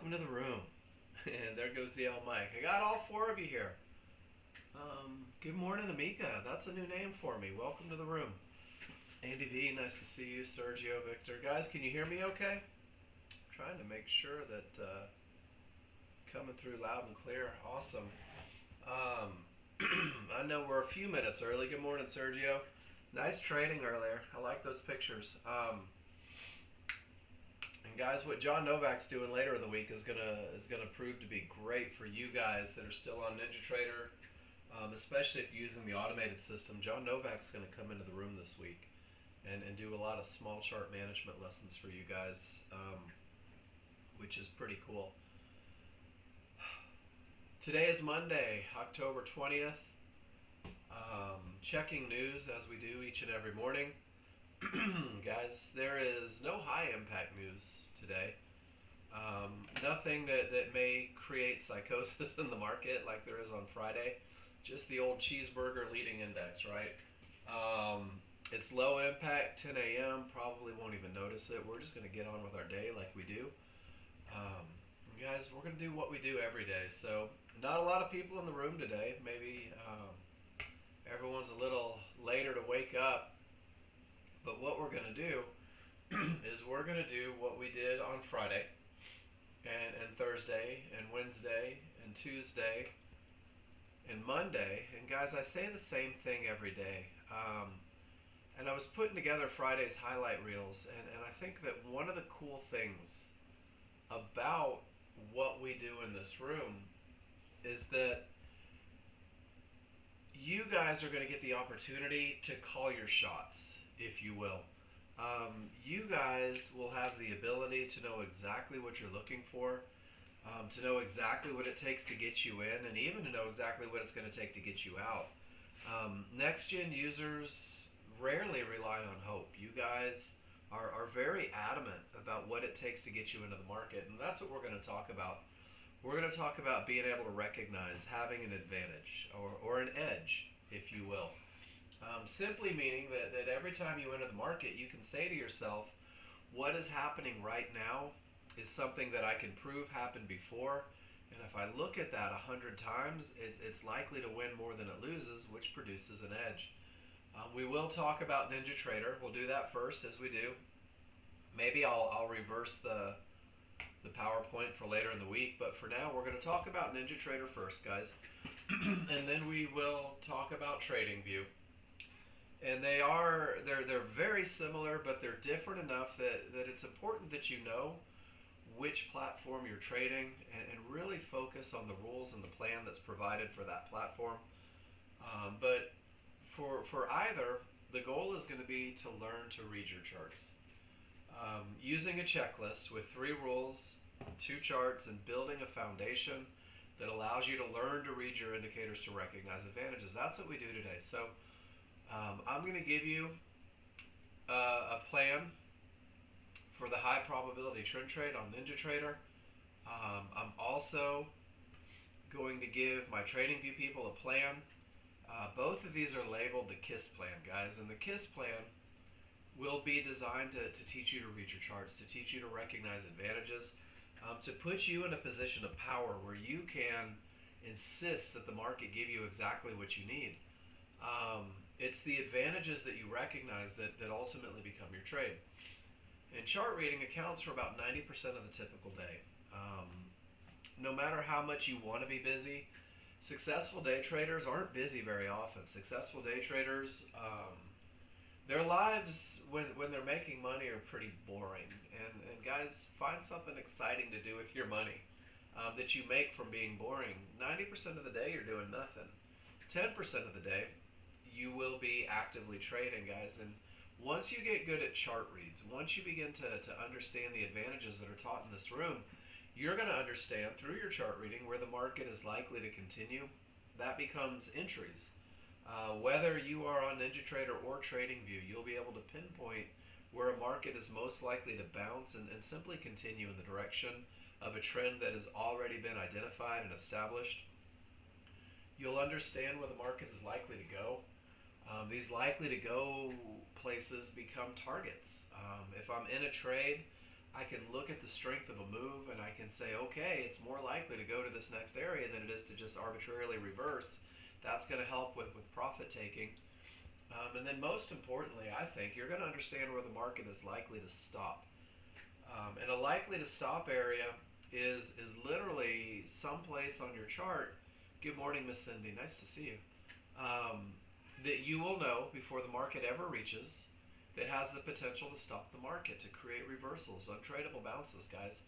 welcome to the room. And there goes the L mic. I got all four of you here. Good morning, Amika. That's a new name for me. Welcome to the room. Andy V, nice to see you. Sergio, Victor. Guys, can you hear me okay? I'm trying to make sure that coming through loud and clear. Awesome. I know we're a few minutes early. Good morning, Sergio. Nice trading earlier. I like those pictures. And guys, what John Novak's doing later in the week is gonna prove to be great for you guys that are still on NinjaTrader, especially if you're using the automated system. John Novak's gonna come into the room this week and do a lot of small chart management lessons for you guys, which is pretty cool. Today is Monday, October 20th. Checking news as we do each and every morning. Guys, there is no high impact news today. Nothing that may create psychosis in the market like there is on Friday. Just the old cheeseburger leading index, right? It's low impact, 10 a.m. Probably won't even notice it. We're just going to get on with our day like we do. Guys, we're going to do what we do every day. So, not a lot of people in the room today. Maybe everyone's a little later to wake up. But what we're going to do is we're going to do what we did on Friday and Thursday and Wednesday and Tuesday and Monday. And guys, I say the same thing every day. And I was putting together Friday's highlight reels, and I think that one of the cool things about what we do in this room is that you guys are going to get the opportunity to call your shots, if you will. You guys will have the ability to know exactly what you're looking for, to know exactly what it takes to get you in, and even to know exactly what it's going to take to get you out. Nexgen users rarely rely on hope. You guys are very adamant about what it takes to get you into the market, and that's what we're going to talk about. We're going to talk about being able to recognize having an advantage or an edge, if you will. Simply meaning that every time you enter the market, you can say to yourself, what is happening right now is something that I can prove happened before, and if I look at that 100 times, it's likely to win more than it loses, which produces an edge. We will talk about NinjaTrader. We'll do that first, as we do. Maybe I'll reverse the PowerPoint for later in the week, but for now, we're going to talk about NinjaTrader first, guys, and then we will talk about TradingView. And they're very similar, but they're different enough that it's important that you know which platform you're trading and really focus on the rules and the plan that's provided for that platform. But for either, the goal is going to be to learn to read your charts. Using a checklist with 3 rules, 2 charts, and building a foundation that allows you to learn to read your indicators to recognize advantages. That's what we do today. So I'm going to give you a plan for the high probability trend trade on NinjaTrader. I'm also going to give my TradingView people a plan. Both of these are labeled the KISS plan, guys, and the KISS plan will be designed to teach you to read your charts, to teach you to recognize advantages, to put you in a position of power where you can insist that the market give you exactly what you need. It's the advantages that you recognize that ultimately become your trade. And chart reading accounts for about 90% of the typical day. No matter how much you want to be busy, successful day traders aren't busy very often. Successful day traders, their lives when they're making money are pretty boring. And guys, find something exciting to do with your money that you make from being boring. 90% of the day you're doing nothing. 10% of the day you will be actively trading, guys. And once you get good at chart reads, once you begin to understand the advantages that are taught in this room, you're going to understand through your chart reading where the market is likely to continue. That becomes entries. Whether you are on NinjaTrader or TradingView, you'll be able to pinpoint where a market is most likely to bounce and simply continue in the direction of a trend that has already been identified and established. You'll understand where the market is likely to go. These likely to go places become targets. If I'm in a trade, I can look at the strength of a move and I can say, okay, it's more likely to go to this next area than it is to just arbitrarily reverse. That's going to help with profit taking. And then most importantly, I think you're going to understand where the market is likely to stop. And a likely to stop area is literally someplace on your chart. Good morning, Miss Cindy. Nice to see you. That you will know before the market ever reaches, that has the potential to stop the market, to create reversals, untradeable bounces, guys.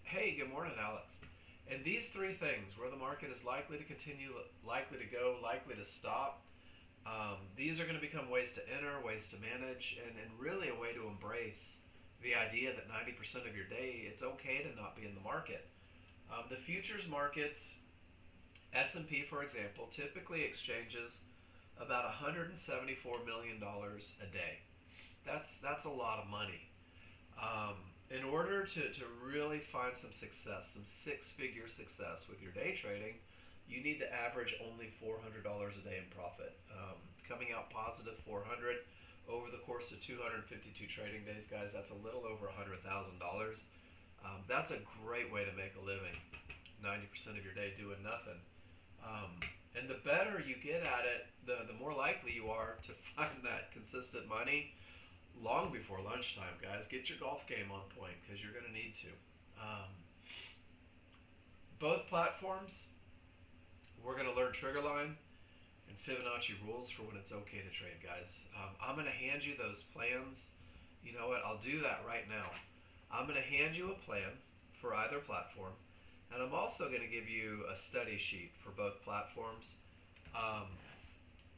Hey, good morning, Alex. And these three things, where the market is likely to continue, likely to go, likely to stop, these are going to become ways to enter, ways to manage, and really a way to embrace the idea that 90% of your day, it's okay to not be in the market. The futures markets, S&P, for example, typically exchanges about $174 million a day. That's a lot of money. In order to really find some success, some six-figure success with your day trading, you need to average only $400 a day in profit. Coming out positive 400 over the course of 252 trading days, guys, that's a little over $100,000. That's a great way to make a living. 90% of your day doing nothing. And the better you get at it, the more likely you are to find that consistent money long before lunchtime, guys. Get your golf game on point because you're going to need to. Both platforms, we're going to learn trigger line and Fibonacci rules for when it's okay to trade, guys. I'm going to hand you those plans. You know what? I'll do that right now. I'm going to hand you a plan for either platform. And I'm also going to give you a study sheet for both platforms.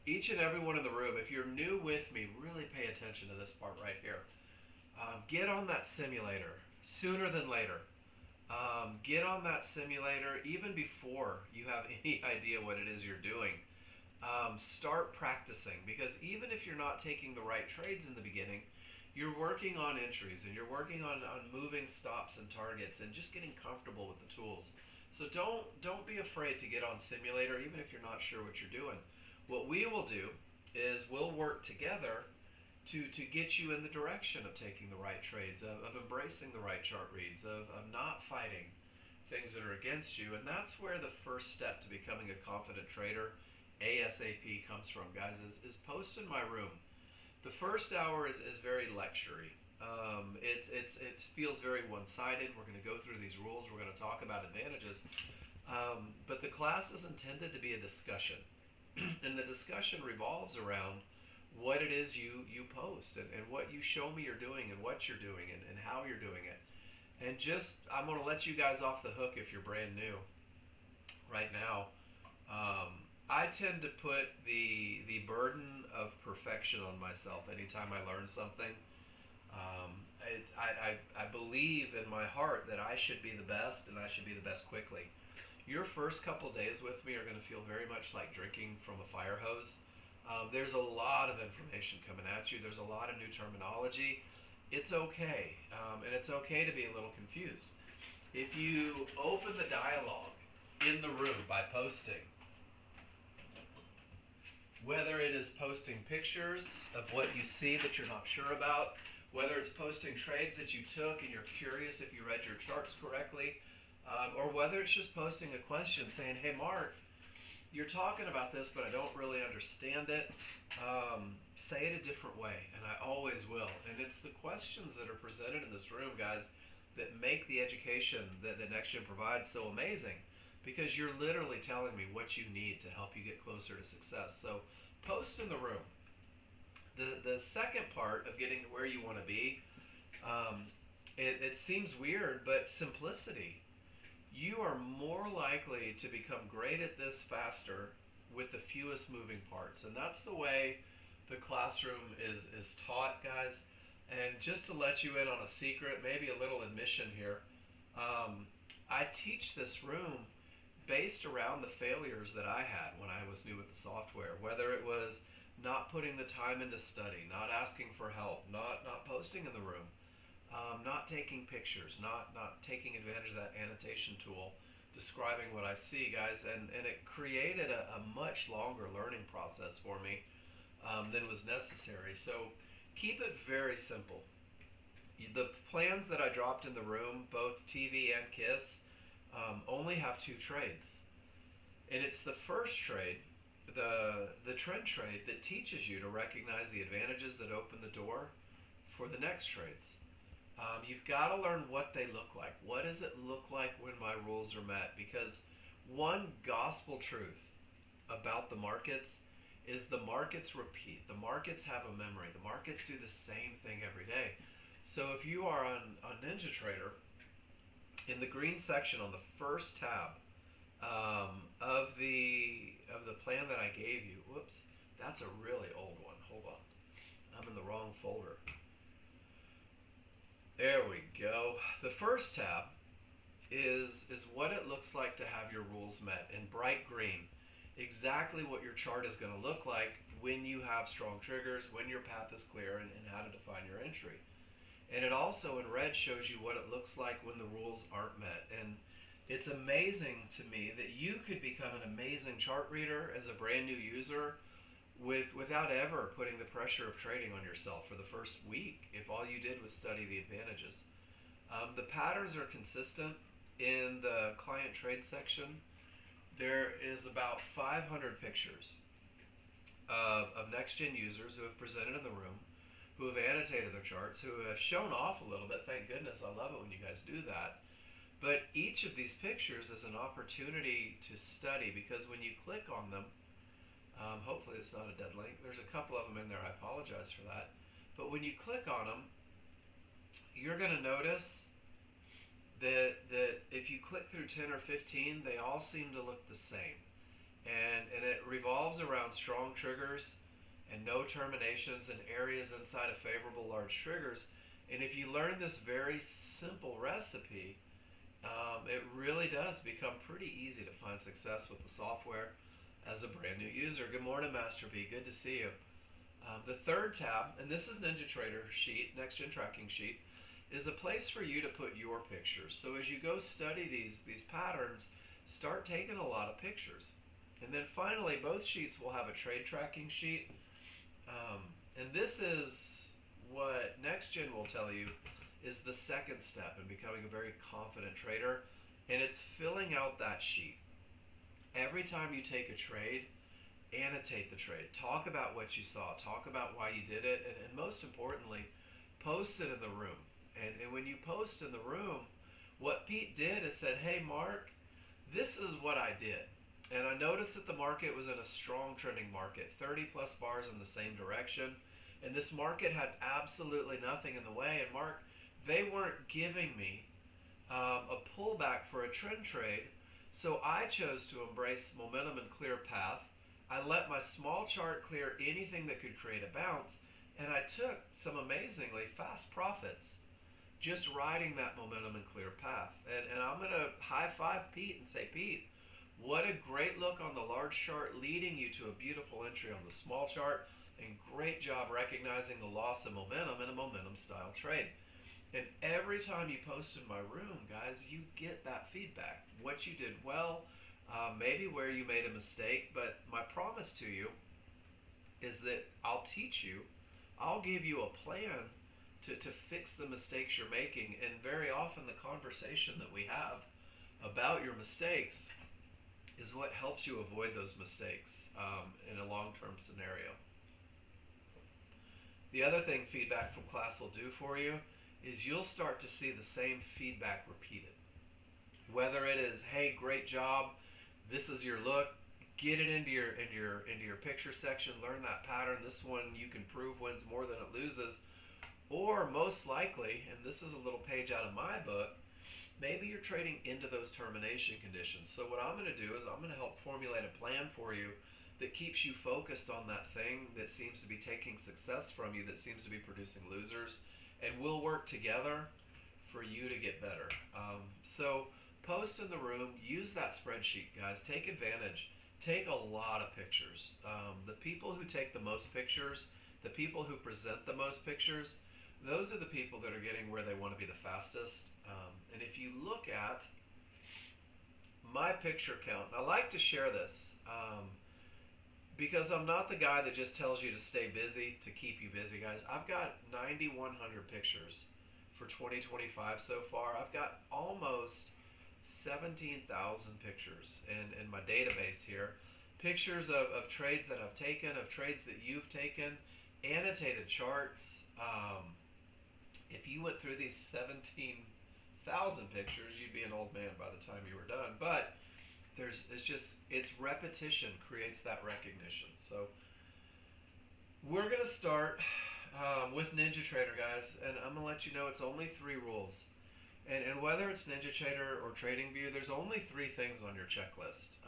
Each and every one in the room, if you're new with me, really pay attention to this part right here. Get on that simulator sooner than later. Get on that simulator even before you have any idea what it is you're doing. Start practicing, because even if you're not taking the right trades in the beginning, you're working on entries and you're working on moving stops and targets and just getting comfortable with the tools. So don't be afraid to get on simulator even if you're not sure what you're doing. What we will do is we'll work together to get you in the direction of taking the right trades, of embracing the right chart reads, of not fighting things that are against you. And that's where the first step to becoming a confident trader ASAP comes from, guys, is post in my room. The first hour is very lecture-y. It feels very one-sided. We're going to go through these rules. We're going to talk about advantages. But the class is intended to be a discussion. And the discussion revolves around what it is you post and what you show me you're doing and what you're doing and how you're doing it. And just, I'm going to let you guys off the hook if you're brand new right now. I tend to put the burden of perfection on myself anytime I learn something. I believe in my heart that I should be the best and I should be the best quickly. Your first couple days with me are going to feel very much like drinking from a fire hose. There's a lot of information coming at you. There's a lot of new terminology. It's okay, and it's okay to be a little confused. If you open the dialogue in the room by posting, whether it is posting pictures of what you see that you're not sure about, whether it's posting trades that you took and you're curious if you read your charts correctly, or whether it's just posting a question saying, hey Mark, you're talking about this but I don't really understand it, say it a different way, and I always will. And it's the questions that are presented in this room, guys, that make the education that Nexgen provides so amazing, because you're literally telling me what you need to help you get closer to success. So post in the room. The second part of getting to where you want to be, it seems weird, but simplicity. You are more likely to become great at this faster with the fewest moving parts. And that's the way the classroom is taught, guys. And just to let you in on a secret, maybe a little admission here, I teach this room based around the failures that I had when I was new with the software, whether it was not putting the time into study, not asking for help, not posting in the room, not taking pictures, not taking advantage of that annotation tool, describing what I see, guys, and it created a much longer learning process for me than was necessary. So keep it very simple. The plans that I dropped in the room, both TV and KISS, only have two trades. And it's the first trade, the trend trade, that teaches you to recognize the advantages that open the door for the next trades. You've got to learn what they look like. What does it look like when my rules are met? Because one gospel truth about the markets is the markets repeat. The markets have a memory. The markets do the same thing every day. So if you are on NinjaTrader, in the green section on the first tab of the plan that I gave you, whoops, that's a really old one. Hold on, I'm in the wrong folder. There we go. The first tab is what it looks like to have your rules met in bright green. Exactly what your chart is going to look like when you have strong triggers, when your path is clear, and how to define your entry. And it also in red shows you what it looks like when the rules aren't met. And it's amazing to me that you could become an amazing chart reader as a brand new user without ever putting the pressure of trading on yourself for the first week if all you did was study the advantages. The patterns are consistent in the client trade section. There is about 500 pictures of Nexgen users who have presented in the room, who have annotated their charts, who have shown off a little bit. Thank goodness. I love it when you guys do that. But each of these pictures is an opportunity to study, because when you click on them, hopefully it's not a dead link. There's a couple of them in there. I apologize for that. But when you click on them, you're going to notice that if you click through 10 or 15, they all seem to look the same. And it revolves around strong triggers and no terminations and areas inside of favorable large triggers. And if you learn this very simple recipe, it really does become pretty easy to find success with the software as a brand new user. Good morning, Master B. Good to see you. The third tab, and this is NinjaTrader sheet, Nexgen tracking sheet, is a place for you to put your pictures. So as you go study these patterns, start taking a lot of pictures. And then finally, both sheets will have a trade tracking sheet. And this is what Nexgen will tell you is the second step in becoming a very confident trader, and it's filling out that sheet. Every time you take a trade, annotate the trade. Talk about what you saw. Talk about why you did it, and most importantly, post it in the room. And when you post in the room, what Pete did is said, hey Mark, this is what I did. And I noticed that the market was in a strong trending market, 30 plus bars in the same direction. And this market had absolutely nothing in the way. And Mark, they weren't giving me a pullback for a trend trade. So I chose to embrace momentum and clear path. I let my small chart clear anything that could create a bounce. And I took some amazingly fast profits just riding that momentum and clear path. And I'm going to high five Pete and say, Pete, what a great look on the large chart leading you to a beautiful entry on the small chart, and great job recognizing the loss of momentum in a momentum style trade. And every time you post in my room, guys, you get that feedback. What you did well, maybe where you made a mistake, but my promise to you is that I'll teach you, I'll give you a plan to fix the mistakes you're making. And very often the conversation that we have about your mistakes is what helps you avoid those mistakes in a long-term scenario. The other thing feedback from class will do for you is you'll start to see the same feedback repeated. Whether it is, hey, great job, this is your look, get it into your picture section, learn that pattern, this one you can prove wins more than it loses. Or most likely, and this is a little page out of my book, maybe you're trading into those termination conditions. So what I'm going to do is I'm going to help formulate a plan for you that keeps you focused on that thing that seems to be taking success from you, that seems to be producing losers, and we'll work together for you to get better. So post in the room, use that spreadsheet, guys. Take advantage. Take a lot of pictures. The people who take the most pictures, the people who present the most pictures, those are the people that are getting where they want to be the fastest. And if you look at my picture count, I like to share this because I'm not the guy that just tells you to stay busy to keep you busy, guys. I've got 9,100 pictures for 2025 so far. I've got almost 17,000 pictures in my database here. Pictures of trades that I've taken, of trades that you've taken, annotated charts. If you went through these 17,000 pictures, you'd be an old man by the time you were done. But it's repetition creates that recognition. So we're gonna start with NinjaTrader, guys, and I'm gonna let you know it's only 3 rules. And whether it's NinjaTrader or TradingView, there's only 3 things on your checklist.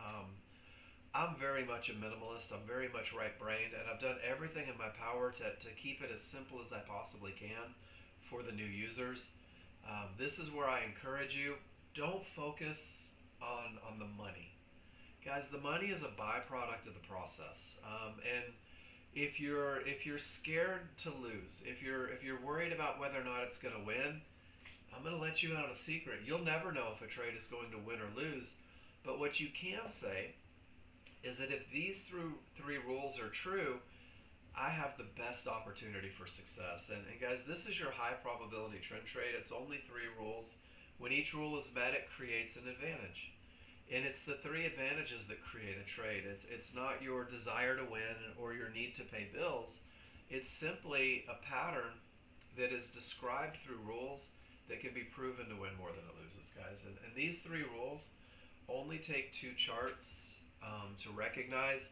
I'm very much a minimalist. I'm very much right-brained, and I've done everything in my power to keep it as simple as I possibly can for the new users. This is where I encourage you. Don't focus on the money. Guys, the money is a byproduct of the process. And if you're scared to lose, if you're worried about whether or not it's going to win, I'm going to let you in on a secret. You'll never know if a trade is going to win or lose. But what you can say is that if these 3 rules are true, I have the best opportunity for success. And guys, this is your high probability trend trade. It's only 3 rules. When each rule is met, it creates an advantage. And it's the 3 advantages that create a trade. It's not your desire to win or your need to pay bills. It's simply a pattern that is described through rules that can be proven to win more than it loses, guys. And these 3 rules only take 2 charts to recognize,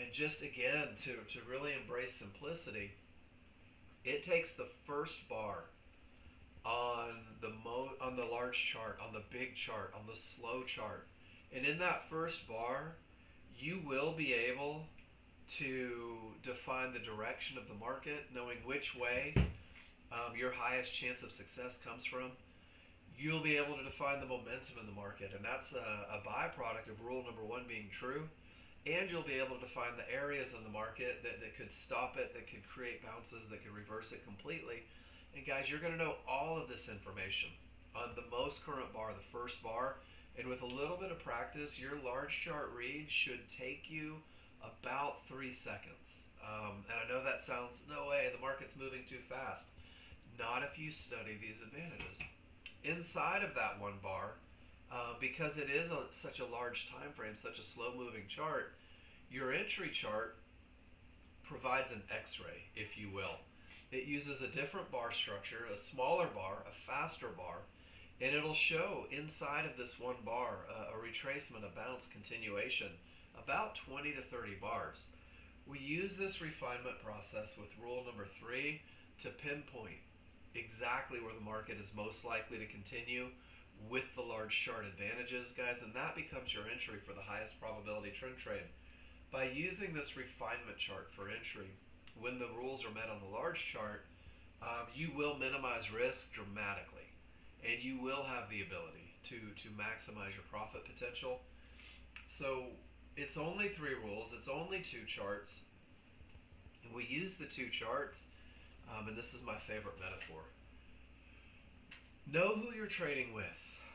and just again to really embrace simplicity. It takes the first bar on the large chart, on the big chart, on the slow chart, and in that first bar, you will be able to define the direction of the market, knowing which way your highest chance of success comes from. You'll be able to define the momentum in the market, and that's a byproduct of rule number 1 being true. And you'll be able to define the areas in the market that could stop it, that could create bounces, that could reverse it completely. And guys, you're going to know all of this information on the most current bar, the first bar. And with a little bit of practice, your large chart read should take you about 3 seconds. And I know that sounds, no way, the market's moving too fast. Not if you study these advantages. Inside of that 1 bar, because it is such a large time frame, such a slow-moving chart, your entry chart provides an X-ray, if you will. It uses a different bar structure, a smaller bar, a faster bar, and it'll show inside of this 1 bar a retracement, a bounce, continuation, about 20 to 30 bars. We use this refinement process with rule number 3 to pinpoint exactly where the market is most likely to continue with the large chart advantages, guys, and that becomes your entry for the highest probability trend trade. By using this refinement chart for entry, when the rules are met on the large chart, you will minimize risk dramatically, and you will have the ability to maximize your profit potential. So it's only 3 rules, it's only 2 charts, and we use the 2 charts. And this is my favorite metaphor. Know who you're trading with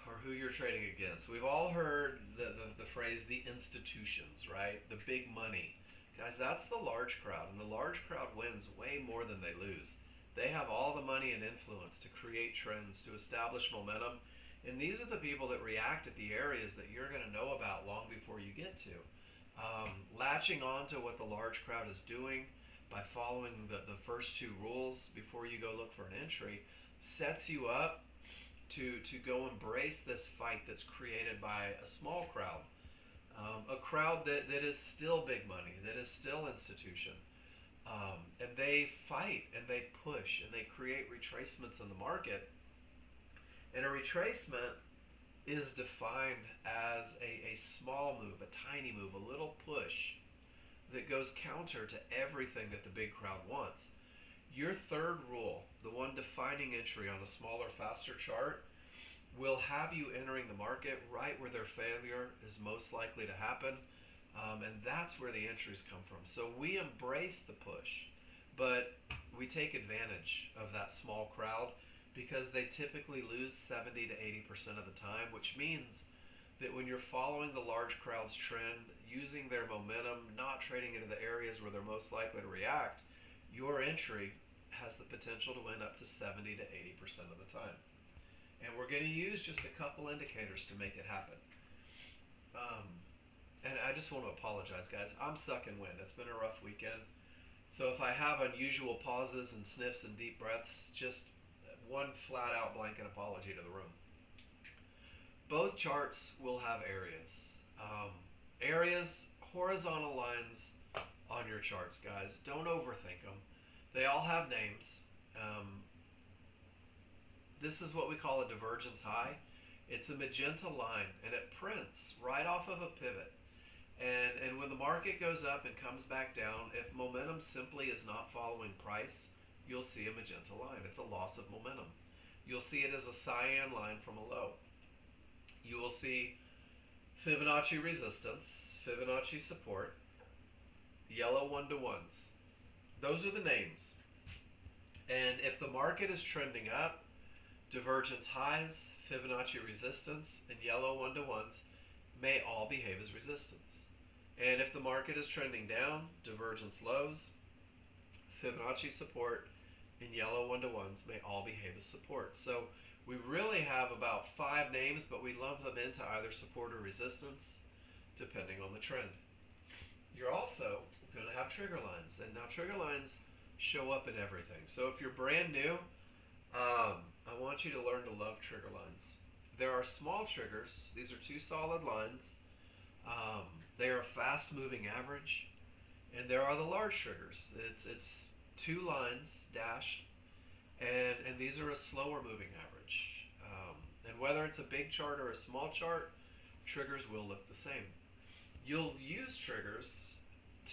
or who you're trading against. We've all heard the phrase, the institutions, right? The big money. Guys, that's the large crowd, and the large crowd wins way more than they lose. They have all the money and influence to create trends, to establish momentum, and these are the people that react at the areas that you're going to know about long before you get to. Latching on to what the large crowd is doing by following the first 2 rules before you go look for an entry sets you up to go embrace this fight that's created by a small crowd. A crowd that is still big money, that is still institution. And they fight and they push and they create retracements in the market. And a retracement is defined as a small move, a tiny move, a little push that goes counter to everything that the big crowd wants. Your 3rd rule, the one defining entry on a smaller, faster chart, will have you entering the market right where their failure is most likely to happen, and that's where the entries come from. So we embrace the push, but we take advantage of that small crowd because they typically lose 70 to 80% of the time, which means that when you're following the large crowd's trend, using their momentum, not trading into the areas where they're most likely to react, your entry has the potential to win up to 70 to 80% of the time. And we're going to use just a couple indicators to make it happen. Um, and I just want to apologize, guys. I'm sucking wind. It's been a rough weekend. So if I have unusual pauses and sniffs and deep breaths, just one flat out blanket apology to the room. Both charts will have areas. Areas, horizontal lines on your charts, guys. Don't overthink them. They all have names. This is what we call a divergence high. It's a magenta line, and it prints right off of a pivot. And when the market goes up and comes back down, if momentum simply is not following price, you'll see a magenta line. It's a loss of momentum. You'll see it as a cyan line from a low. You will see Fibonacci resistance, Fibonacci support, yellow 1-to-1s. Those are the names. And if the market is trending up, divergence highs, Fibonacci resistance, and yellow 1-to-1s may all behave as resistance. And if the market is trending down, divergence lows, Fibonacci support, and yellow 1-to-1s may all behave as support. So we really have about 5 names, but we lump them into either support or resistance, depending on the trend. You're also going to have trigger lines, and now trigger lines show up in everything. So if you're brand new, I want you to learn to love trigger lines. There are small triggers. These are 2 solid lines. They are a fast-moving average, and there are the large triggers. It's 2 lines dashed, and these are a slower-moving average. And whether it's a big chart or a small chart, triggers will look the same. You'll use triggers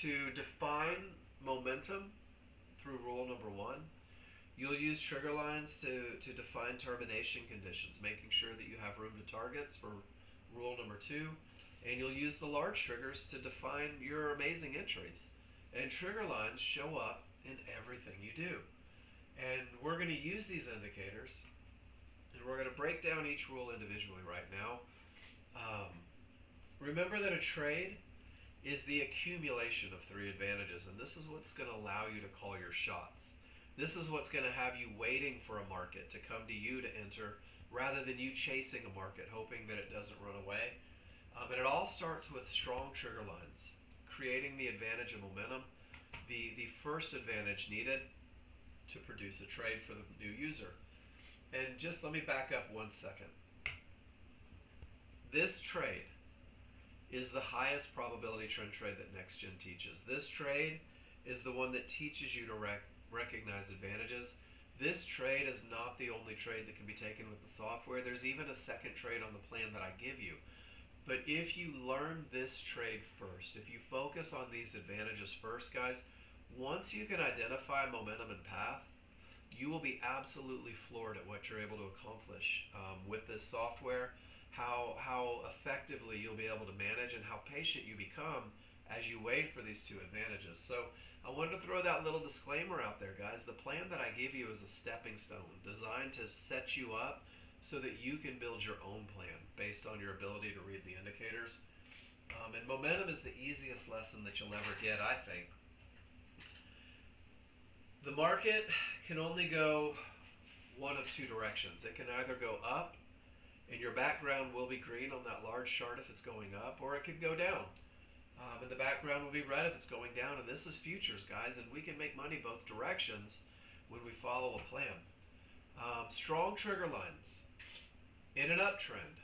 to define momentum through rule number 1. You'll use trigger lines to define termination conditions, making sure that you have room to targets for rule number 2. And you'll use the large triggers to define your amazing entries. And trigger lines show up in everything you do. And we're going to use these indicators, and we're going to break down each rule individually right now. Remember that a trade is the accumulation of 3 advantages, and this is what's going to allow you to call your shots. This is what's going to have you waiting for a market to come to you to enter, rather than you chasing a market, hoping that it doesn't run away. And it all starts with strong trigger lines, creating the advantage of momentum, the first advantage needed to produce a trade for the new user. And just let me back up 1 second. This trade is the highest probability trend trade that Nexgen teaches. This trade is the one that teaches you to recognize advantages. This trade is not the only trade that can be taken with the software. There's even a second trade on the plan that I give you. But if you learn this trade first, if you focus on these advantages first, guys, once you can identify momentum and path, you will be absolutely floored at what you're able to accomplish with this software, how effectively you'll be able to manage, and how patient you become as you wait for these 2 advantages. So I wanted to throw that little disclaimer out there, guys. The plan that I give you is a stepping stone designed to set you up so that you can build your own plan based on your ability to read the indicators. And momentum is the easiest lesson that you'll ever get, I think. The market can only go one of 2 directions. It can either go up, and your background will be green on that large chart if it's going up, or it could go down. And the background will be red if it's going down. And this is futures, guys, and we can make money both directions when we follow a plan. Strong trigger lines. In an uptrend,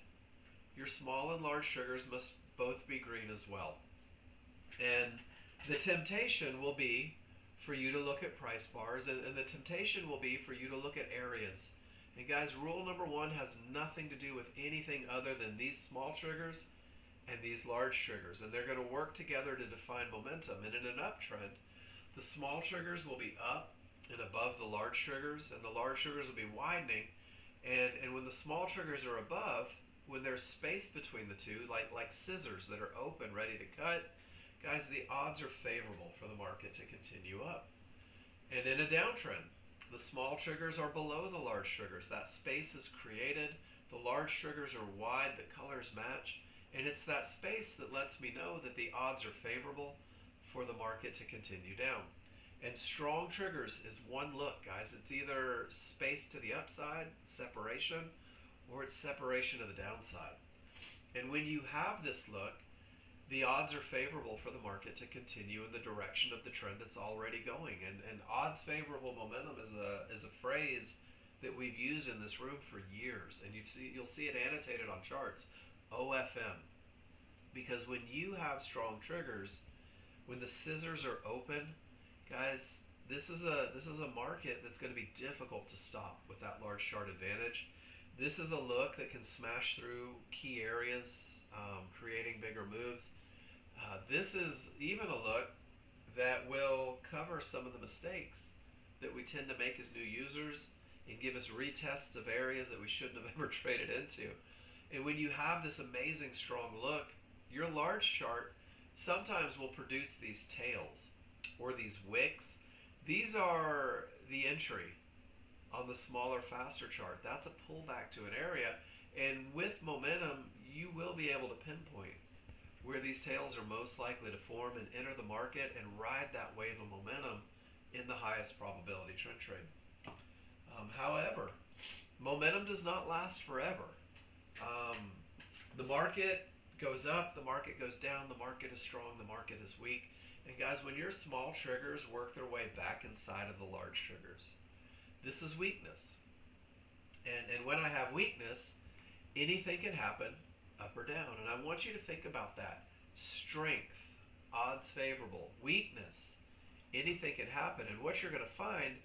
your small and large triggers must both be green as well. And the temptation will be for you to look at price bars, and the temptation will be for you to look at areas. And guys, rule number 1 has nothing to do with anything other than these small triggers and these large triggers, and they're going to work together to define momentum. And in an uptrend, the small triggers will be up and above the large triggers, and the large triggers will be widening. And when the small triggers are above, when there's space between the 2, like scissors that are open, ready to cut, guys, the odds are favorable for the market to continue up. And in a downtrend, the small triggers are below the large triggers. That space is created. The large triggers are wide, the colors match, and it's that space that lets me know that the odds are favorable for the market to continue down. And strong triggers is one look, guys. It's either space to the upside, separation, or it's separation to the downside. And when you have this look, the odds are favorable for the market to continue in the direction of the trend that's already going. And odds favorable momentum is a phrase that we've used in this room for years. And you'll see it annotated on charts, OFM. Because when you have strong triggers, when the scissors are open, guys, this is a market that's going to be difficult to stop with that large chart advantage. This is a look that can smash through key areas, creating bigger moves. This is even a look that will cover some of the mistakes that we tend to make as new users and give us retests of areas that we shouldn't have ever traded into. And when you have this amazing strong look, your large chart sometimes will produce these tails or these wicks. These are the entry on the smaller, faster chart. That's a pullback to an area. And with momentum, you will be able to pinpoint where these tails are most likely to form and enter the market and ride that wave of momentum in the highest probability trend trade. However, momentum does not last forever. The market goes up, the market goes down, the market is strong, the market is weak. And guys, when your small triggers work their way back inside of the large triggers, this is weakness. And when I have weakness, anything can happen, up or down. And I want you to think about that. Strength, odds favorable, weakness, anything can happen. And what you're going to find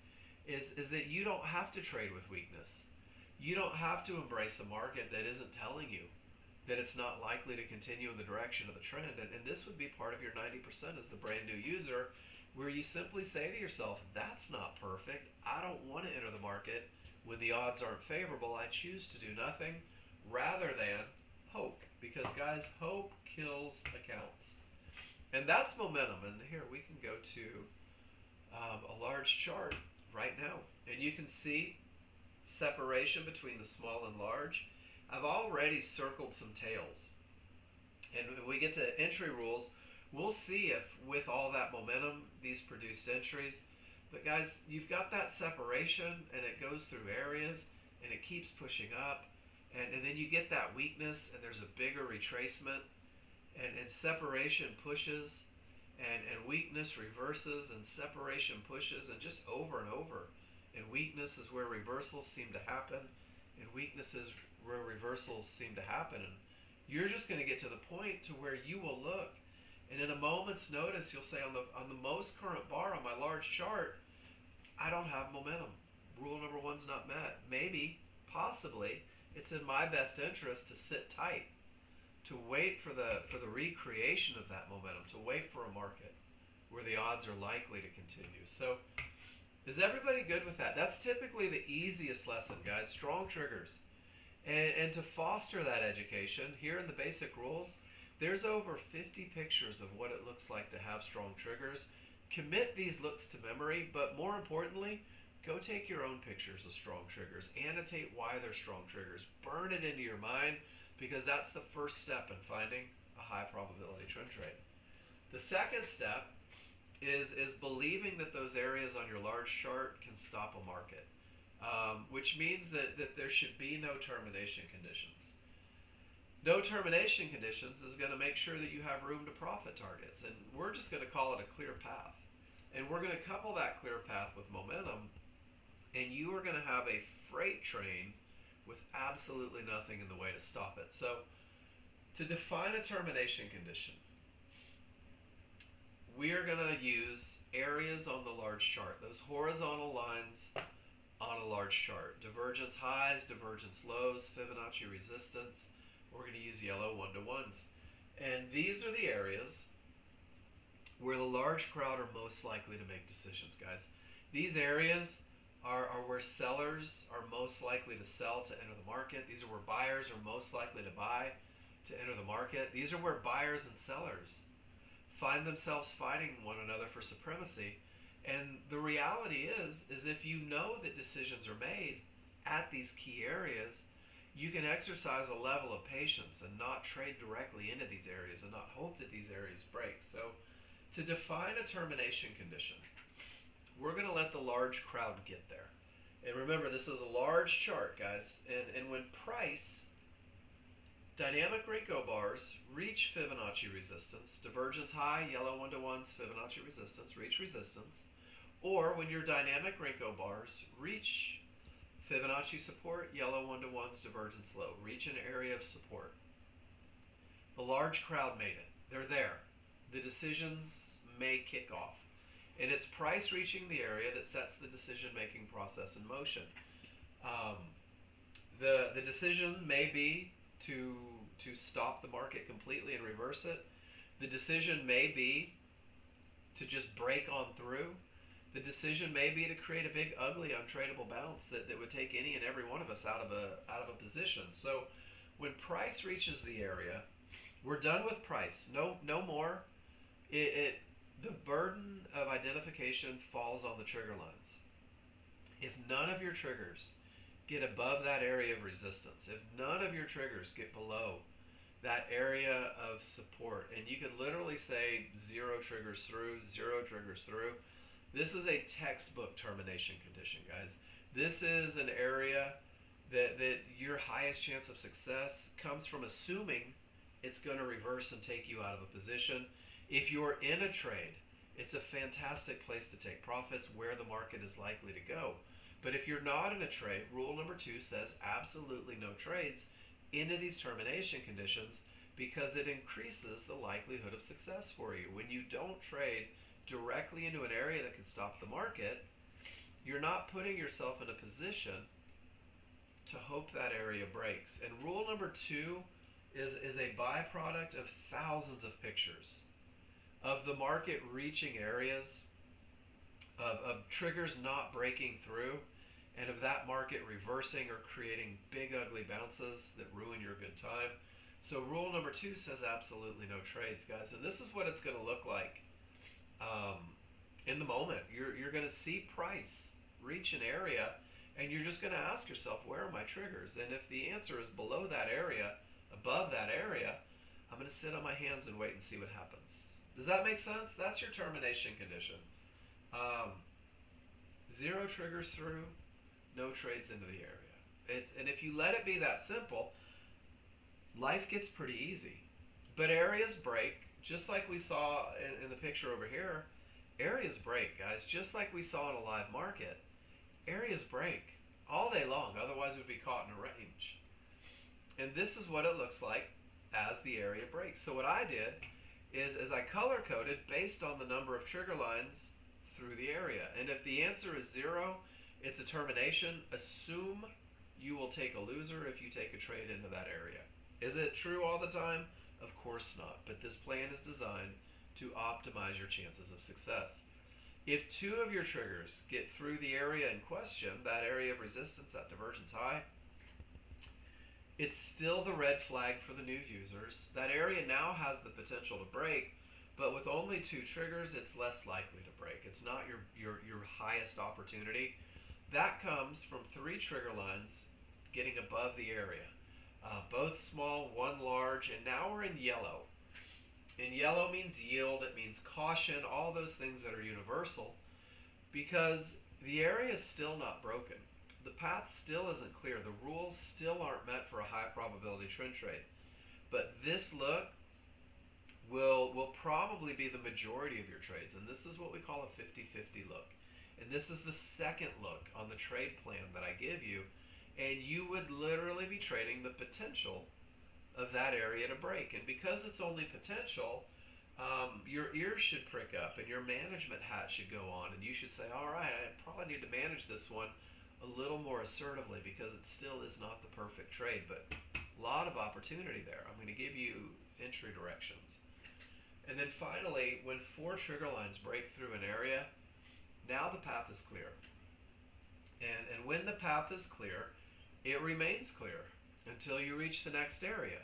is that you don't have to trade with weakness. You don't have to embrace a market that isn't telling you that it's not likely to continue in the direction of the trend. And this would be part of your 90% as the brand new user, where you simply say to yourself, that's not perfect. I don't want to enter the market when the odds aren't favorable. I choose to do nothing rather than hope. Because guys, hope kills accounts. And that's momentum. And here we can go to a large chart right now. And you can see separation between the small and large. I've already circled some tails. And when we get to entry rules, we'll see if with all that momentum, these produced entries. But guys, you've got that separation and it goes through areas and it keeps pushing up. And then you get that weakness and there's a bigger retracement. And separation pushes and weakness reverses and separation pushes and just over and over. And weakness is where reversals seem to happen. And weakness is where reversals seem to happen. And you're just going to get to the point to where you will look. And in a moment's notice, you'll say on the most current bar on my large chart, I don't have momentum. Rule number one's not met. Maybe, possibly, it's in my best interest to sit tight, to wait for the recreation of that momentum, to wait for a market where the odds are likely to continue. So, is everybody good with that? That's typically the easiest lesson, guys. Strong triggers. And to foster that education, here in the basic rules, there's over 50 pictures of what it looks like to have strong triggers. Commit these looks to memory, but more importantly, go take your own pictures of strong triggers. Annotate why they're strong triggers. Burn it into your mind, because that's the first step in finding a high probability trend trade. The second step is believing that those areas on your large chart can stop a market, which means that there should be no termination conditions. No termination conditions is going to make sure that you have room to profit targets, and we're just going to call it a clear path. And we're going to couple that clear path with momentum, and you are going to have a freight train with absolutely nothing in the way to stop it. So, to define a termination condition, we are going to use areas on the large chart, those horizontal lines on a large chart. Divergence highs, divergence lows, Fibonacci resistance. We're going to use yellow one-to-ones. And these are the areas where the large crowd are most likely to make decisions, guys. These areas are where sellers are most likely to sell to enter the market. These are where buyers are most likely to buy to enter the market. These are where buyers and sellers find themselves fighting one another for supremacy. And the reality is if you know that decisions are made at these key areas, you can exercise a level of patience and not trade directly into these areas and not hope that these areas break. So, to define a termination condition, we're going to let the large crowd get there. And remember, this is a large chart, guys. And when price, dynamic Renko bars reach Fibonacci resistance, divergence high, yellow 1-to-1's Fibonacci resistance, reach resistance, or when your dynamic Renko bars reach Fibonacci support, yellow 1-to-1's divergence low, reach an area of support. The large crowd made it. They're there. The decisions may kick off. And it's price reaching the area that sets the decision-making process in motion. The decision may be to stop the market completely and reverse it. The decision may be to just break on through. The decision may be to create a big, ugly, untradeable bounce that would take any and every one of us out of a position. So when price reaches the area, we're done with price. No more. The burden of identification falls on the trigger lines. If none of your triggers get above that area of resistance, if none of your triggers get below that area of support, and you could literally say 0 triggers through, 0 triggers through, this is a textbook termination condition, guys. This is an area that your highest chance of success comes from assuming it's going to reverse and take you out of a position. If you're in a trade, it's a fantastic place to take profits where the market is likely to go. But if you're not in a trade, rule number 2 says absolutely no trades into these termination conditions because it increases the likelihood of success for you. When you don't trade directly into an area that can stop the market, you're not putting yourself in a position to hope that area breaks. And rule number 2 is a byproduct of thousands of pictures of the market reaching areas, of triggers not breaking through, and of that market reversing or creating big ugly bounces that ruin your good time. So rule number 2 says absolutely no trades, guys. And this is what it's going to look like in the moment. You're going to see price reach an area, and you're just going to ask yourself, where are my triggers? And if the answer is below that area, above that area, I'm going to sit on my hands and wait and see what happens. Does that make sense? That's your termination condition. 0 triggers through, no trades into the area. And if you let it be that simple, life gets pretty easy. But areas break, just like we saw in the picture over here. Areas break, guys, just like we saw in a live market. Areas break all day long, otherwise we'd be caught in a range. And this is what it looks like as the area breaks. So what I did is I color coded based on the number of trigger lines through the area. And if the answer is 0, it's a termination. Assume you will take a loser if you take a trade into that area. Is it true all the time? Of course not. But this plan is designed to optimize your chances of success. If 2 of your triggers get through the area in question, that area of resistance, that divergence high, it's still the red flag for the new users. That area now has the potential to break, but with only 2 triggers, it's less likely to break. It's not your highest opportunity. That comes from 3 trigger lines getting above the area. Both small, 1 large, and now we're in yellow. And yellow means yield, it means caution, all those things that are universal, because the area is still not broken. The path still isn't clear. The rules still aren't met for a high probability trend trade. But this look will probably be the majority of your trades. And this is what we call a 50-50 look. And this is the second look on the trade plan that I give you. And you would literally be trading the potential of that area to break. And because it's only potential, your ears should prick up and your management hat should go on. And you should say, all right, I probably need to manage this one a little more assertively because it still is not the perfect trade, but a lot of opportunity there. I'm going to give you entry directions. And then finally, when 4 trigger lines break through an area, now the path is clear. And when the path is clear, it remains clear until you reach the next area.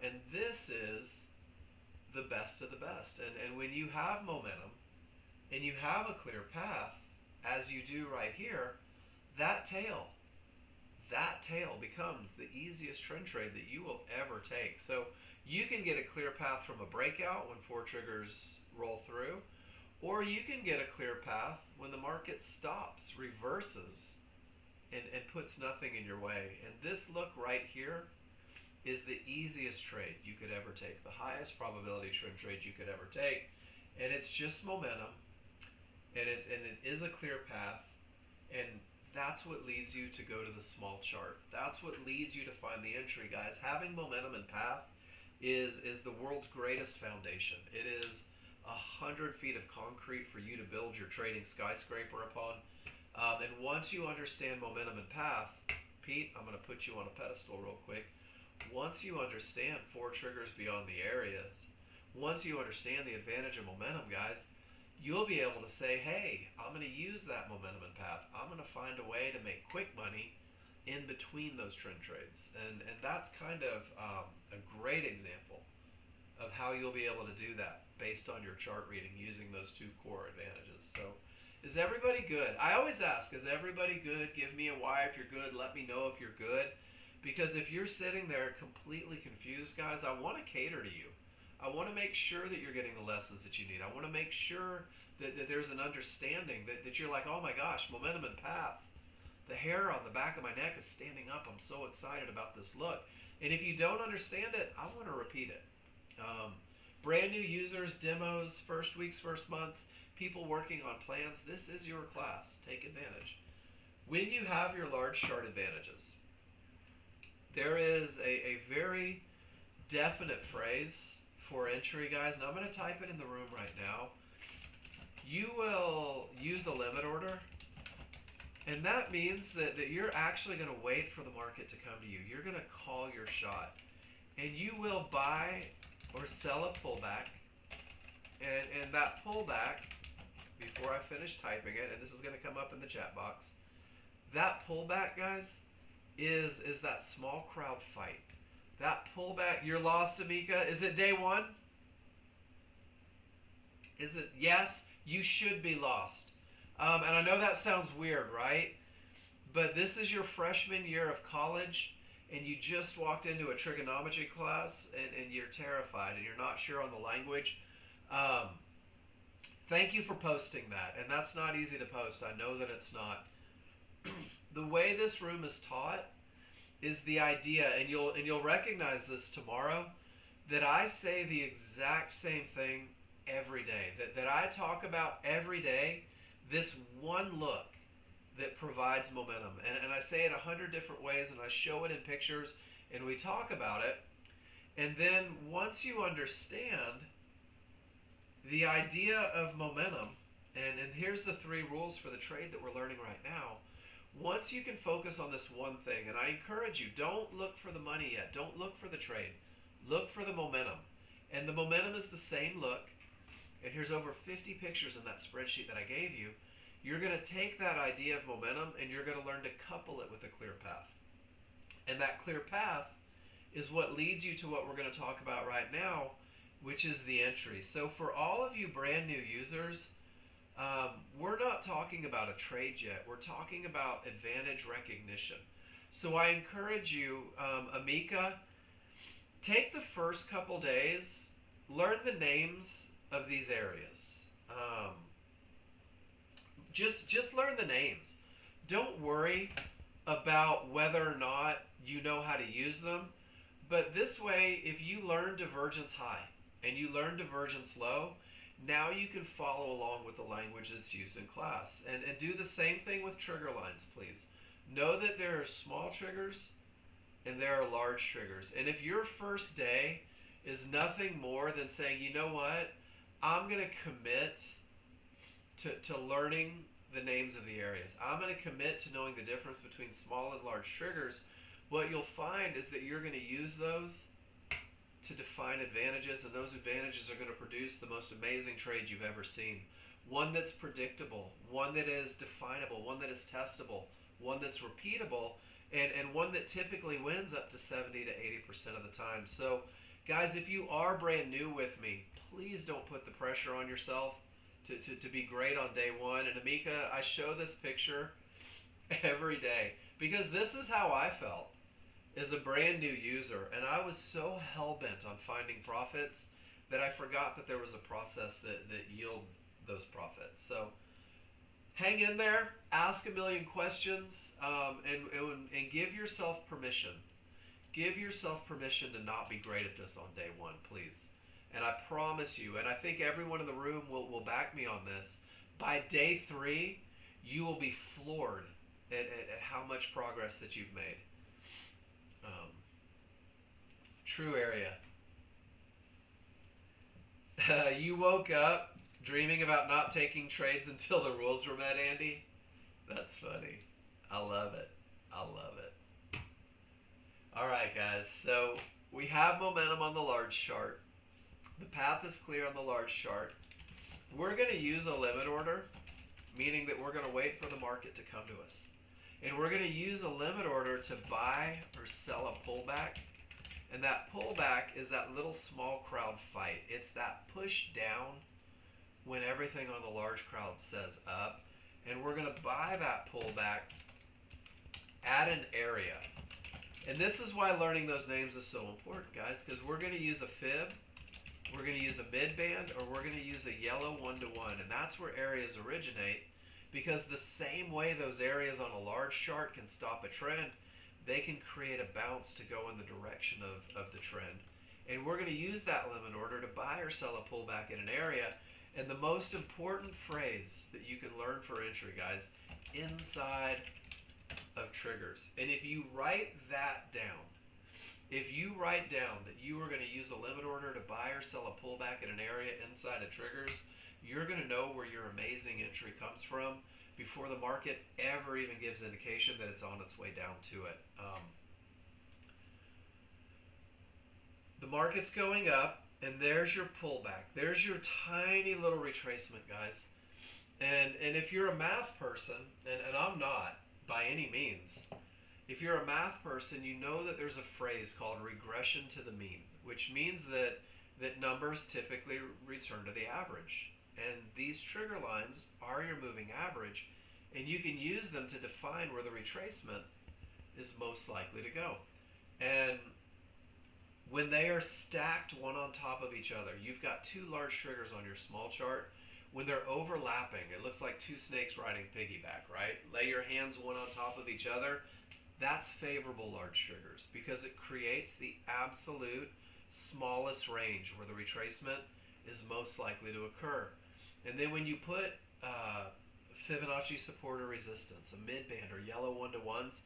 And this is the best of the best. And when you have momentum and you have a clear path, as you do right here, that tail becomes the easiest trend trade that you will ever take. So you can get a clear path from a breakout when 4 triggers roll through, Or you can get a clear path when the market stops, reverses, and puts nothing in your way. And this look right here is the easiest trade you could ever take, the highest probability trade you could ever take. And it's just momentum, and it is a clear path, and that's what leads you to go to the small chart. That's what leads you to find the entry, guys. Having momentum and path is the world's greatest foundation. It is 100 feet of concrete for you to build your trading skyscraper upon. And once you understand momentum and path, Pete, I'm going to put you on a pedestal real quick. Once you understand 4 triggers beyond the areas, once you understand the advantage of momentum, guys, you'll be able to say, hey, I'm going to use that momentum and path. I'm going to find a way to make quick money in between those trend trades. And that's kind of a great example of how you'll be able to do that based on your chart reading using those 2 core advantages. So is everybody good? I always ask, is everybody good? Give me a Y if you're good. Let me know if you're good. Because if you're sitting there completely confused, guys, I want to cater to you. I want to make sure that you're getting the lessons that you need. I want to make sure that there's an understanding that you're like, oh my gosh, momentum and path. The hair on the back of my neck is standing up. I'm so excited about this look. And if you don't understand it, I want to repeat it. Brand new users, demos, first weeks, first months, people working on plans, this is your class. Take advantage. When you have your large chart advantages, there is a very definite phrase for entry, guys, and I'm going to type it in the room right now. You will use a limit order, and that means that you're actually going to wait for the market to come to you. You're going to call your shot, and you will buy or sell a pullback, and that pullback, before I finish typing it, and this is going to come up in the chat box, that pullback, guys, is that small crowd fight. That pullback, you're lost, Amika. Is it day 1? Is it? Yes, you should be lost. And I know that sounds weird, right? But this is your freshman year of college, and you just walked into a trigonometry class, and you're terrified, and you're not sure on the language. Thank you for posting that. And that's not easy to post. I know that it's not. The way this room is taught is the idea, and you'll recognize this tomorrow, that I say the exact same thing every day. That I talk about every day, this one look that provides momentum. And I say it 100 different ways, and I show it in pictures, and we talk about it. And then once you understand the idea of momentum, and here's the 3 rules for the trade that we're learning right now. Once you can focus on this one thing, and I encourage you, don't look for the money yet. Don't look for the trade. Look for the momentum. And the momentum is the same look. And here's over 50 pictures in that spreadsheet that I gave you. You're going to take that idea of momentum, and you're going to learn to couple it with a clear path. And that clear path is what leads you to what we're going to talk about right now, which is the entry. So for all of you brand new users, we're not talking about a trade yet. We're talking about advantage recognition. So I encourage you, Amika, take the first couple days, learn the names of these areas. Just learn the names. Don't worry about whether or not you know how to use them. But this way, if you learn divergence high and you learn divergence low, now you can follow along with the language that's used in class. And do the same thing with trigger lines, please. Know that there are small triggers and there are large triggers. And if your first day is nothing more than saying, you know what, I'm going to commit to learning the names of the areas. I'm going to commit to knowing the difference between small and large triggers. What you'll find is that you're going to use those to define advantages, and those advantages are going to produce the most amazing trade you've ever seen. One that's predictable, one that is definable, one that is testable, one that's repeatable, and one that typically wins up to 70 to 80% of the time. So, guys, if you are brand new with me, please don't put the pressure on yourself to be great on day 1. And Amika, I show this picture every day because this is how I felt as a brand new user, and I was so hell-bent on finding profits that I forgot that there was a process that those profits. So hang in there, ask a million questions, and give yourself permission. Give yourself permission to not be great at this on day one, please. And I promise you, and I think everyone in the room will back me on this, by day 3, you will be floored at how much progress that you've made. True area. You woke up dreaming about not taking trades until the rules were met, Andy? That's funny. I love it. I love it. All right, guys. So we have momentum on the large chart. The path is clear on the large chart. We're going to use a limit order, meaning that we're going to wait for the market to come to us. And we're going to use a limit order to buy or sell a pullback. And that pullback is that little small crowd fight. It's that push down when everything on the large crowd says up. And we're going to buy that pullback at an area. And this is why learning those names is so important, guys, because we're going to use a fib, we're going to use a mid band, or we're going to use a yellow 1-to-1. And that's where areas originate, because the same way those areas on a large chart can stop a trend, they can create a bounce to go in the direction of the trend. And we're going to use that limit order to buy or sell a pullback in an area. And the most important phrase that you can learn for entry, guys, inside of triggers. And if you write that down, if you write down that you are going to use a limit order to buy or sell a pullback in an area inside of triggers, you're going to know where your amazing entry comes from before the market ever even gives indication that it's on its way down to it. The market's going up, and there's your pullback. There's your tiny little retracement, guys. And if you're a math person, and I'm not by any means, if you're a math person, you know that there's a phrase called regression to the mean, which means that numbers typically return to the average. And these trigger lines are your moving average, and you can use them to define where the retracement is most likely to go. And when they are stacked one on top of each other, you've got two large triggers on your small chart. When they're overlapping, it looks like two snakes riding piggyback, right? Lay your hands one on top of each other. That's favorable large triggers because it creates the absolute smallest range where the retracement is most likely to occur. And then when you put Fibonacci support or resistance, a mid-band or yellow 1-to-1s,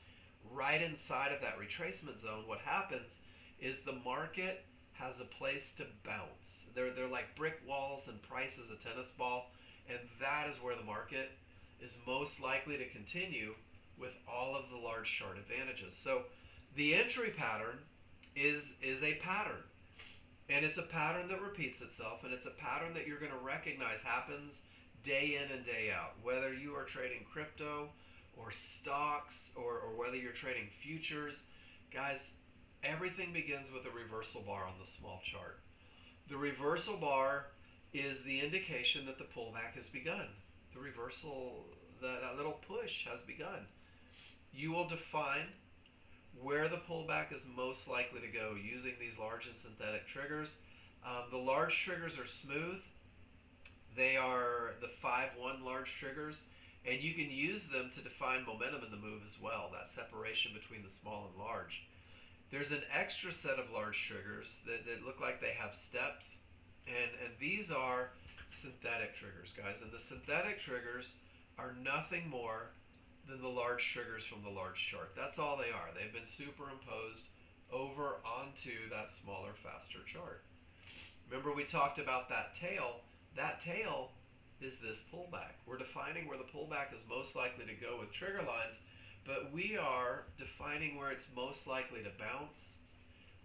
right inside of that retracement zone, what happens is the market has a place to bounce. They're like brick walls and price is a tennis ball, and that is where the market is most likely to continue with all of the large chart advantages. So the entry pattern is a pattern. And it's a pattern that repeats itself, and it's a pattern that you're going to recognize happens day in and day out. Whether you are trading crypto or stocks or whether you're trading futures, guys, everything begins with a reversal bar on the small chart. The reversal bar is the indication that the pullback has begun. The reversal, that little push has begun. You will define where the pullback is most likely to go using these large and synthetic triggers. The large triggers are smooth. They are the 5-1 large triggers, and you can use them to define momentum in the move as well, that separation between the small and large. There's an extra set of large triggers that look like they have steps, and these are synthetic triggers, guys. And the synthetic triggers are nothing more than the large triggers from the large chart. That's all they are. They've been superimposed over onto that smaller, faster chart. Remember we talked about that tail. That tail is this pullback. We're defining where the pullback is most likely to go with trigger lines, but we are defining where it's most likely to bounce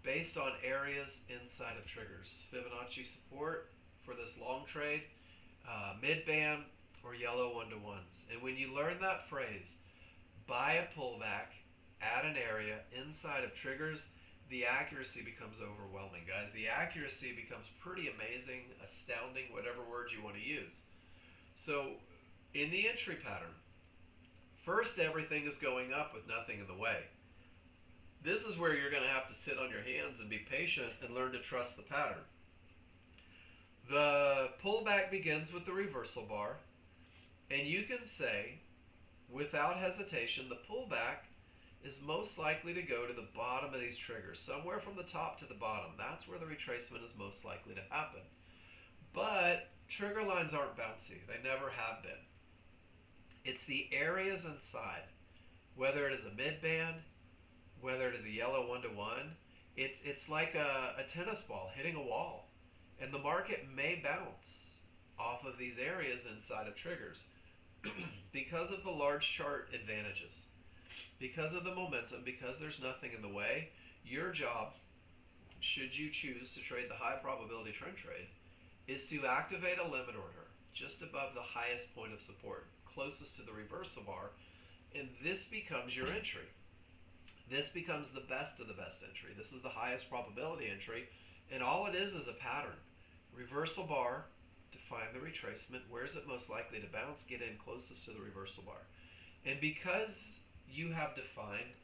based on areas inside of triggers. Fibonacci support for this long trade, mid-band, or yellow 1-to-1s. And when you learn that phrase, buy a pullback at an area inside of triggers, the accuracy becomes overwhelming, guys. The accuracy becomes pretty amazing, astounding, whatever word you want to use. So in the entry pattern, first everything is going up with nothing in the way. This is where you're going to have to sit on your hands and be patient and learn to trust the pattern. The pullback begins with the reversal bar, and you can say, without hesitation, the pullback is most likely to go to the bottom of these triggers, somewhere from the top to the bottom. That's where the retracement is most likely to happen. But trigger lines aren't bouncy. They never have been. It's the areas inside, whether it is a mid-band, whether it is a yellow one-to-one. It's like a tennis ball hitting a wall. And the market may bounce off of these areas inside of triggers because of the large chart advantages, because of the momentum, because there's nothing in the way. Your job, should you choose to trade the high probability trend trade, is to activate a limit order just above the highest point of support, closest to the reversal bar, and this becomes your entry. This becomes the best of the best entry. This is the highest probability entry, and all it is a pattern. Reversal bar, define the retracement. Where's it most likely to bounce? Get in closest to the reversal bar. And because you have defined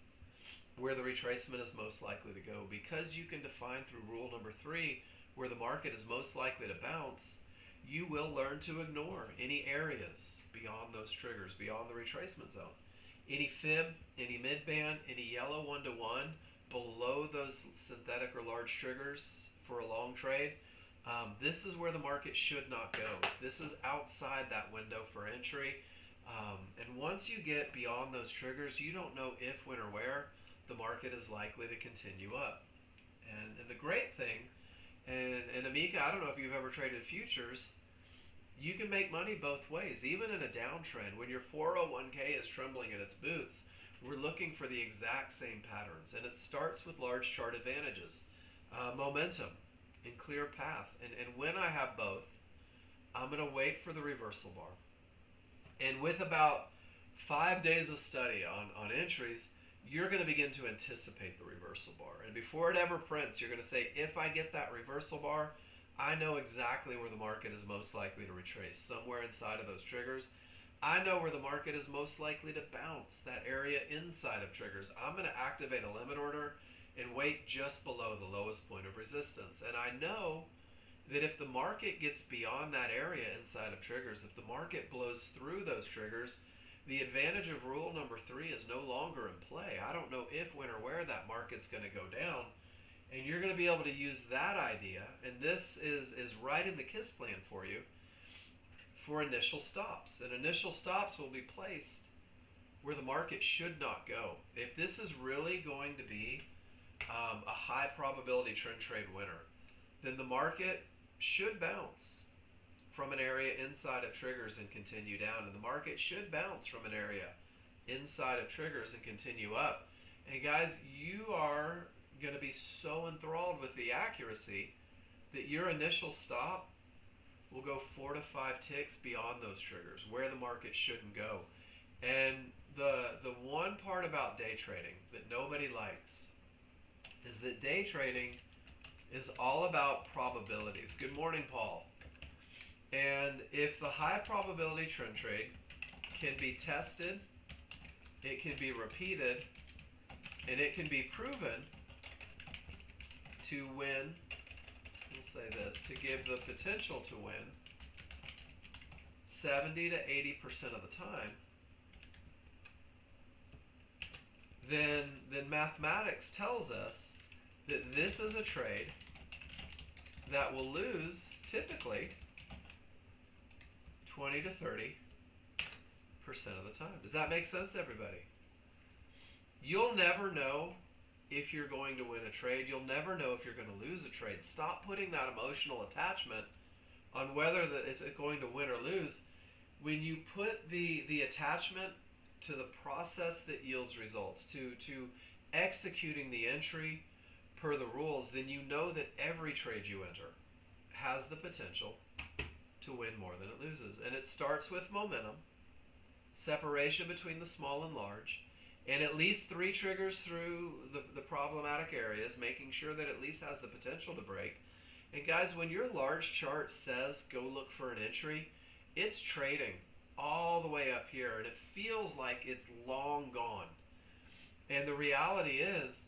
where the retracement is most likely to go, because you can define through rule number 3 where the market is most likely to bounce, you will learn to ignore any areas beyond those triggers, beyond the retracement zone. Any fib, any mid-band, any yellow one-to-one below those synthetic or large triggers for a long trade, this is where the market should not go. This is outside that window for entry. And once you get beyond those triggers, you don't know if, when, or where the market is likely to continue up. And the great thing, and Amika, I don't know if you've ever traded futures, you can make money both ways. Even in a downtrend, when your 401k is trembling in its boots, we're looking for the exact same patterns. And it starts with large chart advantages, momentum, and clear path. And when I have both, I'm going to wait for the reversal bar. And with about 5 days of study on entries, you're going to begin to anticipate the reversal bar. And before it ever prints, you're going to say, if I get that reversal bar, I know exactly where the market is most likely to retrace, somewhere inside of those triggers. I know where the market is most likely to bounce, that area inside of triggers. I'm going to activate a limit order and wait just below the lowest point of resistance. And I know that if the market gets beyond that area inside of triggers, if the market blows through those triggers, the advantage of rule number 3 is no longer in play. I don't know if, when, or where that market's going to go down. And you're going to be able to use that idea, and this is right in the KISS plan for you, for initial stops. And initial stops will be placed where the market should not go. If this is really going to be a high probability trend trade winner, then the market should bounce from an area inside of triggers and continue down. And the market should bounce from an area inside of triggers and continue up. And guys, you are going to be so enthralled with the accuracy that your initial stop will go 4 to 5 ticks beyond those triggers, where the market shouldn't go. And the one part about day trading that nobody likes is that day trading is all about probabilities. Good morning, Paul. And if the high probability trend trade can be tested, it can be repeated, and it can be proven to win, we'll say this, to give the potential to win 70 to 80% of the time, then mathematics tells us that this is a trade that will lose typically 20 to 30% of the time. Does that make sense, everybody? You'll never know if you're going to win a trade. You'll never know if you're going to lose a trade. Stop putting that emotional attachment on whether it's going to win or lose. When you put the attachment to the process that yields results, to executing the entry per the rules, then you know that every trade you enter has the potential to win more than it loses. And it starts with momentum, separation between the small and large, and at least 3 triggers through the problematic areas, making sure that at least has the potential to break. And guys, when your large chart says go look for an entry, it's trading all the way up here, and it feels like it's long gone. And the reality is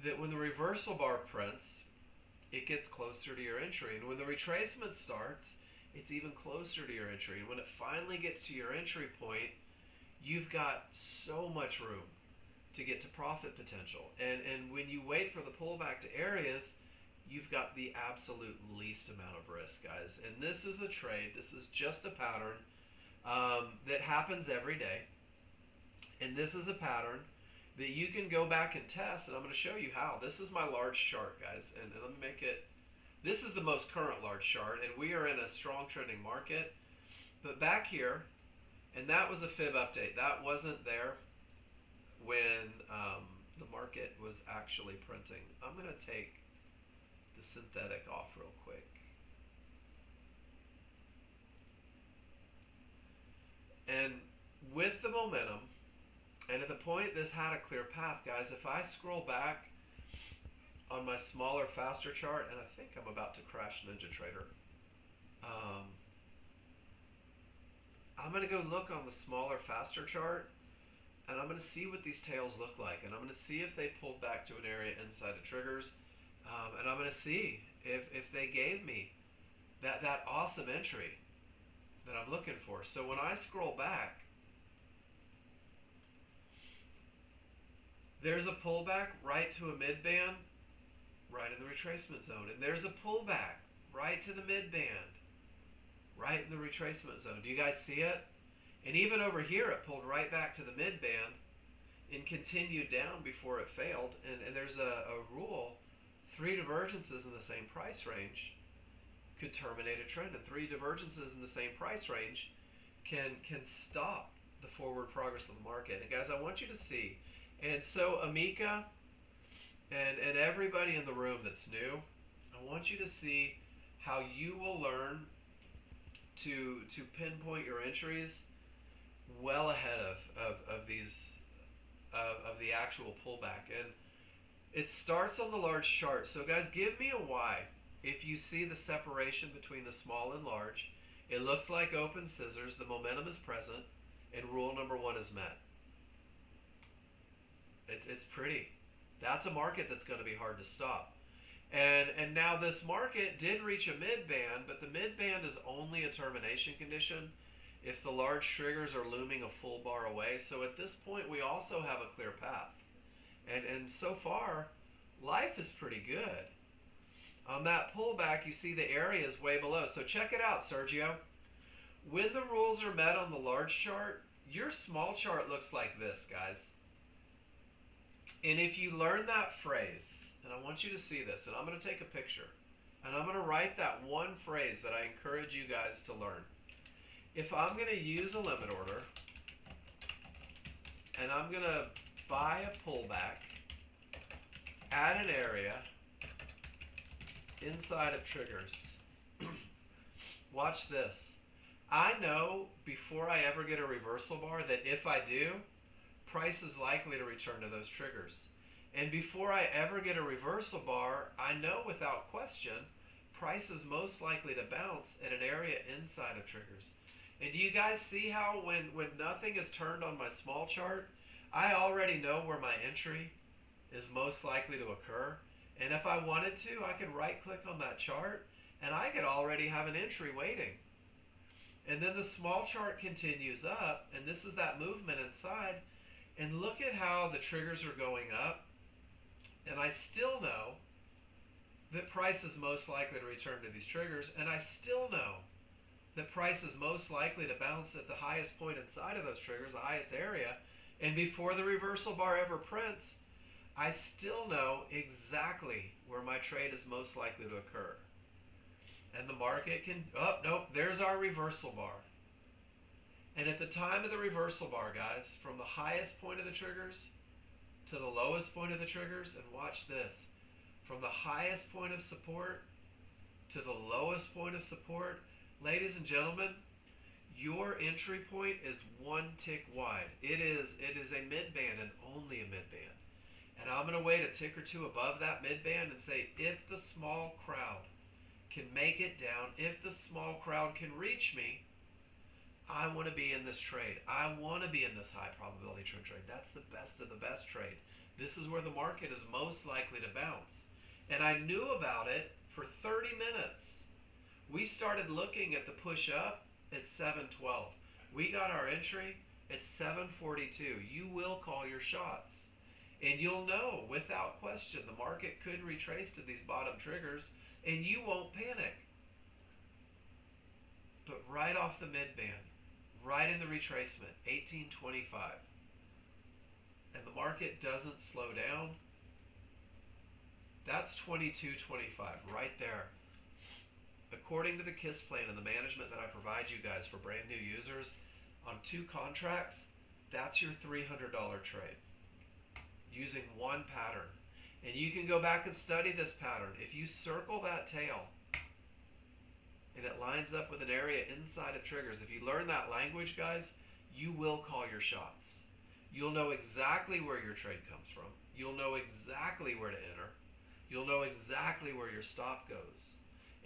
that when the reversal bar prints, it gets closer to your entry. And when the retracement starts, it's even closer to your entry. And when it finally gets to your entry point, you've got so much room to get to profit potential. And when you wait for the pullback to areas, you've got the absolute least amount of risk, guys. And this is a trade. This is just a pattern that happens every day. And this is a pattern that you can go back and test, and I'm going to show you how. This is my large chart, guys, and let me make it, this is the most current large chart, and we are in a strong trending market. But back here, and that was a fib update. That wasn't there when the market was actually printing. I'm going to take the synthetic off real quick. And with the momentum, and at the point this had a clear path, guys, if I scroll back on my smaller, faster chart, and I think I'm about to crash NinjaTrader, I'm going to go look on the smaller, faster chart, and I'm going to see what these tails look like, and I'm going to see if they pulled back to an area inside of triggers, and I'm going to see if they gave me that awesome entry that I'm looking for. So when I scroll back, there's a pullback right to a mid-band, right in the retracement zone. And there's a pullback right to the mid-band, right in the retracement zone. Do you guys see it? And even over here, it pulled right back to the mid-band and continued down before it failed. And there's a rule, 3 divergences in the same price range could terminate a trend. And 3 divergences in the same price range can stop the forward progress of the market. And guys, I want you to see. And so Amika and everybody in the room that's new, I want you to see how you will learn to pinpoint your entries well ahead of these of the actual pullback. And it starts on the large chart. So guys, give me a Y if you see the separation between the small and large. It looks like open scissors, the momentum is present, and rule number 1 is met. It's pretty. That's a market that's going to be hard to stop. And now this market did reach a mid-band, but the mid-band is only a termination condition if the large triggers are looming a full bar away. So at this point, we also have a clear path. And so far, life is pretty good. On that pullback, you see the area is way below. So check it out, Sergio. When the rules are met on the large chart, your small chart looks like this, guys. And if you learn that phrase, and I want you to see this, and I'm going to take a picture, and I'm going to write that one phrase that I encourage you guys to learn. If I'm going to use a limit order, and I'm going to buy a pullback at an area inside of triggers, watch this. I know before I ever get a reversal bar that if I do, price is likely to return to those triggers. And before I ever get a reversal bar, I know without question, price is most likely to bounce at an area inside of triggers. And do you guys see how when nothing is turned on my small chart, I already know where my entry is most likely to occur? And if I wanted to, I could right click on that chart and I could already have an entry waiting. And then the small chart continues up, and this is that movement inside. And look at how the triggers are going up. And I still know that price is most likely to return to these triggers. And I still know that price is most likely to bounce at the highest point inside of those triggers, the highest area. And before the reversal bar ever prints, I still know exactly where my trade is most likely to occur. And the market can, oh, nope, there's our reversal bar. And at the time of the reversal bar, guys, from the highest point of the triggers to the lowest point of the triggers, and watch this, from the highest point of support to the lowest point of support, ladies and gentlemen, your entry point is 1 tick wide. It is a mid-band and only a mid-band. And I'm going to wait a tick or two above that mid-band and say, if the small crowd can make it down, if the small crowd can reach me, I want to be in this trade. I want to be in this high probability trend trade. That's the best of the best trade. This is where the market is most likely to bounce. And I knew about it for 30 minutes. We started looking at the push up at 712. We got our entry at 742. You will call your shots. And you'll know without question the market could retrace to these bottom triggers and you won't panic. But right off the mid-band, right in the retracement, 1825, and the market doesn't slow down, that's 2225 right there. According to the KISS plan and the management that I provide you guys for brand new users, on 2 contracts, that's your $300 trade using one pattern. And you can go back and study this pattern. If you circle that tail and it lines up with an area inside of triggers, if you learn that language, guys, you will call your shots. You'll know exactly where your trade comes from. You'll know exactly where to enter. You'll know exactly where your stop goes.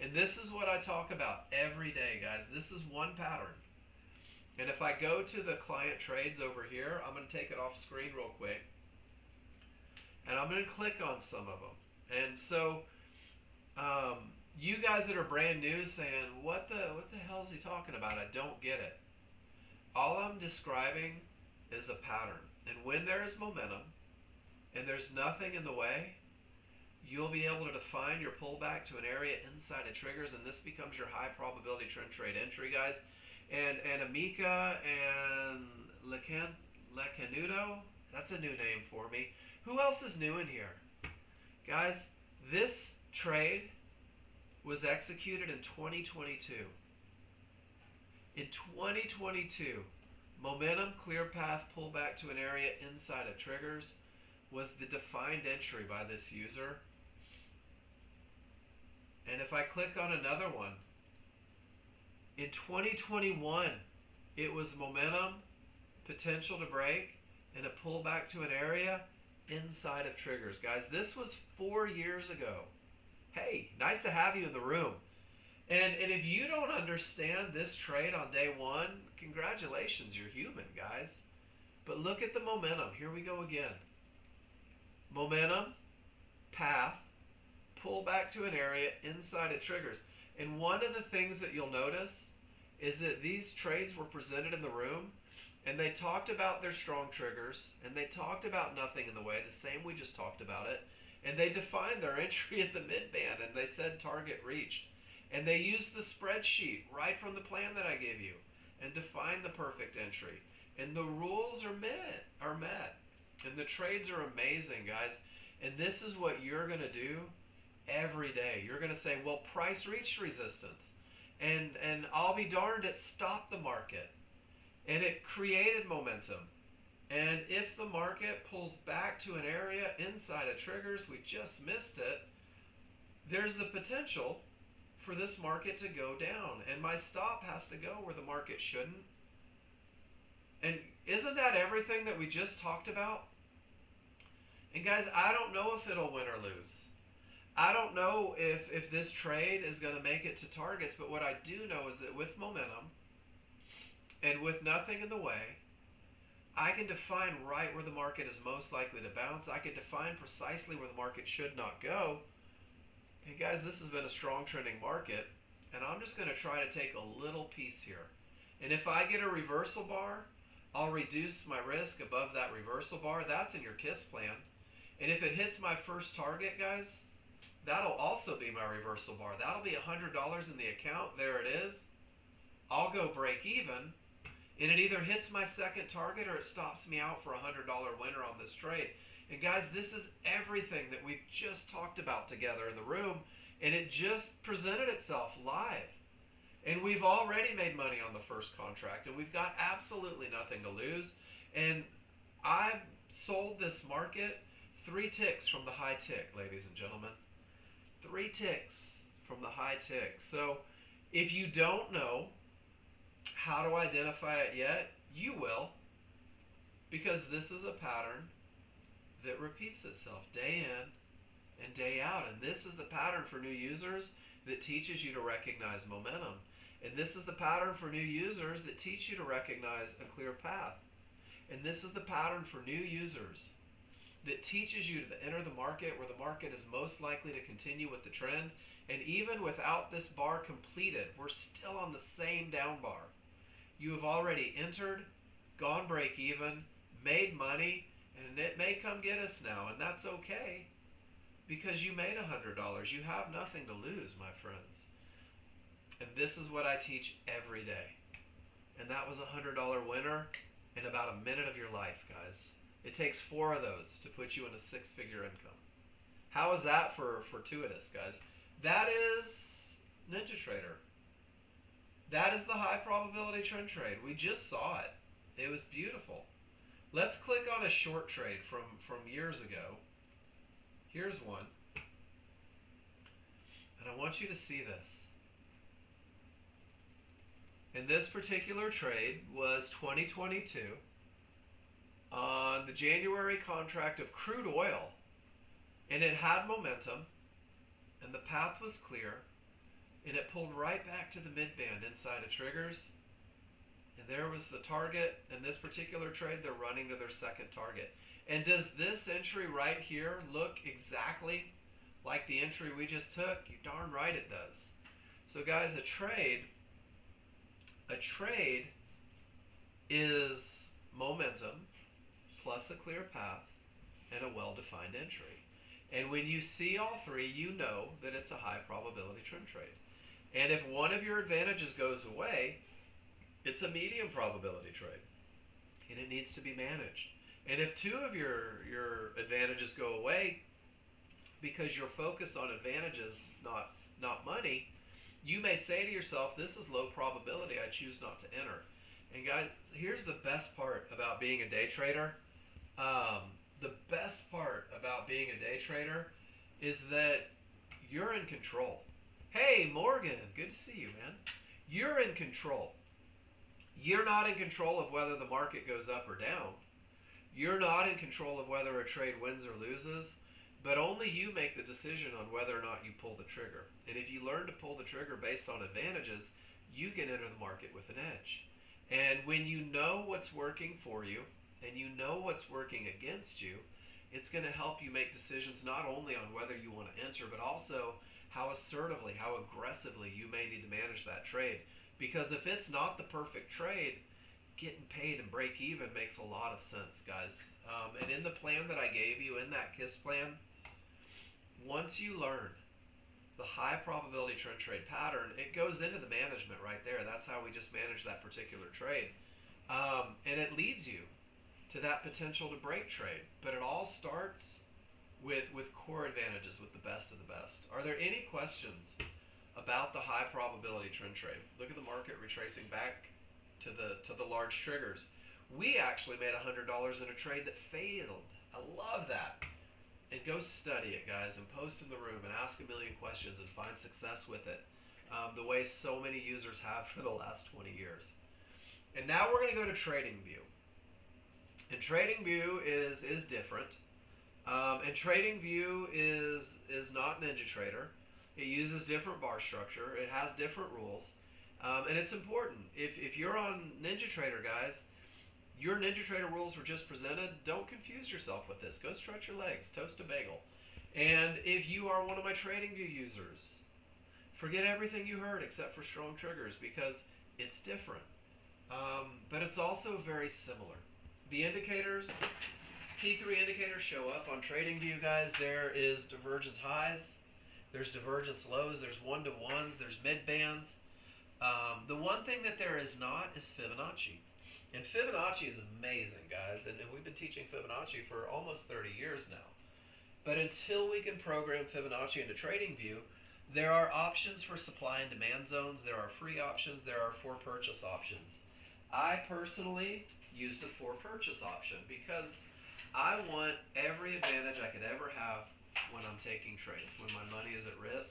And this is what I talk about every day, guys. This is one pattern. And if I go to the client trades over here, I'm going to take it off screen real quick. And I'm going to click on some of them. And so, you guys that are brand new saying, what the hell is he talking about? I don't get it. All I'm describing is a pattern. And when there is momentum, and there's nothing in the way, you'll be able to define your pullback to an area inside of triggers, and this becomes your high probability trend trade entry, guys. And Amica and Lecanudo, that's a new name for me. Who else is new in here? Guys, this trade was executed in 2022. In 2022, momentum, clear path, pullback to an area inside of triggers was the defined entry by this user. And if I click on another one, in 2021, it was momentum, potential to break, and a pullback to an area inside of triggers. Guys, this was 4 years ago. Hey, nice to have you in the room. And if you don't understand this trade on day one, congratulations, you're human, guys. But look at the momentum. Here we go again. Momentum, path, pull back to an area inside of triggers. And one of the things that you'll notice is that these trades were presented in the room, and they talked about their strong triggers, and they talked about nothing in the way, the same we just talked about it, and they defined their entry at the mid-band, and they said target reached. And they used the spreadsheet right from the plan that I gave you and defined the perfect entry. And the rules are met. And the trades are amazing, guys. And this is what you're going to do every day. You're going to say, well, price reached resistance. And I'll be darned, it stopped the market. And it created momentum. And if the market pulls back to an area inside of triggers, we just missed it, there's the potential for this market to go down. And my stop has to go where the market shouldn't. And isn't that everything that we just talked about? And guys, I don't know if it'll win or lose. I don't know if this trade is going to make it to targets, but what I do know is that with momentum and with nothing in the way, I can define right where the market is most likely to bounce. I can define precisely where the market should not go. And guys, this has been a strong trending market, and I'm just going to try to take a little piece here. And if I get a reversal bar, I'll reduce my risk above that reversal bar. That's in your KISS plan. And if it hits my first target, guys, that'll also be my reversal bar. That'll be $100 in the account. There it is. I'll go break even, and it either hits my second target or it stops me out for a $100 winner on this trade. And guys, this is everything that we've just talked about together in the room, and it just presented itself live. And we've already made money on the first contract, and we've got absolutely nothing to lose. And I sold this market 3 ticks from the high tick, ladies and gentlemen. 3 ticks from the high tick. So if you don't know how to identify it yet, you will, because this is a pattern that repeats itself day in and day out. And this is the pattern for new users that teaches you to recognize momentum. And this is the pattern for new users that teach you to recognize a clear path. And this is the pattern for new users that teaches you to enter the market where the market is most likely to continue with the trend. And even without this bar completed, we're still on the same down bar. You have already entered, gone break even, made money, and it may come get us now, and that's okay because you made $100. You have nothing to lose, my friends. And this is what I teach every day. And that was a $100 winner in about a minute of your life, guys. It takes 4 of those to put you in a 6-figure income. How is that for fortuitous, guys? That is Ninja Trader. That is the high probability trend trade. We just saw it. It was beautiful. Let's click on a short trade from years ago. Here's one. And I want you to see this. And this particular trade was 2022 on the January contract of crude oil. And it had momentum, and the path was clear, and it pulled right back to the mid-band inside of triggers. And there was the target. In this particular trade, they're running to their second target. And does this entry right here look exactly like the entry we just took? You darn right it does. So guys, a trade is momentum plus a clear path and a well-defined entry. And when you see all 3, you know that it's a high probability trend trade. And if one of your advantages goes away, it's a medium probability trade, and it needs to be managed. And if 2 of your advantages go away because you're focused on advantages, not money, you may say to yourself, this is low probability, I choose not to enter. And guys, here's the best part about being a day trader. The best part about being a day trader is that you're in control. Hey, Morgan, good to see you, man. You're in control. You're not in control of whether the market goes up or down. You're not in control of whether a trade wins or loses, but only you make the decision on whether or not you pull the trigger. And if you learn to pull the trigger based on advantages, you can enter the market with an edge. And when you know what's working for you and you know what's working against you, it's going to help you make decisions not only on whether you want to enter, but also how assertively, how aggressively you may need to manage that trade. Because if it's not the perfect trade, getting paid and break even makes a lot of sense, guys. And in the plan that I gave you, in that KISS plan, once you learn the high probability trend trade pattern, it goes into the management right there. That's how we just manage that particular trade. And it leads you to that potential to break trade. But it all starts with core advantages, with the best of the best. Are there any questions about the high probability trend trade? Look at the market retracing back to the large triggers. We actually made $100 in a trade that failed. I love that. And go study it, guys, and post in the room and ask a million questions and find success with it, the way so many users have for the last 20 years. And now we're going to go to TradingView. And TradingView is different. And TradingView is not NinjaTrader. It uses different bar structure. It has different rules. And it's important. If you're on NinjaTrader, guys, your NinjaTrader rules were just presented. Don't confuse yourself with this. Go stretch your legs. Toast a bagel. And if you are one of my TradingView users, forget everything you heard except for strong triggers, because it's different. But it's also very similar. The indicators, T3 indicators show up on TradingView, guys. There is divergence highs. There's divergence lows. There's one-to-ones. There's mid-bands. The one thing that there is not is Fibonacci. And Fibonacci is amazing, guys. And we've been teaching Fibonacci for almost 30 years now. But until we can program Fibonacci into TradingView, there are options for supply and demand zones. There are free options. There are for purchase options. I personally use the for purchase option because I want every advantage I could ever have when I'm taking trades, when my money is at risk.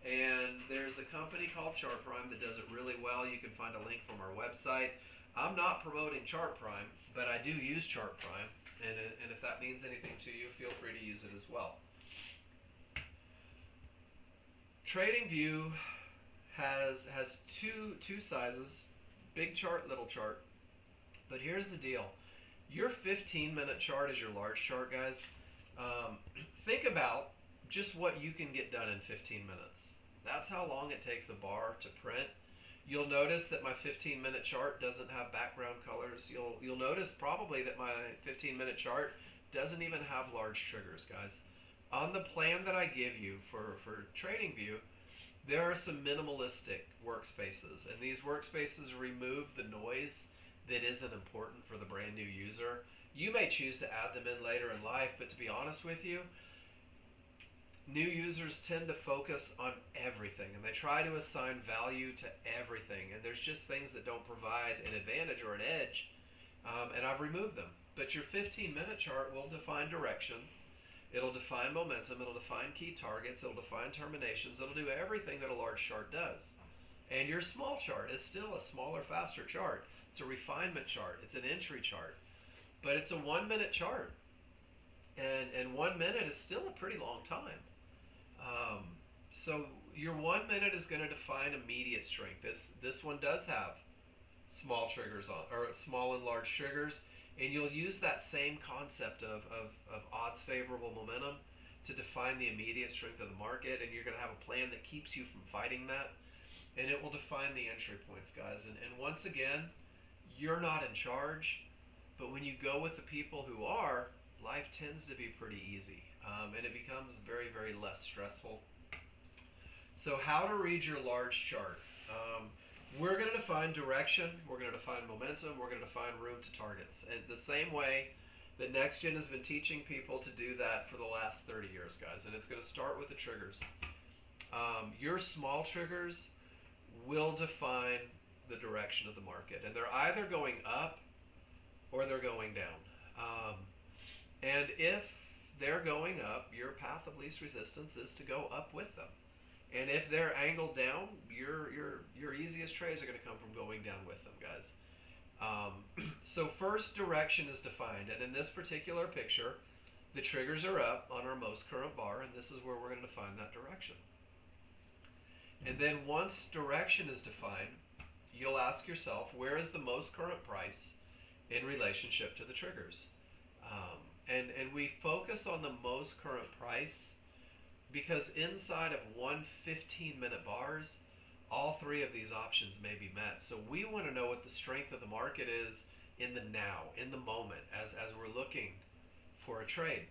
And there's a company called ChartPrime that does it really well. You can find a link from our website. I'm not promoting ChartPrime, but I do use ChartPrime. And if that means anything to you, feel free to use it as well. TradingView has two sizes, big chart, little chart. But here's the deal. Your 15-minute chart is your large chart, guys. Um, think about just what you can get done in 15 minutes. That's how long it takes a bar to print. You'll notice that my 15-minute chart doesn't have background colors. You'll notice probably that my 15-minute chart doesn't even have large triggers, guys. On the plan that I give you for TradingView, there are some minimalistic workspaces, and these workspaces remove the noise that isn't important for the brand new user. You may choose to add them in later in life, but to be honest with you, new users tend to focus on everything, and they try to assign value to everything, and there's just things that don't provide an advantage or an edge, and I've removed them. But your 15-minute chart will define direction, it'll define momentum, it'll define key targets, it'll define terminations, it'll do everything that a large chart does. And your small chart is still a smaller, faster chart. It's a refinement chart, it's an entry chart, but it's a 1-minute chart, and 1 minute is still a pretty long time. So your 1 minute is going to define immediate strength. This one does have small triggers on, or small and large triggers, and you'll use that same concept of odds favorable momentum to define the immediate strength of the market, and you're going to have a plan that keeps you from fighting that, and it will define the entry points, guys. And once again, you're not in charge, but when you go with the people who are, life tends to be pretty easy, and it becomes very, very less stressful. So how to read your large chart. We're going to define direction, we're going to define momentum, we're going to define room to targets. And the same way that Nexgen has been teaching people to do that for the last 30 years, guys. And it's going to start with the triggers. Your small triggers will define the direction of the market. And they're either going up or they're going down. And if they're going up, your path of least resistance is to go up with them. And if they're angled down, your easiest trades are going to come from going down with them, guys. So first, direction is defined, and in this particular picture, the triggers are up on our most current bar, and this is where we're going to define that direction. And then once direction is defined, you'll ask yourself, where is the most current price in relationship to the triggers? And we focus on the most current price because inside of 1 15-minute bars, all three of these options may be met. So we want to know what the strength of the market is in the now, in the moment, as we're looking for a trade.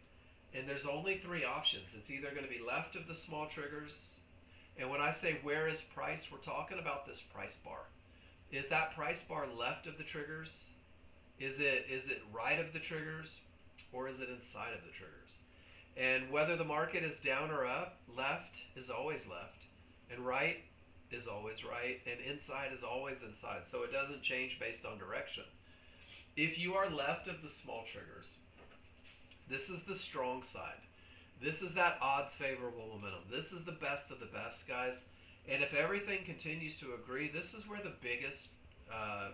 And there's only three options. It's either going to be left of the small triggers, and when I say where is price, we're talking about this price bar. Is that price bar left of the triggers? Is it right of the triggers? Or is it inside of the triggers? And whether the market is down or up, left is always left, and right is always right, and inside is always inside. So it doesn't change based on direction. If you are left of the small triggers, this is the strong side. This is that odds favorable momentum. This is the best of the best, guys. And if everything continues to agree, this is where the biggest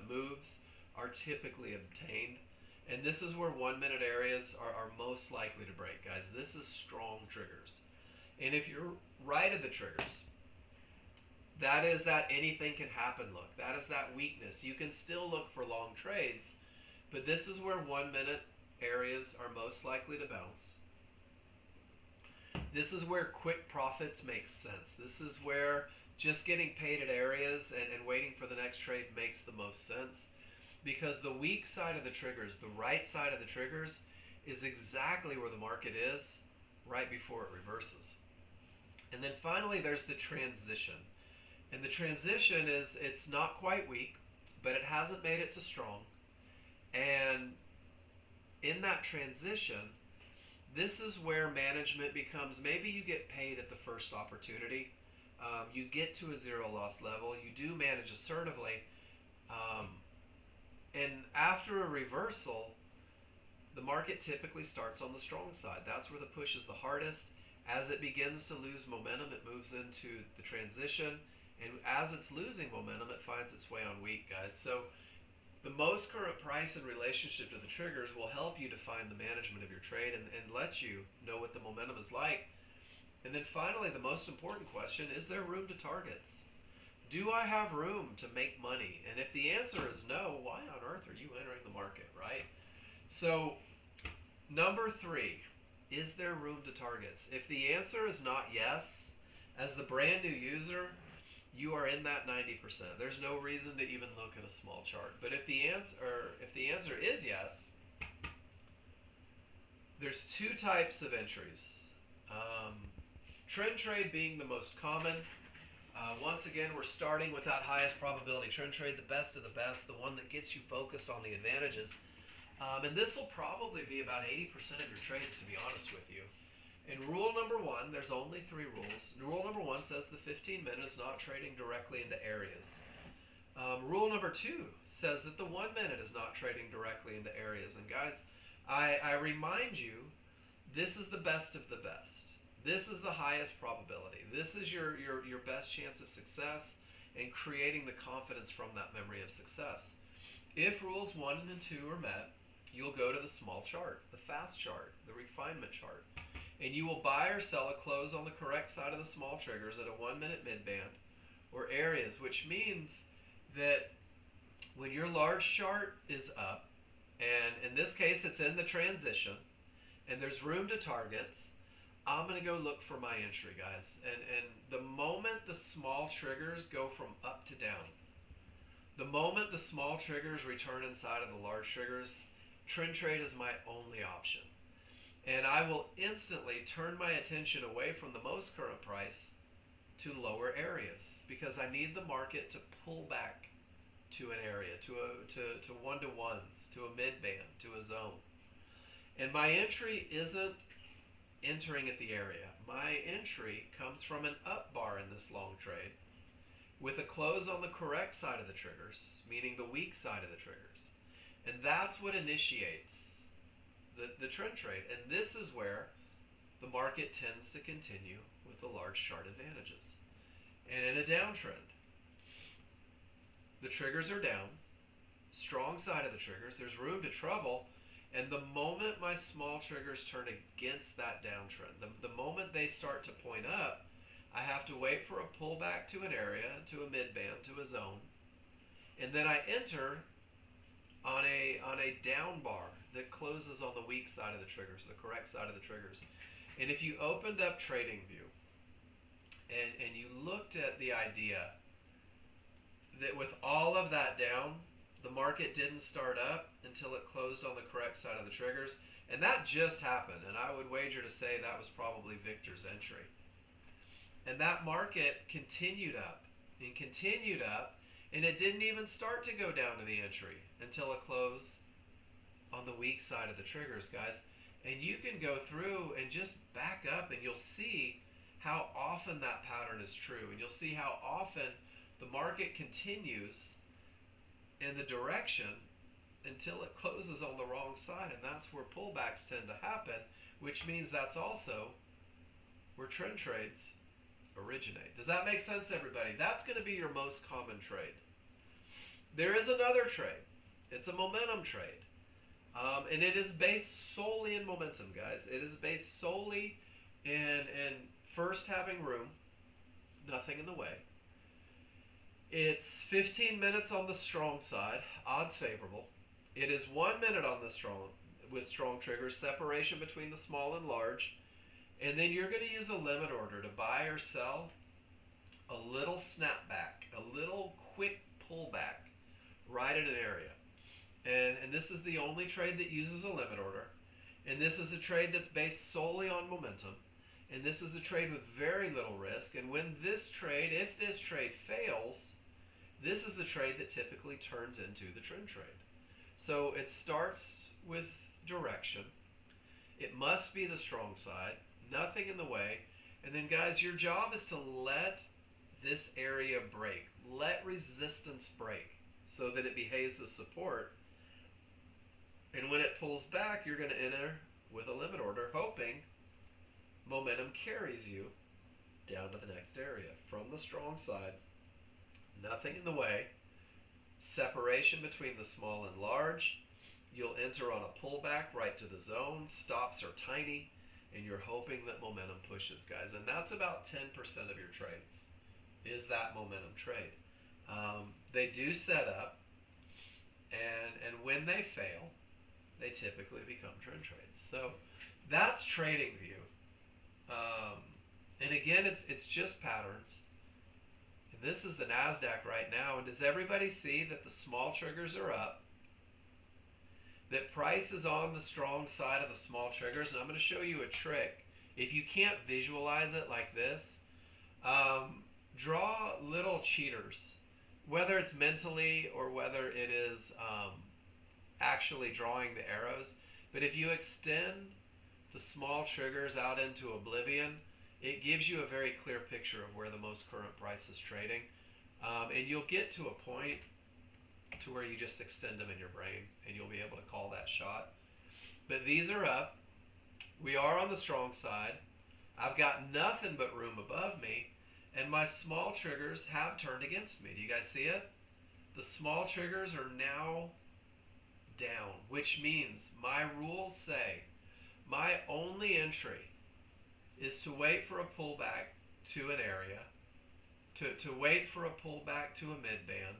moves are typically obtained. And this is where 1 minute areas are most likely to break, guys. This is strong triggers. And if you're right of the triggers, that is that anything can happen look. That is that weakness. You can still look for long trades, but this is where 1 minute areas are most likely to bounce. This is where quick profits make sense. This is where just getting paid at areas and waiting for the next trade makes the most sense. Because the weak side of the triggers, the right side of the triggers, is exactly where the market is right before it reverses. And then finally there's the transition. And the transition is, it's not quite weak, but it hasn't made it to strong. And in that transition, this is where management becomes, maybe you get paid at the first opportunity. You get to a zero loss level. You do manage assertively. And after a reversal, the market typically starts on the strong side. That's where the push is the hardest. As it begins to lose momentum, it moves into the transition. And as it's losing momentum, it finds its way on weak, guys. So the most current price in relationship to the triggers will help you define the management of your trade and let you know what the momentum is like. And then finally, the most important question, is there room to targets? Do I have room to make money? And if the answer is no, why on earth are you entering the market, right? So, number 3, is there room to targets? If the answer is not yes, as the brand new user, you are in that 90%. There's no reason to even look at a small chart. But if the answer is yes, there's two types of entries. Trend trade being the most common. Once again, we're starting with that highest probability trend trade, the best of the best, the one that gets you focused on the advantages. And this will probably be about 80% of your trades, to be honest with you. In rule number one, there's only 3 rules. Rule number one says the 15 minute is not trading directly into areas. Rule number 2 says that the 1 minute is not trading directly into areas. And guys, I remind you, this is the best of the best. This is the highest probability. This is your best chance of success and creating the confidence from that memory of success. If rules 1 and 2 are met, you'll go to the small chart, the fast chart, the refinement chart. And you will buy or sell a close on the correct side of the small triggers at a 1 minute midband or areas, which means that when your large chart is up, and in this case it's in the transition, and there's room to targets, I'm going to go look for my entry, guys. And the moment the small triggers go from up to down, the moment the small triggers return inside of the large triggers, trend trade is my only option. And I will instantly turn my attention away from the most current price to lower areas, because I need the market to pull back to an area, to one-to-ones, to a mid-band, to a zone. And my entry isn't entering at the area. My entry comes from an up bar in this long trade with a close on the correct side of the triggers, meaning the weak side of the triggers. And that's what initiates the trend trade. And this is where the market tends to continue with the large chart advantages. And in a downtrend, the triggers are down, strong side of the triggers, there's room to trouble, and the moment my small triggers turn against that downtrend, the moment they start to point up, I have to wait for a pullback to an area, to a midband, to a zone, and then I enter on a down bar that closes on the weak side of the triggers, the correct side of the triggers. And if you opened up TradingView and you looked at the idea that with all of that down, the market didn't start up until it closed on the correct side of the triggers, and that just happened, and I would wager to say that was probably Victor's entry. And that market continued up and continued up, and it didn't even start to go down to the entry until it closed on the weak side of the triggers, guys. And you can go through and just back up, and you'll see how often that pattern is true, and you'll see how often the market continues in the direction until it closes on the wrong side, and that's where pullbacks tend to happen, which means that's also where trend trades originate. Does that make sense, everybody? That's going to be your most common trade. There is another trade. It's a momentum trade. And it is based solely in momentum, guys. It is based solely in first having room, nothing in the way. It's 15 minutes on the strong side, odds favorable. It is 1 minute on the strong triggers, separation between the small and large. And then you're going to use a limit order to buy or sell a little snapback, a little quick pullback right in an area. And this is the only trade that uses a limit order. And this is a trade that's based solely on momentum. And this is a trade with very little risk. And when this trade, if this trade fails, this is the trade that typically turns into the trend trade. So it starts with direction. It must be the strong side, nothing in the way. And then, guys, your job is to let this area break. Let resistance break so that it behaves as support. And when it pulls back, you're going to enter with a limit order, hoping momentum carries you down to the next area. From the strong side, nothing in the way, separation between the small and large. You'll enter on a pullback right to the zone. Stops are tiny, and you're hoping that momentum pushes, guys. And that's about 10% of your trades, is that momentum trade. They do set up, and when they fail, they typically become trend trades. So That's trading view. Um, and again, it's just patterns. And this is the NASDAQ right now. And does everybody see that the small triggers are up? That price is on the strong side of the small triggers. And I'm going to show you a trick. If you can't visualize it like this, draw little cheaters, whether it's mentally or whether it is actually drawing the arrows. But if you extend the small triggers out into oblivion, it gives you a very clear picture of where the most current price is trading. And you'll get to a point to where you just extend them in your brain and you'll be able to call that shot. But these are up. We are on the strong side. I've got nothing but room above me, and my small triggers have turned against me. Do you guys see it? The small triggers are now down, which means my rules say my only entry is to wait for a pullback to an area, to wait for a pullback to a mid-band,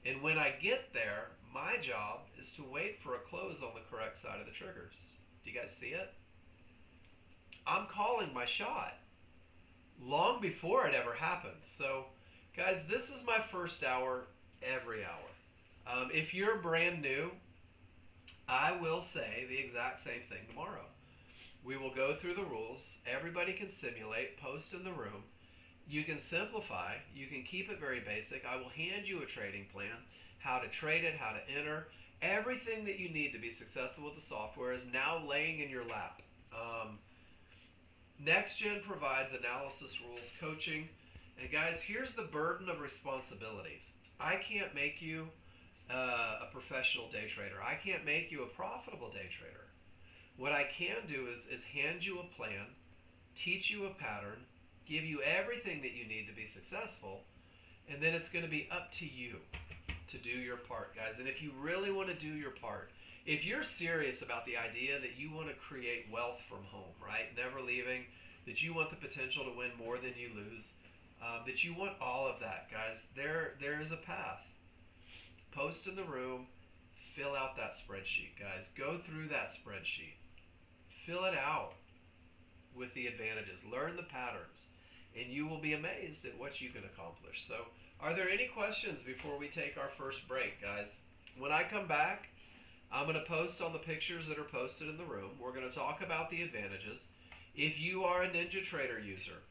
and when I get there, my job is to wait for a close on the correct side of the triggers. Do you guys see it? I'm calling my shot long before it ever happens. So, guys, this is my first hour every hour. If you're brand new, I will say the exact same thing tomorrow. We will go through the rules. Everybody can simulate, post in the room. You can simplify. You can keep it very basic. I will hand you a trading plan, how to trade it, how to enter. Everything that you need to be successful with the software is now laying in your lap. Nexgen provides analysis, rules, coaching. And guys, here's the burden of responsibility. I can't make you a professional day trader. I can't make you a profitable day trader. What I can do is hand you a plan, teach you a pattern, give you everything that you need to be successful, and then it's going to be up to you to do your part, guys. And if you really want to do your part, if you're serious about the idea that you want to create wealth from home, right, never leaving, that you want the potential to win more than you lose, that you want all of that, guys, there is a path. Post in the room, fill out that spreadsheet, guys. Go through that spreadsheet. Fill it out with the advantages. Learn the patterns, and you will be amazed at what you can accomplish. So, are there any questions before we take our first break, guys? When I come back, I'm going to post on the pictures that are posted in the room. We're going to talk about the advantages. If you are a NinjaTrader user,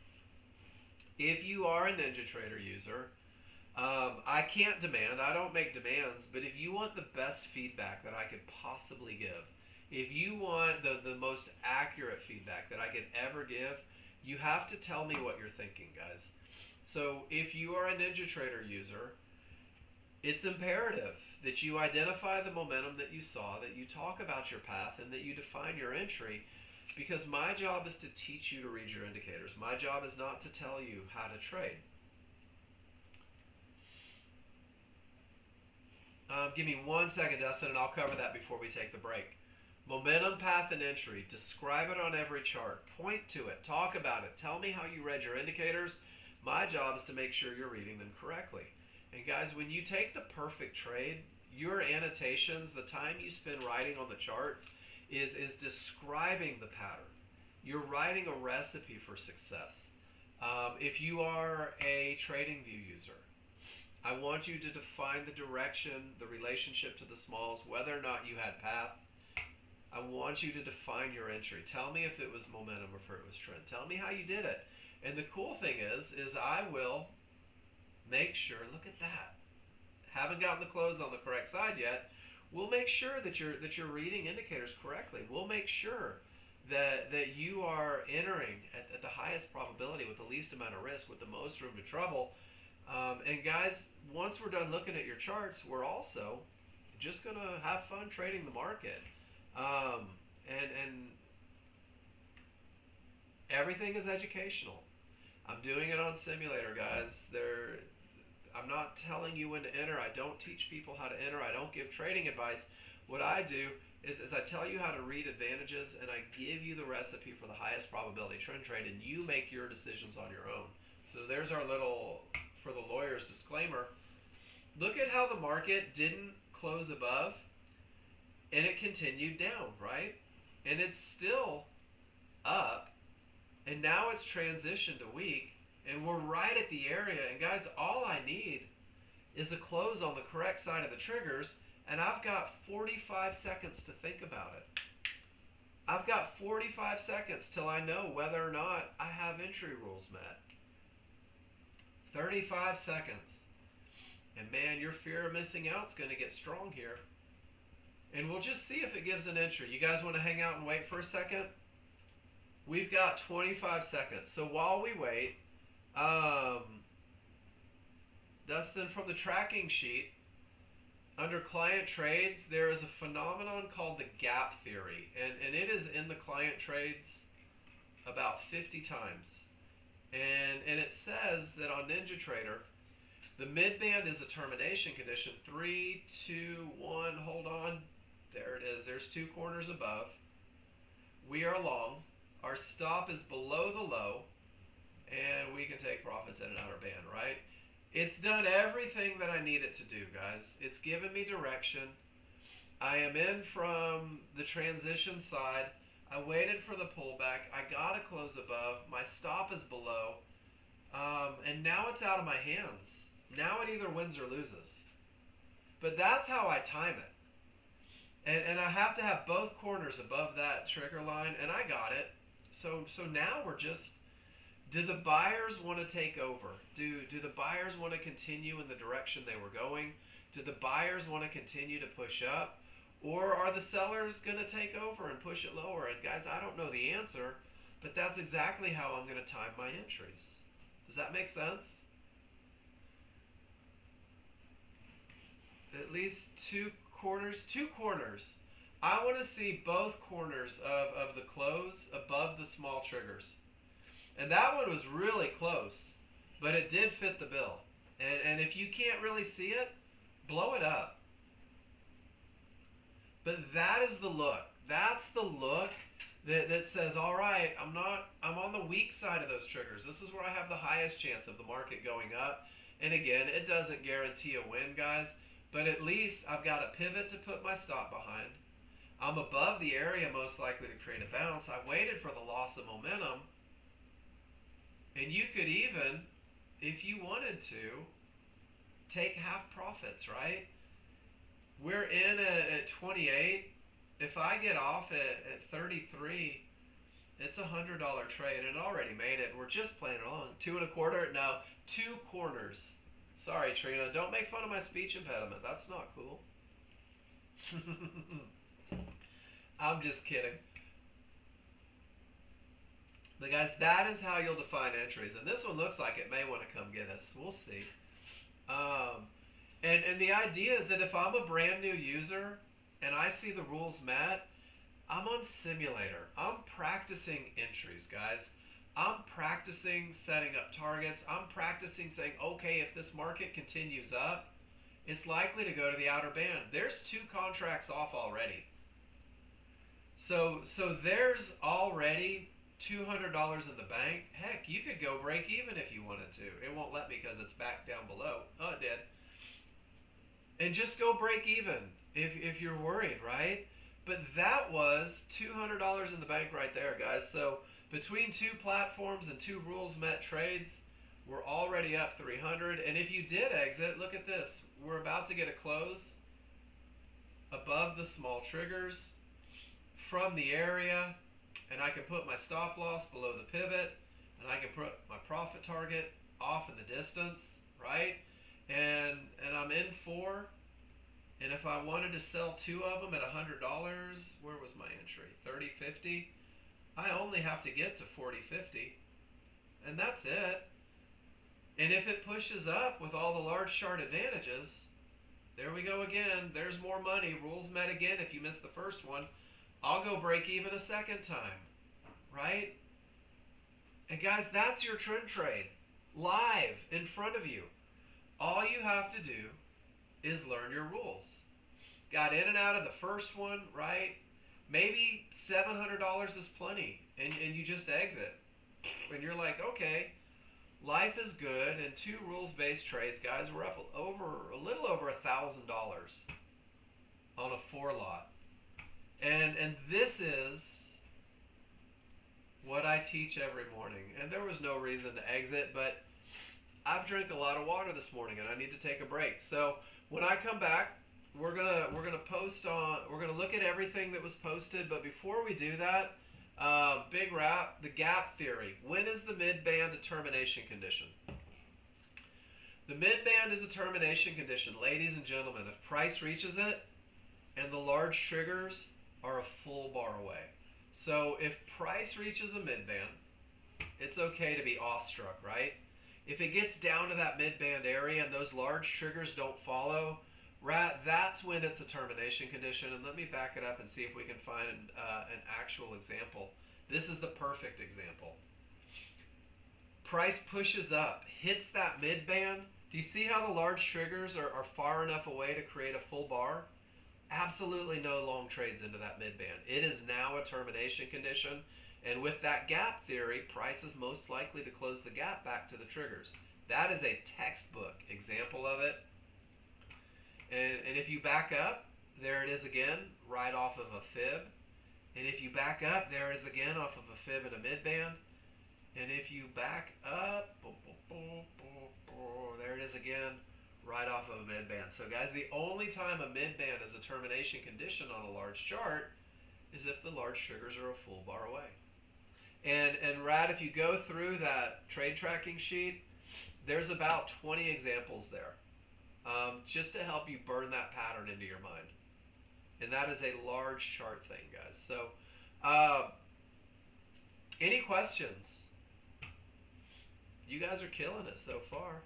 I can't demand, I don't make demands, but if you want the best feedback that I could possibly give, if you want the most accurate feedback that I could ever give, you have to tell me what you're thinking, guys. So if you are a NinjaTrader user, it's imperative that you identify the momentum that you saw, that you talk about your path, and that you define your entry, because my job is to teach you to read your indicators. My job is not to tell you how to trade. Give me 1 second, Dustin, and I'll cover that before we take the break. Momentum, path, and entry. Describe it on every chart. Point to it. Talk about it. Tell me how you read your indicators. My job is to make sure you're reading them correctly. And guys, when you take the perfect trade, your annotations, the time you spend writing on the charts, is describing the pattern. You're writing a recipe for success. If you are a TradingView user, I want you to define the direction, the relationship to the smalls, whether or not you had path. I want you to define your entry. Tell me if it was momentum or if it was trend. Tell me how you did it. And the cool thing is I will make sure, look at that. Haven't gotten the close on the correct side yet. We'll make sure that you're reading indicators correctly. We'll make sure that you are entering at the highest probability with the least amount of risk, with the most room to trouble. And guys, once we're done looking at your charts, we're also just going to have fun trading the market. And everything is educational. I'm doing it on simulator, guys. I'm not telling you when to enter. I don't teach people how to enter. I don't give trading advice. What I do is I tell you how to read advantages, and I give you the recipe for the highest probability trend trade, and you make your decisions on your own. So there's our little, for the lawyers, disclaimer. Look at how the market didn't close above, and it continued down, right? And it's still up, and now it's transitioned to weak, and we're right at the area. And guys, all I need is a close on the correct side of the triggers, and I've got 45 seconds to think about it. I've got 45 seconds till I know whether or not I have entry rules met. 35 seconds. And man, your fear of missing out is going to get strong here. And we'll just see if it gives an entry. You guys want to hang out and wait for a second? We've got 25 seconds. So while we wait, Dustin, from the tracking sheet, under client trades, there is a phenomenon called the gap theory. And it is in the client trades about 50 times. And it says that on NinjaTrader, the midband is a termination condition. 3, 2, 1, hold on. There it is. There's 2 corners above. We are long. Our stop is below the low. And we can take profits at an outer band, right? It's done everything that I need it to do, guys. It's given me direction. I am in from the transition side. I waited for the pullback. I got a close above. My stop is below. And now it's out of my hands. Now it either wins or loses. But that's how I time it. And I have to have both corners above that trigger line, and I got it. So now we're just, do the buyers want to take over? Do the buyers want to continue in the direction they were going? Do the buyers want to continue to push up? Or are the sellers going to take over and push it lower? And guys, I don't know the answer, but that's exactly how I'm going to time my entries. Does that make sense? At least 2 corners. 2 corners. I want to see both corners of the close above the small triggers. And that one was really close, but it did fit the bill. And if you can't really see it, blow it up. But that is the look. That's the look that says, all right, I'm on the weak side of those triggers. This is where I have the highest chance of the market going up. And again, it doesn't guarantee a win, guys, but at least I've got a pivot to put my stop behind. I'm above the area most likely to create a bounce. I waited for the loss of momentum. And you could even, if you wanted to, take half profits, right? We're in at 28. If I get off at 33, it's $100 trade. It already made it. We're just playing along. 2 1/4? No, 2 corners. Sorry, Trina. Don't make fun of my speech impediment. That's not cool. I'm just kidding. But guys, that is how you'll define entries. And this one looks like it may want to come get us. We'll see. And the idea is that if I'm a brand new user and I see the rules met, I'm on simulator. I'm practicing entries, guys. I'm practicing setting up targets. I'm practicing saying, okay, if this market continues up, it's likely to go to the outer band. There's 2 contracts off already. So there's already $200 in the bank. Heck, you could go break even if you wanted to. It won't let me because it's back down below. Oh, it did. And just go break even if you're worried, right? But that was $200 in the bank right there, guys. So between 2 platforms and 2 rules met trades, we're already up 300. And if you did exit, look at this. We're about to get a close above the small triggers from the area. And I can put my stop loss below the pivot, and I can put my profit target off in the distance, right? And I'm in 4, and if I wanted to sell 2 of them at $100, where was my entry? 30.50. I only have to get to 40.50, and that's it. And if it pushes up with all the large chart advantages, there we go again. There's more money. Rules met again if you missed the first one. I'll go break even a second time, right? And guys, that's your trend trade, live in front of you. All you have to do is learn your rules. Got in and out of the first one, right? Maybe $700 is plenty, and you just exit. And you're like, okay, life is good, and 2 rules-based trades, guys, we're up a little over $1,000 on a 4 lot. And this is what I teach every morning. And there was no reason to exit, but I've drank a lot of water this morning and I need to take a break. So when I come back, we're gonna post on. We're gonna look at everything that was posted. But before we do that, big wrap: the gap theory. When is the mid-band a termination condition? The mid-band is a termination condition, ladies and gentlemen, if price reaches it and the large triggers are a full bar away. So if price reaches a mid-band, it's okay to be awestruck, right? If it gets down to that mid-band area and those large triggers don't follow, that's when it's a termination condition. And let me back it up and see if we can find an actual example. This is the perfect example. Price pushes up, hits that mid-band. Do you see how the large triggers are far enough away to create a full bar? Absolutely no long trades into that mid-band. It is now a termination condition. And with that gap theory, price is most likely to close the gap back to the triggers. That is a textbook example of it. And if you back up, there it is again, right off of a fib. And if you back up, there it is again off of a fib and a mid-band. And if you back up, there it is again, right off of a mid-band. So guys, the only time a mid-band is a termination condition on a large chart is if the large triggers are a full bar away. And Rad, if you go through that trade tracking sheet, there's about 20 examples there, just to help you burn that pattern into your mind. And that is a large chart thing, guys. So, any questions? You guys are killing it so far.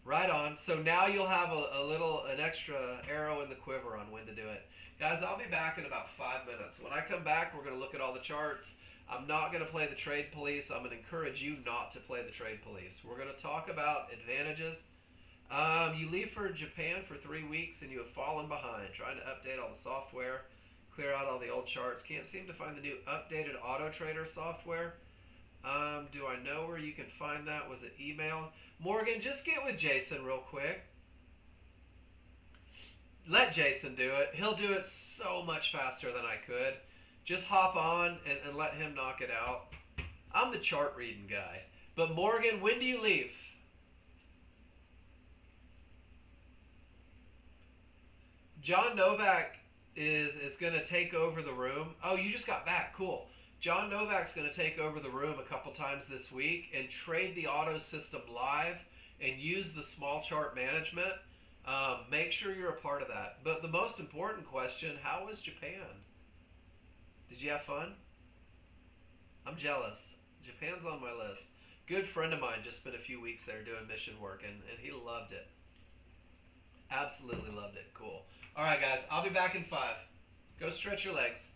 Right on. So now you'll have an extra arrow in the quiver on when to do it. Guys, I'll be back in about 5 minutes. When I come back, we're going to look at all the charts. I'm not going to play the trade police. I'm going to encourage you not to play the trade police. We're going to talk about advantages. You leave for Japan for 3 weeks and you have fallen behind, trying to update all the software, clear out all the old charts. Can't seem to find the new updated Auto Trader software. Do I know where you can find that? Was it emailed? Morgan, just get with Jason real quick. Let Jason do it. He'll do it so much faster than I could. Just hop on and let him knock it out. I'm the chart reading guy. But Morgan, when do you leave? John Novak is going to take over the room. Oh, you just got back. Cool. John Novak's going to take over the room a couple times this week and trade the auto system live and use the small chart management. Make sure you're a part of that. But the most important question, how was Japan? Did you have fun? I'm jealous. Japan's on my list. Good friend of mine just spent a few weeks there doing mission work, and he loved it. Absolutely loved it. Cool. All right, guys. I'll be back in 5. Go stretch your legs.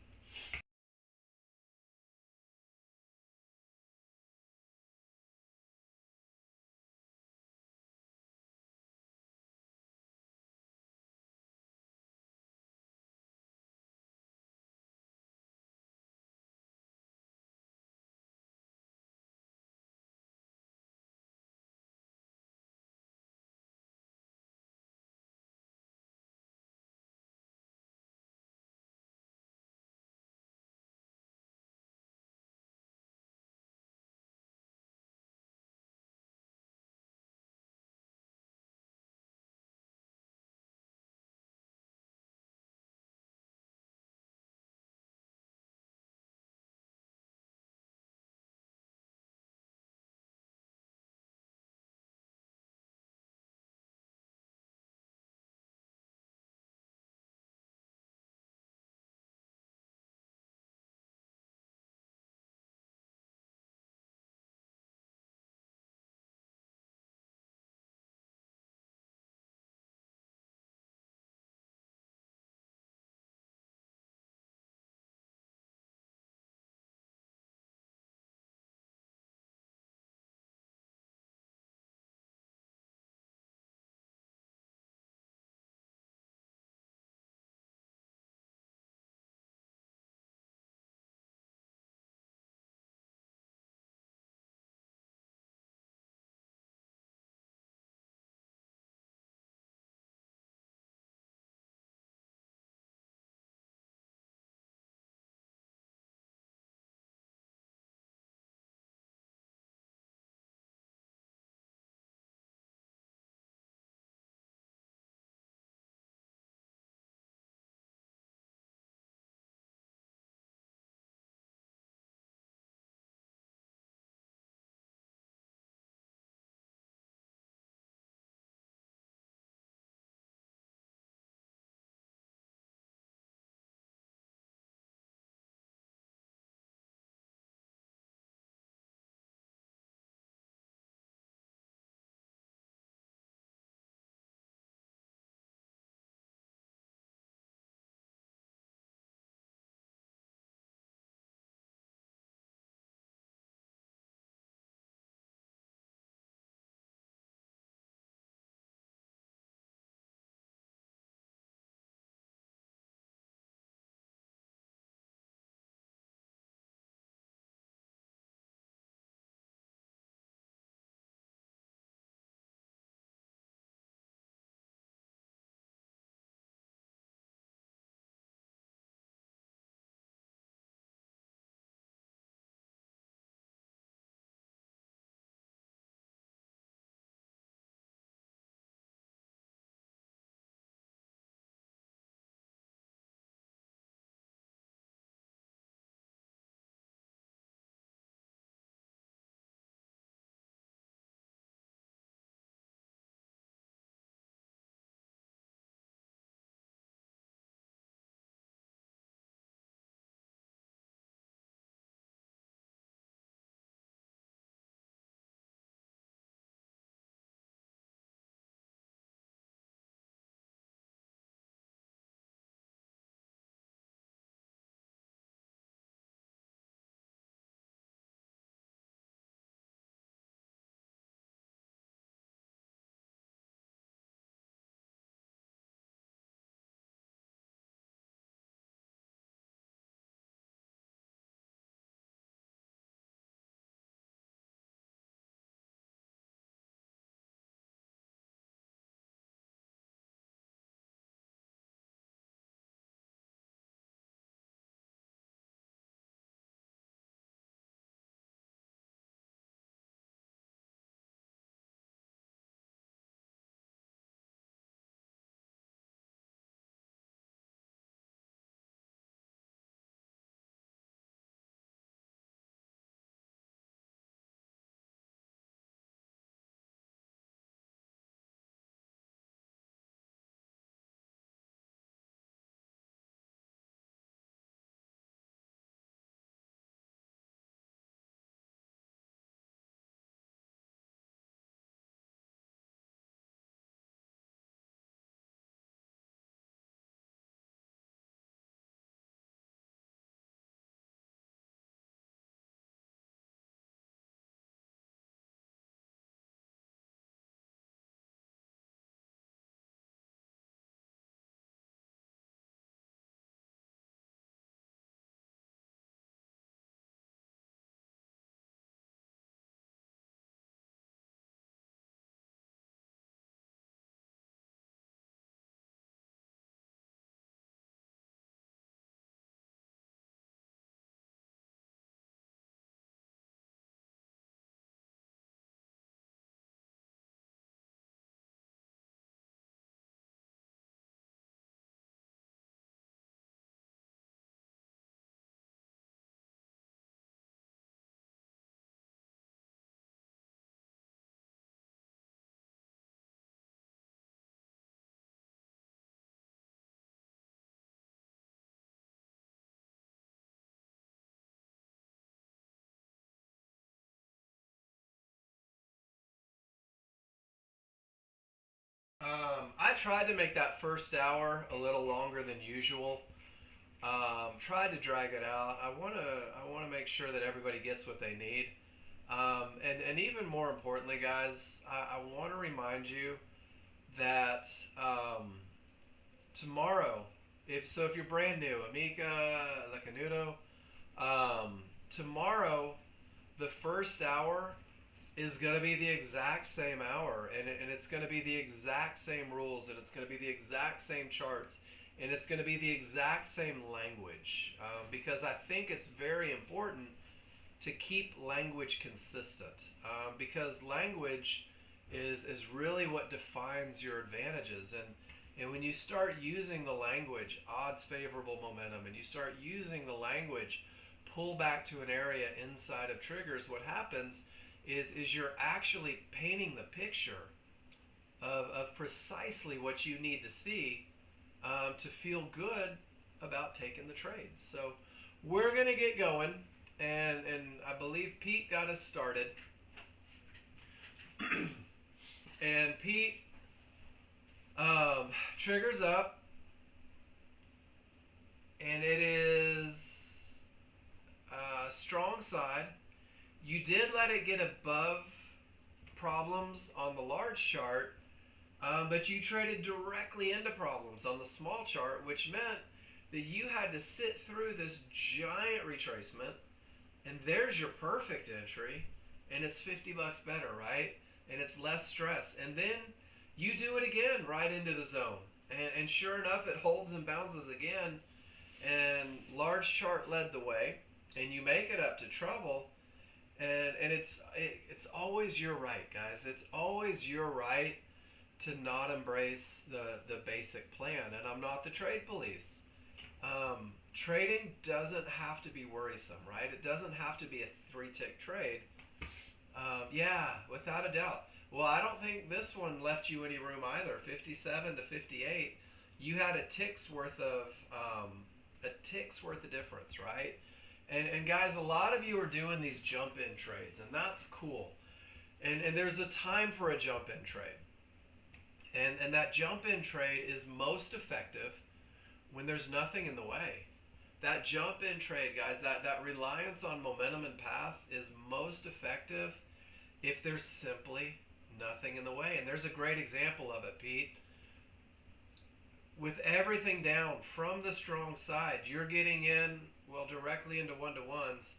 I tried to make that first hour a little longer than usual. Tried to drag it out. I wanna make sure that everybody gets what they need. And even more importantly, guys, I want to remind you that tomorrow, if you're brand new, Amica, La Canudo, tomorrow, the first hour is going to be the exact same hour, and it's going to be the exact same rules, and it's going to be the exact same charts, and it's going to be the exact same language, because I think it's very important to keep language consistent, because language is really what defines your advantages. And when you start using the language, odds favorable momentum, and you start using the language, pull back to an area inside of triggers, what happens is you're actually painting the picture of precisely what you need to see to feel good about taking the trade. So we're going to get going, and I believe Pete got us started. And Pete triggers up, and it is strong side. You did let it get above problems on the large chart, but you traded directly into problems on the small chart, which meant that you had to sit through this giant retracement, and there's your perfect entry, and it's $50 better, right? And it's less stress. And then you do it again right into the zone. And sure enough, it holds and bounces again, and large chart led the way, and you make it up to trouble. And it's always your right, guys. It's always your right to not embrace the basic plan. And I'm not the trade police. Trading doesn't have to be worrisome, right? It doesn't have to be a 3-tick trade. Yeah, without a doubt. Well, I don't think this one left you any room either. 57 to 58, you had a tick's worth of difference, right? And guys, a lot of you are doing these jump-in trades, and that's cool. And there's a time for a jump-in trade. And that jump-in trade is most effective when there's nothing in the way. That jump-in trade, guys, that reliance on momentum and path is most effective if there's simply nothing in the way. And there's a great example of it, Pete. With everything down from the strong side, you're getting in, well, directly into one-to-ones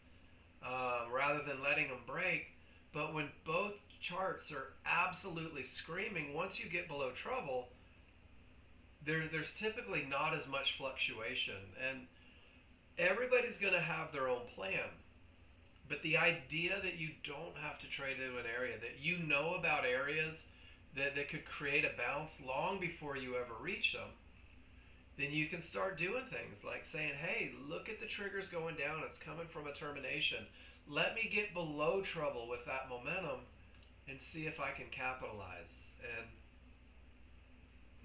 rather than letting them break. But when both charts are absolutely screaming, once you get below trouble, there's typically not as much fluctuation. And everybody's going to have their own plan. But the idea that you don't have to trade into an area, that you know about areas that could create a bounce long before you ever reach them, then you can start doing things like saying, hey, look at the triggers going down. It's coming from a termination. Let me get below trouble with that momentum and see if I can capitalize. And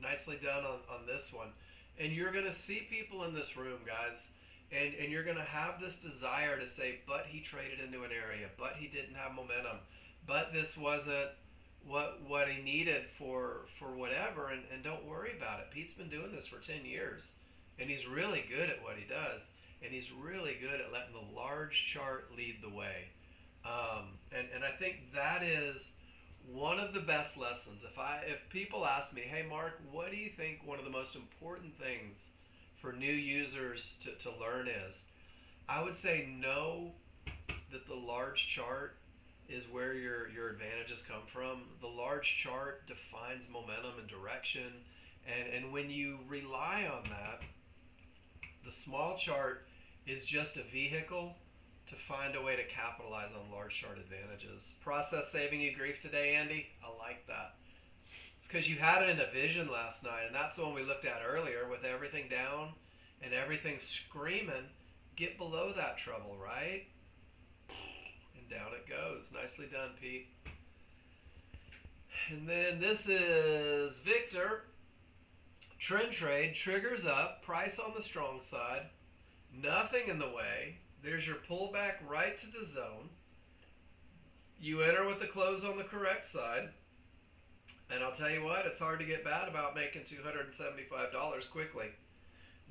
nicely done on this one. And you're going to see people in this room, guys, and you're going to have this desire to say, but he traded into an area, but he didn't have momentum, but this wasn't what he needed for whatever, and don't worry about it. Pete's been doing this for 10 years, and he's really good at what he does, and he's really good at letting the large chart lead the way. And I think that is one of the best lessons. If people ask me, hey Mark, what do you think one of the most important things for new users to learn is, I would say know that the large chart is where your advantages come from. The large chart defines momentum and direction, and when you rely on that, the small chart is just a vehicle to find a way to capitalize on large chart advantages. Process saving you grief today, Andy? I like that. It's because you had it in a vision last night, and that's the one we looked at earlier with everything down and everything screaming. Get below that trouble, right? And down it goes. Nicely done, Pete. And then this is Victor. Trend trade, triggers up, price on the strong side, nothing in the way. There's your pullback right to the zone. You enter with the close on the correct side. And I'll tell you what, it's hard to get bad about making $275 quickly.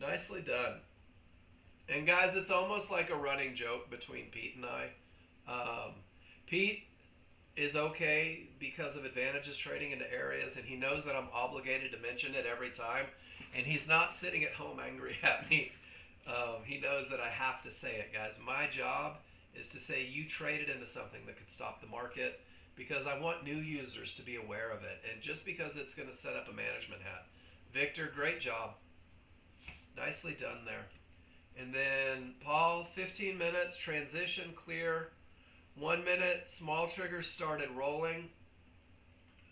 Nicely done. And guys, it's almost like a running joke between Pete and I. Pete is okay because of advantages trading into areas, and he knows that I'm obligated to mention it every time. And he's not sitting at home angry at me. He knows that I have to say it, guys. My job is to say you traded into something that could stop the market, because I want new users to be aware of it. And just because it's going to set up a management hat. Victor, great job. Nicely done there. And then Paul, 15 minutes, transition, clear. 1 minute, small triggers started rolling.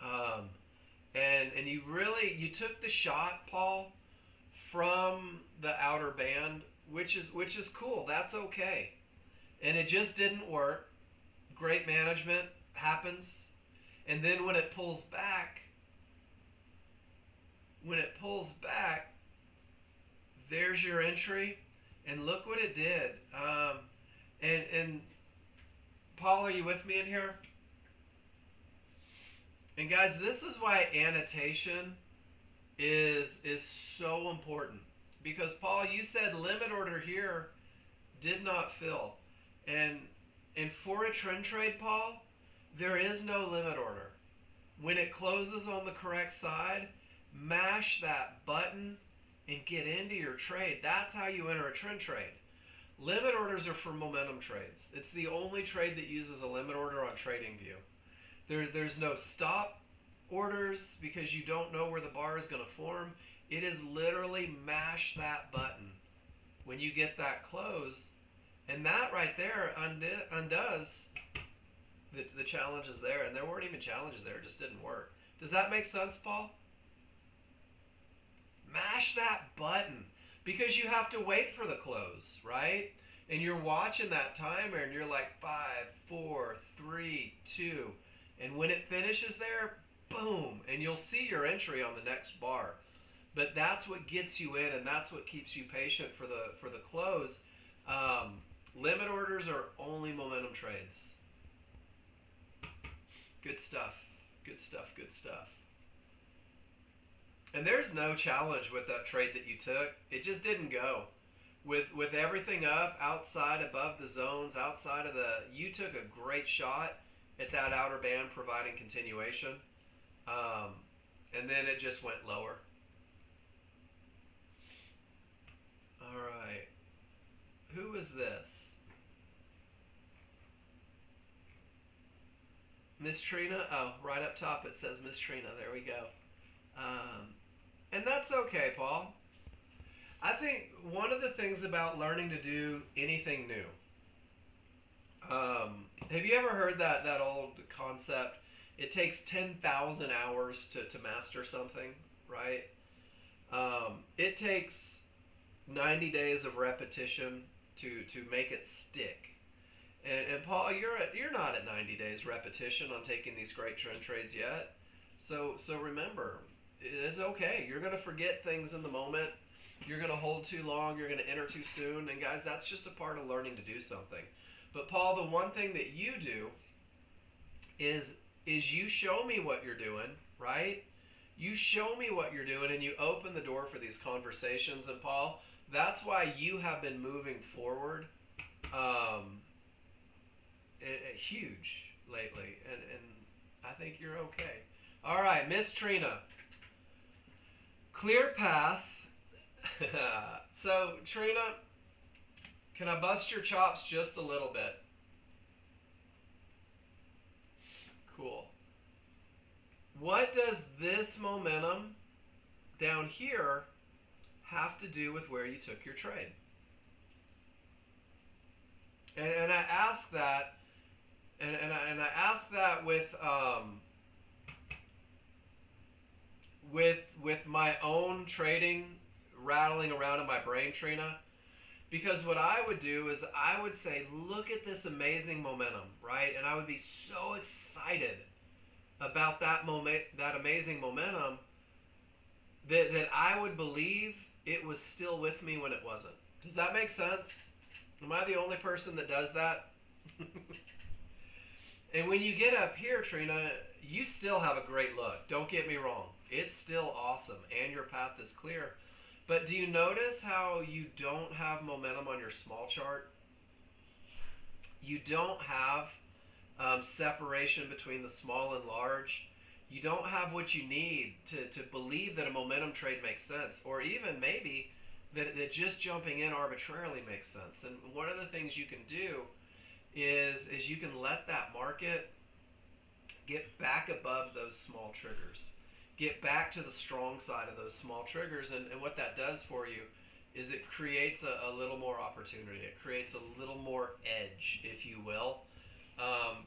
And you took the shot, Paul, from the outer band, which is cool. That's okay. And it just didn't work. Great management happens. And then when it pulls back, there's your entry. And look what it did. And Paul, are you with me in here? And guys, this is why annotation is so important. Because Paul, you said limit order here did not fill. And for a trend trade, Paul, there is no limit order. When it closes on the correct side, mash that button and get into your trade. That's how you enter a trend trade. Limit orders are for momentum trades. It's the only trade that uses a limit order on TradingView. There's no stop orders because you don't know where the bar is going to form. It is literally mash that button when you get that close. And that right there undoes the challenges there. And there weren't even challenges there. It just didn't work. Does that make sense, Paul? Mash that button because you have to wait for the close, right? And you're watching that timer and you're like 5, 4, 3, 2. And when it finishes there, boom, and you'll see your entry on the next bar. But that's what gets you in, and that's what keeps you patient for the close. Limit orders are only momentum trades. Good stuff. Good stuff. Good stuff. And there's no challenge with that trade that you took. It just didn't go. With everything up, outside, above the zones, outside of you took a great shot at that outer band providing continuation. And then it just went lower. All right. Who is this? Miss Trina? Oh, right up top it says Miss Trina. There we go. And that's okay, Paul. I think one of the things about learning to do anything new, have you ever heard that old concept? It takes 10,000 hours to master something, right? It takes 90 days of repetition to make it stick. And Paul, you're not at 90 days repetition on taking these great trend trades yet. So remember, it's okay. You're going to forget things in the moment. You're going to hold too long. You're going to enter too soon. And guys, that's just a part of learning to do something. But Paul, the one thing that you do is you show me what you're doing, right? You show me what you're doing and you open the door for these conversations. And Paul, that's why you have been moving forward huge lately. And I think you're okay. All right, Miss Trina. Clear path. So, Trina, can I bust your chops just a little bit? Cool. What does this momentum down here have to do with where you took your trade? And I ask that, and I ask that with my own trading rattling around in my brain, Trina, because what I would do is I would say, look at this amazing momentum, right? And I would be so excited about that amazing momentum that I would believe it was still with me when it wasn't. Does that make sense? Am I the only person that does that? And when you get up here, Trina, you still have a great look. Don't get me wrong. It's still awesome and your path is clear. But do you notice how you don't have momentum on your small chart? You don't have separation between the small and large. You don't have what you need to believe that a momentum trade makes sense, or even maybe that just jumping in arbitrarily makes sense. And one of the things you can do is you can let that market get back above those small triggers. Get back to the strong side of those small triggers. And what that does for you is it creates a little more opportunity. It creates a little more edge, if you will.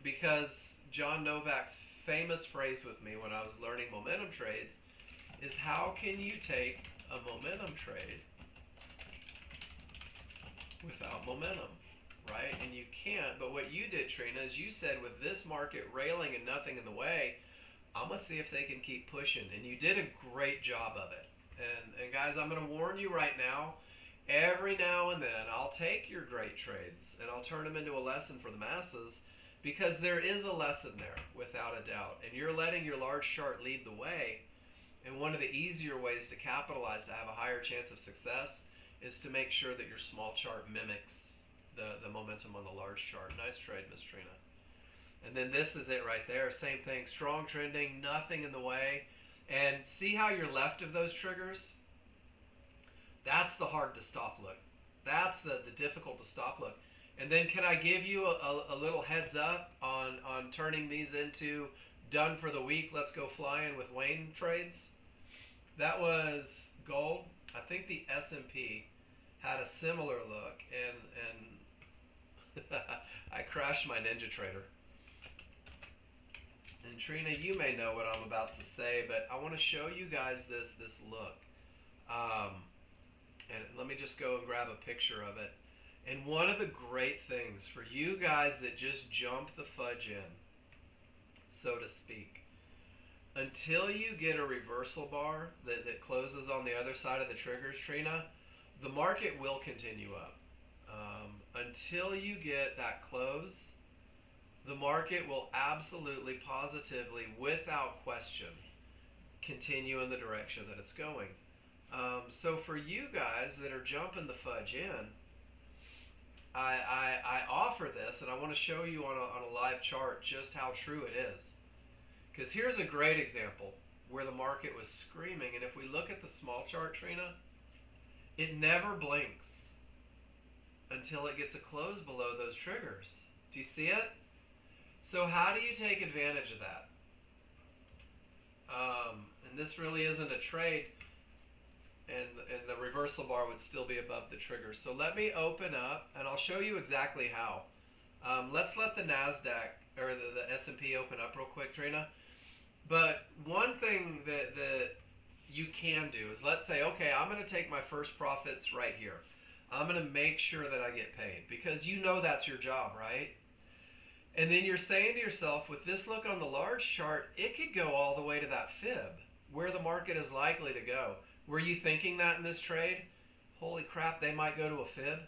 Because John Novak's famous phrase with me when I was learning momentum trades is, how can you take a momentum trade without momentum? Right? And you can't. But what you did, Trina, is you said, with this market railing and nothing in the way, I'm going to see if they can keep pushing. And you did a great job of it. And guys, I'm going to warn you right now, every now and then I'll take your great trades and I'll turn them into a lesson for the masses, because there is a lesson there without a doubt. And you're letting your large chart lead the way. And one of the easier ways to capitalize, to have a higher chance of success, is to make sure that your small chart mimics the momentum on the large chart. Nice trade, Miss Trina. And then this is it right there. Same thing. Strong trending, nothing in the way. And see how you're left of those triggers? That's the hard to stop look. That's the difficult to stop look. And then can I give you a little heads up on turning these into done for the week, let's go flying with Wayne trades? That was gold. I think the S&P had a similar look, and I crashed my Ninja Trader. And Trina, you may know what I'm about to say, but I want to show you guys this look. And let me just go and grab a picture of it. And one of the great things for you guys that just jump the fudge in, so to speak, until you get a reversal bar that closes on the other side of the triggers, Trina, the market will continue up. Until you get that close, the market will absolutely, positively, without question, continue in the direction that it's going. So for you guys that are jumping the fudge in, I offer this, and I want to show you on a live chart just how true it is. Because here's a great example where the market was screaming, and if we look at the small chart, Trina, it never blinks until it gets a close below those triggers. Do you see it? So how do you take advantage of that? And this really isn't a trade, and the reversal bar would still be above the trigger. So let me open up, and I'll show you exactly how. Let's let the NASDAQ, or the S&P open up real quick, Trina. But one thing that you can do is, let's say, okay, I'm going to take my first profits right here. I'm going to make sure that I get paid, because you know that's your job, right? And then you're saying to yourself, with this look on the large chart, it could go all the way to that fib, where the market is likely to go. Were you thinking that in this trade? Holy crap, they might go to a fib.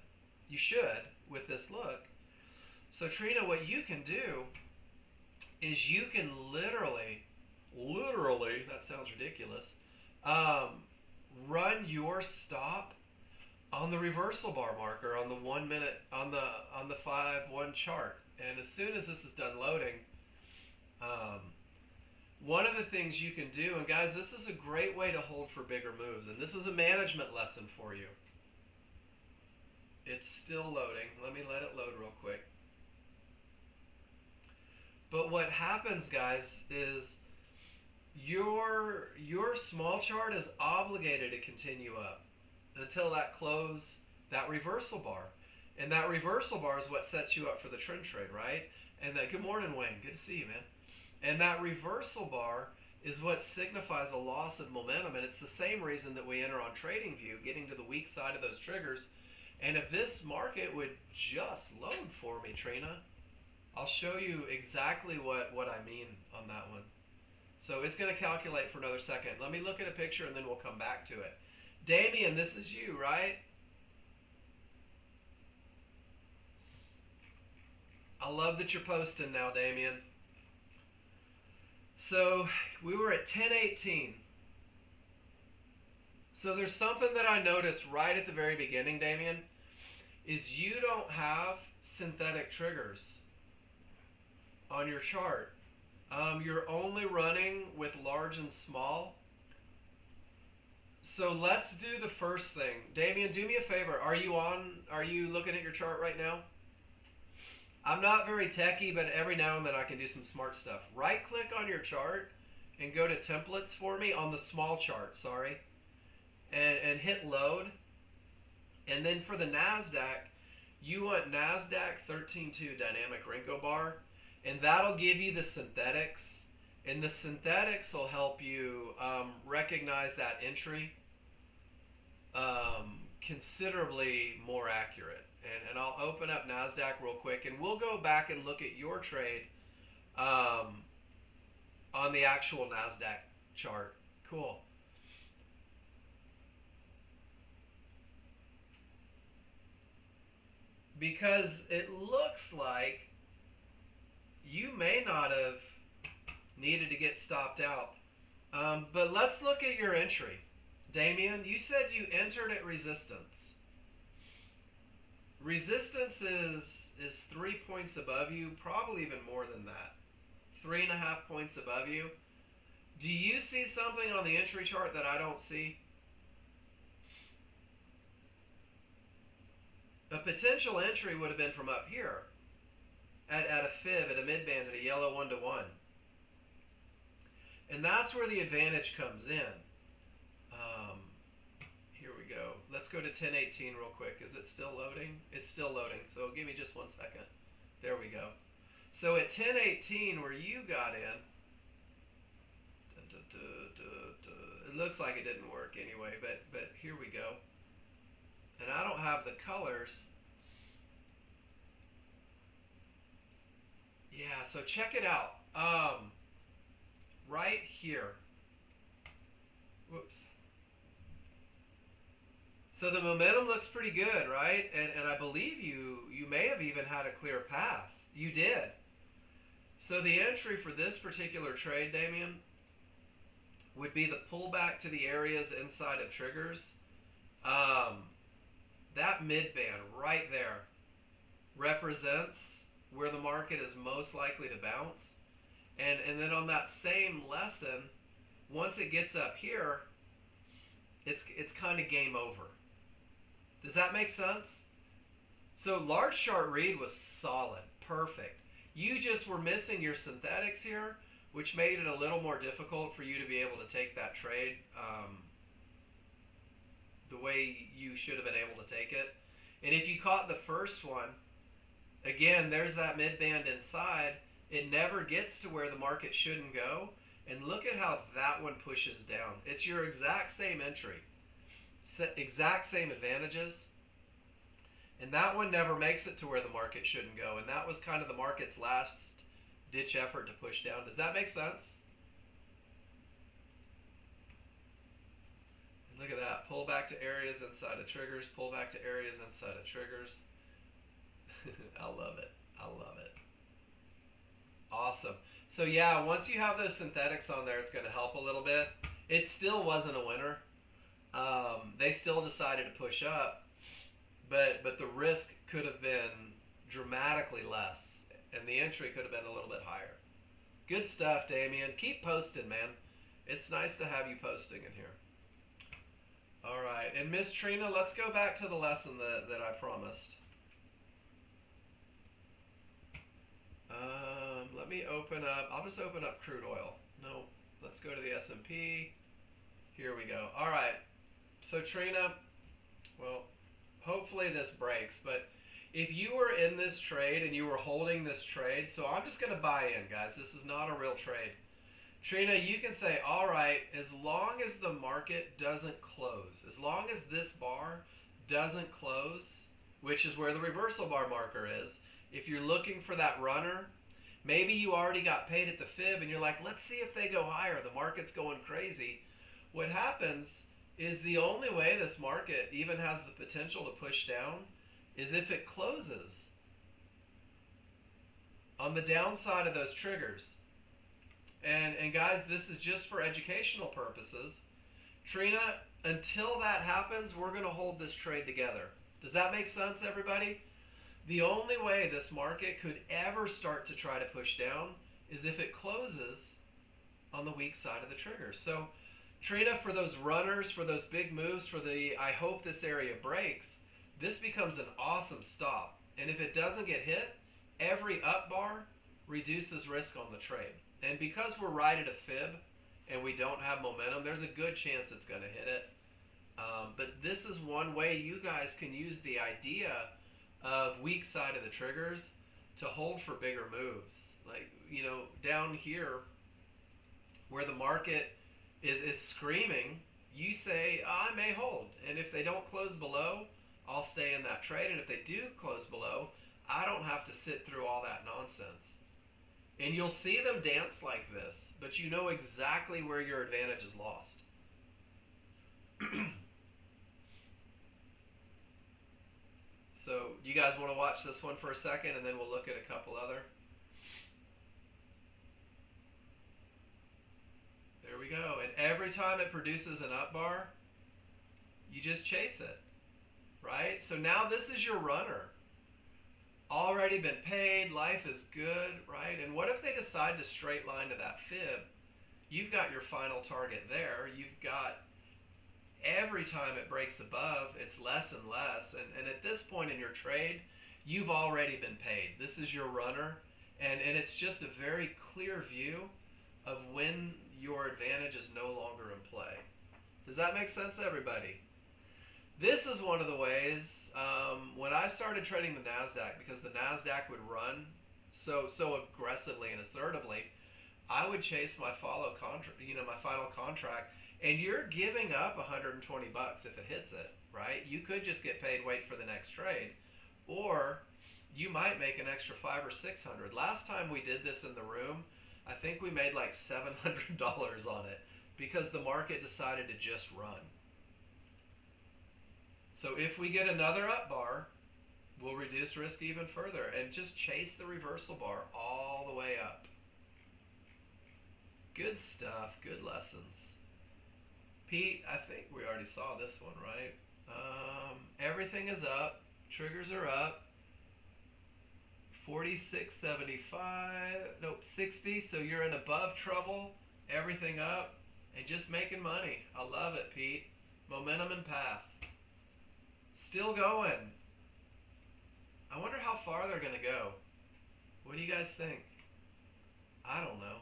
You should with this look. So Trina, what you can do is you can literally, that sounds ridiculous, run your stop on the reversal bar marker on the 1 minute, on the 5-1 chart. And as soon as this is done loading, one of the things you can do, and guys, this is a great way to hold for bigger moves, and this is a management lesson for you. It's still loading. Let me let it load real quick. But what happens, guys, is your small chart is obligated to continue up until that close, that reversal bar. And that reversal bar is what sets you up for the trend trade, right? And that, good morning, Wayne. Good to see you, man. And that reversal bar is what signifies a loss of momentum. And it's the same reason that we enter on TradingView, getting to the weak side of those triggers. And if this market would just load for me, Trina, I'll show you exactly what I mean on that one. So it's going to calculate for another second. Let me look at a picture and then we'll come back to it. Damien, this is you, right? I love that you're posting now, Damien. So we were at 1018. So there's something that I noticed right at the very beginning, Damien, is you don't have synthetic triggers on your chart. You're only running with large and small. So let's do the first thing. Damien, do me a favor. Are you looking at your chart right now? I'm not very techy, but every now and then I can do some smart stuff. Right click on your chart and go to templates for me on the small chart, sorry. And hit load. And then for the NASDAQ, you want NASDAQ 13.2 dynamic Renko bar. And that'll give you the synthetics. And the synthetics will help you recognize that entry considerably more accurate. And I'll open up NASDAQ real quick, and we'll go back and look at your trade on the actual NASDAQ chart. Cool. Because it looks like you may not have needed to get stopped out. But let's look at your entry. Damien, you said you entered at resistance. Resistance is 3 points above you, probably even more than that. 3.5 points above you. Do you see something on the entry chart that I don't see? A potential entry would have been from up here at a fib, at a midband, at a yellow 1-to-1. And that's where the advantage comes in. Here we go. Let's go to 1018 real quick. Is it still loading? It's still loading, so give me just 1 second. There we go. So at 1018, where you got in, it looks like it didn't work anyway, but here we go. And I don't have the colors. Yeah, so check it out. Right here. Whoops. So the momentum looks pretty good, right? And I believe you may have even had a clear path. You did. So the entry for this particular trade, Damien, would be the pullback to the areas inside of triggers. That midband right there represents where the market is most likely to bounce. And then on that same lesson, once it gets up here, it's kind of game over. Does that make sense? So large chart read was solid, perfect. You just were missing your synthetics here, which made it a little more difficult for you to be able to take that trade the way you should have been able to take it. And if you caught the first one, again, there's that midband inside. It never gets to where the market shouldn't go. And look at how that one pushes down. It's your exact same entry, exact same advantages. And that one never makes it to where the market shouldn't go. And that was kind of the market's last ditch effort to push down. Does that make sense? And look at that. Pull back to areas inside of triggers. Pull back to areas inside of triggers. I love it. I love it. Awesome. So yeah, once you have those synthetics on there, it's going to help a little bit. It still wasn't a winner. They still decided to push up, but the risk could have been dramatically less, and the entry could have been a little bit higher. Good stuff, Damien. Keep posting, man. It's nice to have you posting in here. All right, and Miss Trina, let's go back to the lesson that I promised. Let me open up. I'll just open up crude oil. No, let's go to the S&P. Here we go. All right. So Trina, well, hopefully this breaks. But if you were in this trade and you were holding this trade, so I'm just going to buy in, guys. This is not a real trade. Trina, you can say, all right, as long as the market doesn't close, as long as this bar doesn't close, which is where the reversal bar marker is, if you're looking for that runner, maybe you already got paid at the fib and you're like, let's see if they go higher. The market's going crazy. What happens is the only way this market even has the potential to push down is if it closes on the downside of those triggers. And guys, this is just for educational purposes. Trina, until that happens, we're going to hold this trade together. Does that make sense, everybody? The only way this market could ever start to try to push down is if it closes on the weak side of the trigger. So, Trina, for those runners, for those big moves, for the I hope this area breaks, this becomes an awesome stop. And if it doesn't get hit, every up bar reduces risk on the trade. And because we're right at a fib and we don't have momentum, there's a good chance it's going to hit it. But this is one way you guys can use the idea of weak side of the triggers to hold for bigger moves. Like, down here where the market is screaming, you say, I may hold. And if they don't close below, I'll stay in that trade. And if they do close below, I don't have to sit through all that nonsense. And you'll see them dance like this, but you know exactly where your advantage is lost. So you guys want to watch this one for a second, and then we'll look at a couple other. There we go. And every time it produces an up bar, you just chase it, right? So now this is your runner. Already been paid, life is good, right? And what if they decide to straight line to that fib? You've got your final target there. You've got every time it breaks above, it's less and less. And at this point in your trade, you've already been paid. This is your runner. And it's just a very clear view of when your advantage is no longer in play. Does that make sense, everybody? This is one of the ways when I started trading the NASDAQ, because the NASDAQ would run so aggressively and assertively, I would chase my my final contract, and you're giving up $120 if it hits it, right? You could just get paid, wait for the next trade, or you might make an extra $500 or $600. Last time we did this in the room, I think we made like $700 on it because the market decided to just run. So if we get another up bar, we'll reduce risk even further and just chase the reversal bar all the way up. Good stuff, good lessons. Pete, I think we already saw this one, right? Everything is up, triggers are up. 46.75, nope, 60, so you're in above trouble, everything up, and just making money. I love it, Pete. Momentum and path. Still going. I wonder how far they're going to go. What do you guys think? I don't know.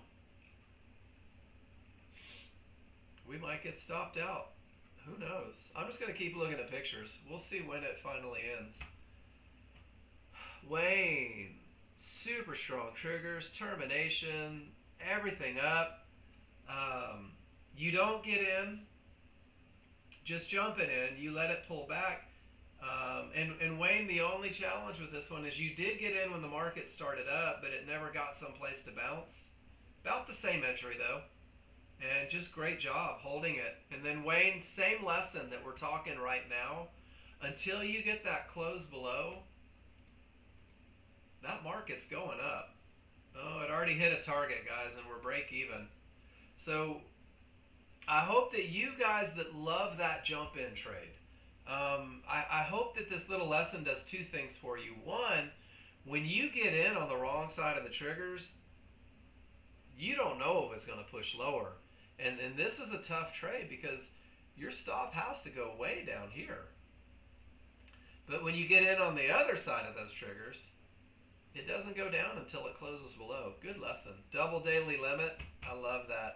We might get stopped out. Who knows? I'm just going to keep looking at pictures. We'll see when it finally ends. Wayne, super strong triggers, termination, everything up. You don't get in, just jumping in. You let it pull back. And Wayne, the only challenge with this one is you did get in when the market started up, but it never got someplace to bounce. About the same entry though. And just great job holding it. And then Wayne, same lesson that we're talking right now. Until you get that close below, that market's going up. Oh, it already hit a target, guys, and we're break even. So I hope that you guys that love that jump in trade, I hope that this little lesson does two things for you. One, when you get in on the wrong side of the triggers, you don't know if it's going to push lower. And this is a tough trade because your stop has to go way down here. But when you get in on the other side of those triggers, it doesn't go down until it closes below. Good lesson. Double daily limit. I love that.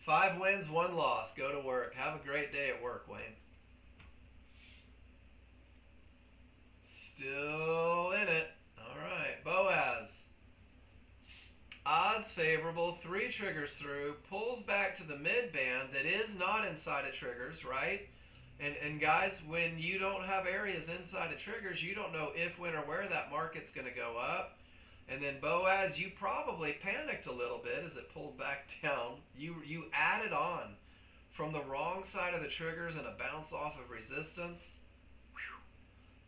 5 wins, 1 loss. Go to work. Have a great day at work, Wayne. Still in it. All right. Boaz. Odds favorable. 3 triggers through. Pulls back to the mid band that is not inside of triggers, right? And guys, when you don't have areas inside of triggers, you don't know if, when, or where that market's going to go up. And then Boaz, you probably panicked a little bit as it pulled back down. You added on from the wrong side of the triggers and a bounce off of resistance.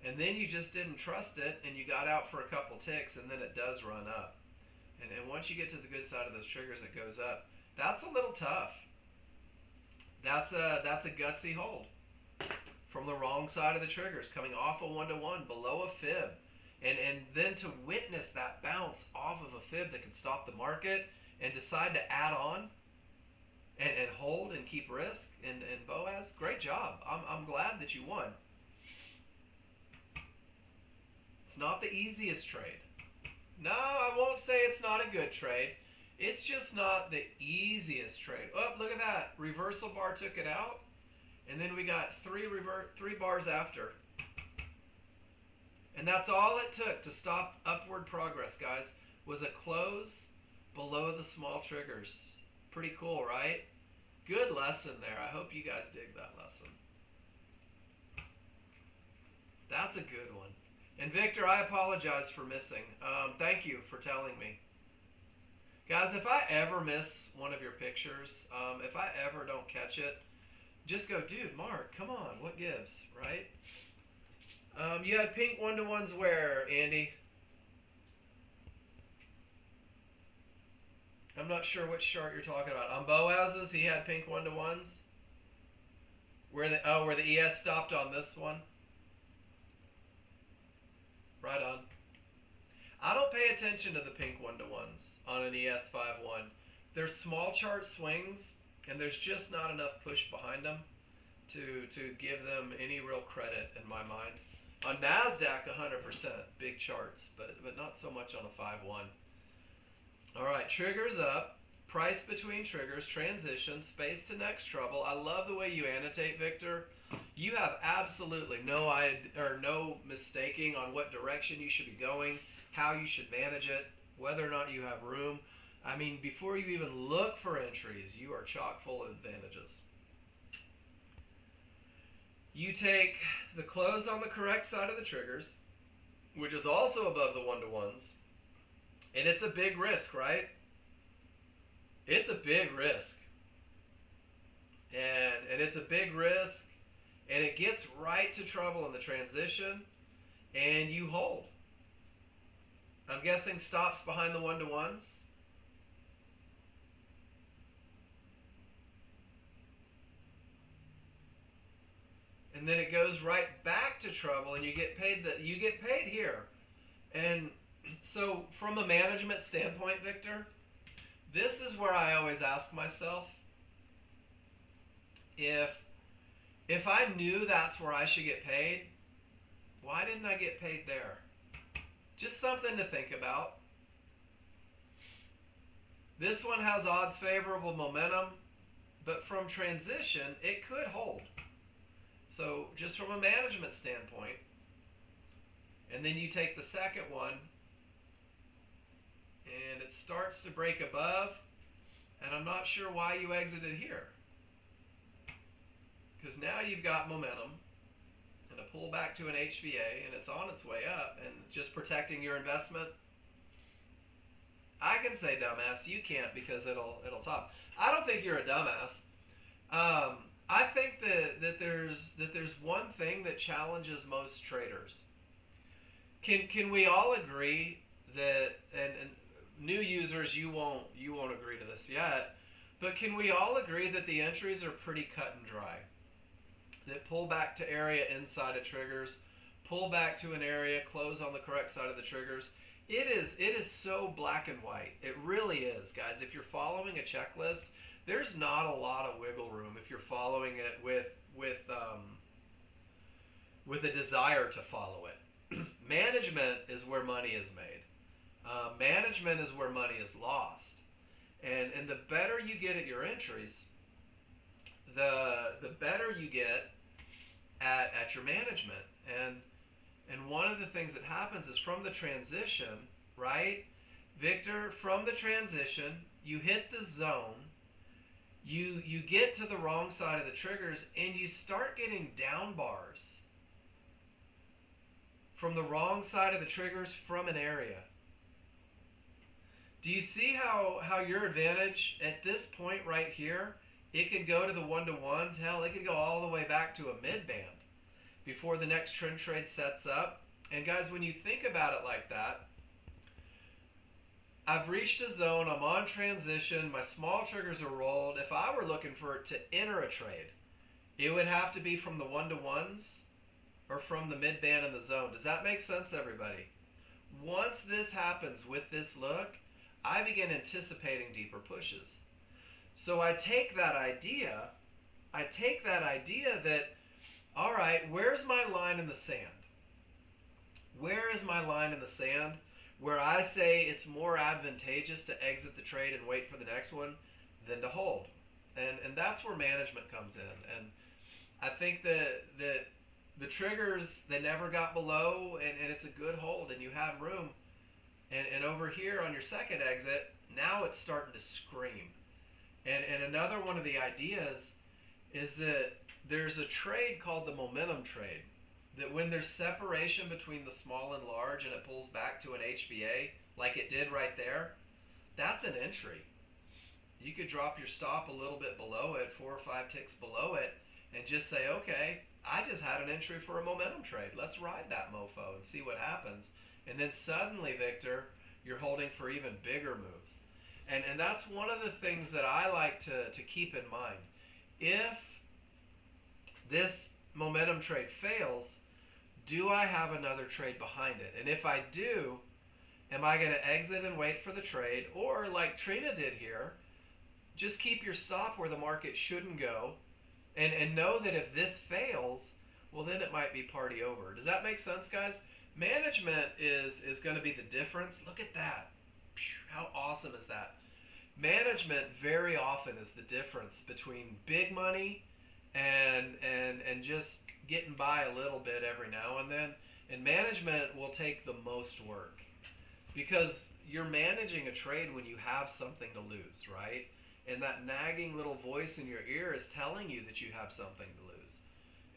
And then you just didn't trust it, and you got out for a couple ticks, and then it does run up. And once you get to the good side of those triggers, it goes up. That's a little tough. That's a gutsy hold from the wrong side of the triggers, coming off a 1-to-1 below a fib. And then to witness that bounce off of a fib that can stop the market and decide to add on and hold and keep risk. And Boaz, great job. I'm glad that you won. It's not the easiest trade. No, I won't say it's not a good trade. It's just not the easiest trade. Oh, look at that. Reversal bar took it out. And then we got three bars after. And that's all it took to stop upward progress, guys, was a close below the small triggers. Pretty cool, right? Good lesson there. I hope you guys dig that lesson. That's a good one. And Victor, I apologize for missing. Thank you for telling me. Guys, if I ever miss one of your pictures, if I ever don't catch it, just go, dude, Mark, come on, what gives, right? You had pink 1-to-1s where, Andy? I'm not sure which chart you're talking about. On Boaz's, he had pink 1-to-1s? Where the ES stopped on this one? Right on. I don't pay attention to the pink 1-to-1s on an ES 5-1. They're small chart swings, and there's just not enough push behind them to give them any real credit in my mind. On NASDAQ, 100%, big charts, but not so much on a 5-1. All right, triggers up, price between triggers, transition, space to next trouble. I love the way you annotate, Victor. You have absolutely no mistaking on what direction you should be going, how you should manage it, whether or not you have room. I mean, before you even look for entries, you are chock full of advantages. You take the close on the correct side of the triggers, which is also above the 1-to-1s, and it's a big risk, right? It's a big risk. And it's a big risk, and it gets right to trouble in the transition, and you hold. I'm guessing stops behind the 1-to-1s. And then it goes right back to trouble, and you get paid here. And so from a management standpoint, Victor, this is where I always ask myself, if I knew that's where I should get paid, why didn't I get paid there? Just something to think about. This one has odds favorable momentum, but from transition, it could hold. So just from a management standpoint, and then you take the second one, and it starts to break above, and I'm not sure why you exited here. Because now you've got momentum, and a pullback to an HVA, and it's on its way up, and just protecting your investment. I can say dumbass, you can't because it'll top. I don't think you're a dumbass. I think that there's one thing that challenges most traders. Can we all agree that, and new users, you won't agree to this yet, but can we all agree that the entries are pretty cut and dry? That pull back to area inside of triggers, pull back to an area, close on the correct side of the triggers. It is so black and white. It really is, guys. If you're following a checklist, there's not a lot of wiggle room if you're following it with a desire to follow it. Management is where money is made. Management is where money is lost. And the better you get at your entries, the better you get at your management. And one of the things that happens is from the transition, right? Victor, from the transition, you hit the zone, you get to the wrong side of the triggers, and you start getting down bars from the wrong side of the triggers from an area. Do you see how your advantage at this point right here, it could go to the 1-to-1s, hell, it could go all the way back to a mid-band before the next trend trade sets up. And guys, when you think about it like that, I've reached a zone, I'm on transition, my small triggers are rolled. If I were looking for it to enter a trade, it would have to be from the one-to-ones or from the mid-band in the zone. Does that make sense, everybody? Once this happens with this look, I begin anticipating deeper pushes. So I take that idea that, all right, where's my line in the sand? Where is my line in the sand where I say it's more advantageous to exit the trade and wait for the next one than to hold? And that's where management comes in. And I think that the triggers, they never got below, and it's a good hold, and you had room. And over here on your second exit, now it's starting to scream. And another one of the ideas is that there's a trade called the momentum trade. That when there's separation between the small and large and it pulls back to an HVA, like it did right there, that's an entry. You could drop your stop a little bit below it, 4 or 5 ticks below it, and just say, okay, I just had an entry for a momentum trade. Let's ride that mofo and see what happens. And then suddenly, Victor, you're holding for even bigger moves. And that's one of the things that I like to keep in mind. If this momentum trade fails, do I have another trade behind it? And if I do, am I going to exit and wait for the trade? Or like Trina did here, just keep your stop where the market shouldn't go and know that if this fails, well, then it might be party over. Does that make sense, guys? Management is going to be the difference. Look at that. How awesome is that? Management very often is the difference between big money and just getting by a little bit every now and then. And management will take the most work because you're managing a trade when you have something to lose, right? And that nagging little voice in your ear is telling you that you have something to lose.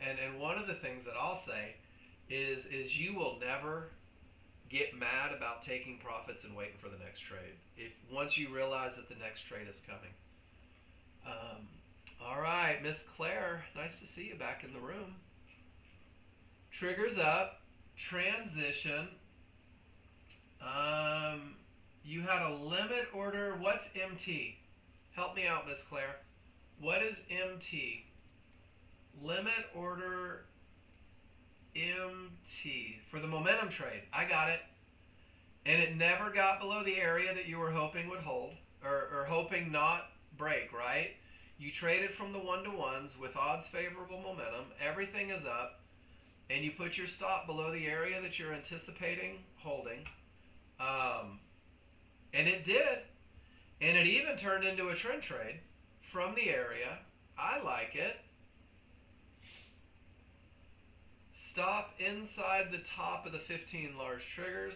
And one of the things that I'll say is you will never get mad about taking profits and waiting for the next trade if once you realize that the next trade is coming. All right, Miss Claire, nice to see you back in the room. Triggers up, transition. You had a limit order. What's MT? Help me out, Miss Claire. What is MT? Limit order MT for the momentum trade. I got it. And it never got below the area that you were hoping would hold or hoping not break, right? You traded from the one-to-ones with odds favorable momentum. Everything is up. And you put your stop below the area that you're anticipating holding. And it did. And it even turned into a trend trade from the area. I like it. Stop inside the top of the 15 large triggers.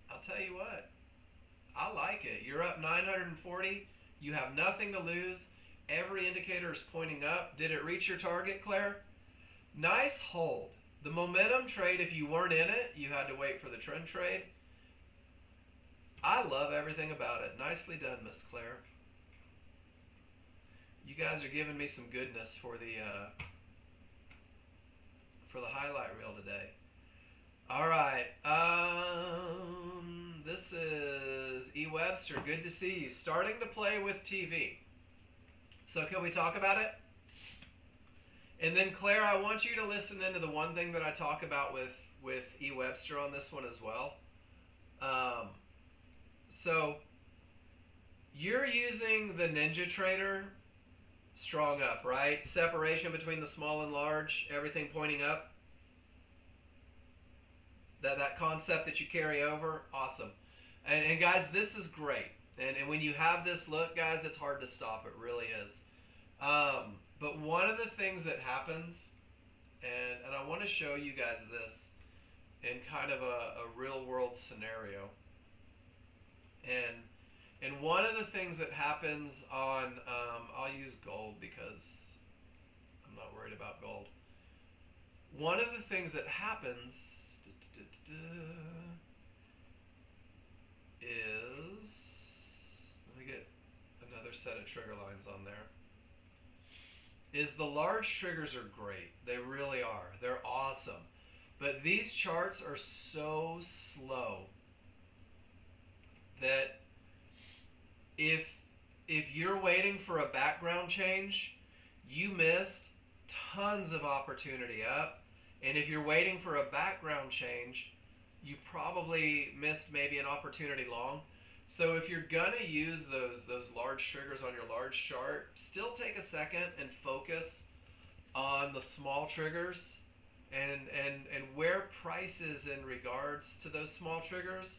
I'll tell you what. I like it. You're up 940. You have nothing to lose. Every indicator is pointing up. Did it reach your target, Claire? Nice hold. The momentum trade, if you weren't in it, you had to wait for the trend trade. I love everything about it. Nicely done, Miss Claire. You guys are giving me some goodness for the highlight reel today. All right. This is E. Webster. Good to see you. Starting to play with TV. So can we talk about it? And then Claire, I want you to listen into the one thing that I talk about with E. Webster on this one as well. So you're using the Ninja Trader strong up, right? Separation between the small and large, everything pointing up. That concept that you carry over, awesome. And guys, this is great. And when you have this look, guys, it's hard to stop. It really is. But one of the things that happens, and I want to show you guys this in kind of a real world scenario. And one of the things that happens on, I'll use gold because I'm not worried about gold. One of the things that happens is, let me get another set of trigger lines on there, is the large triggers are great. They really are. They're awesome. But these charts are so slow that if you're waiting for a background change, you missed tons of opportunity up. And if you're waiting for a background change, you probably missed maybe an opportunity long. So if you're gonna use those large triggers on your large chart, still take a second and focus on the small triggers and where price is in regards to those small triggers,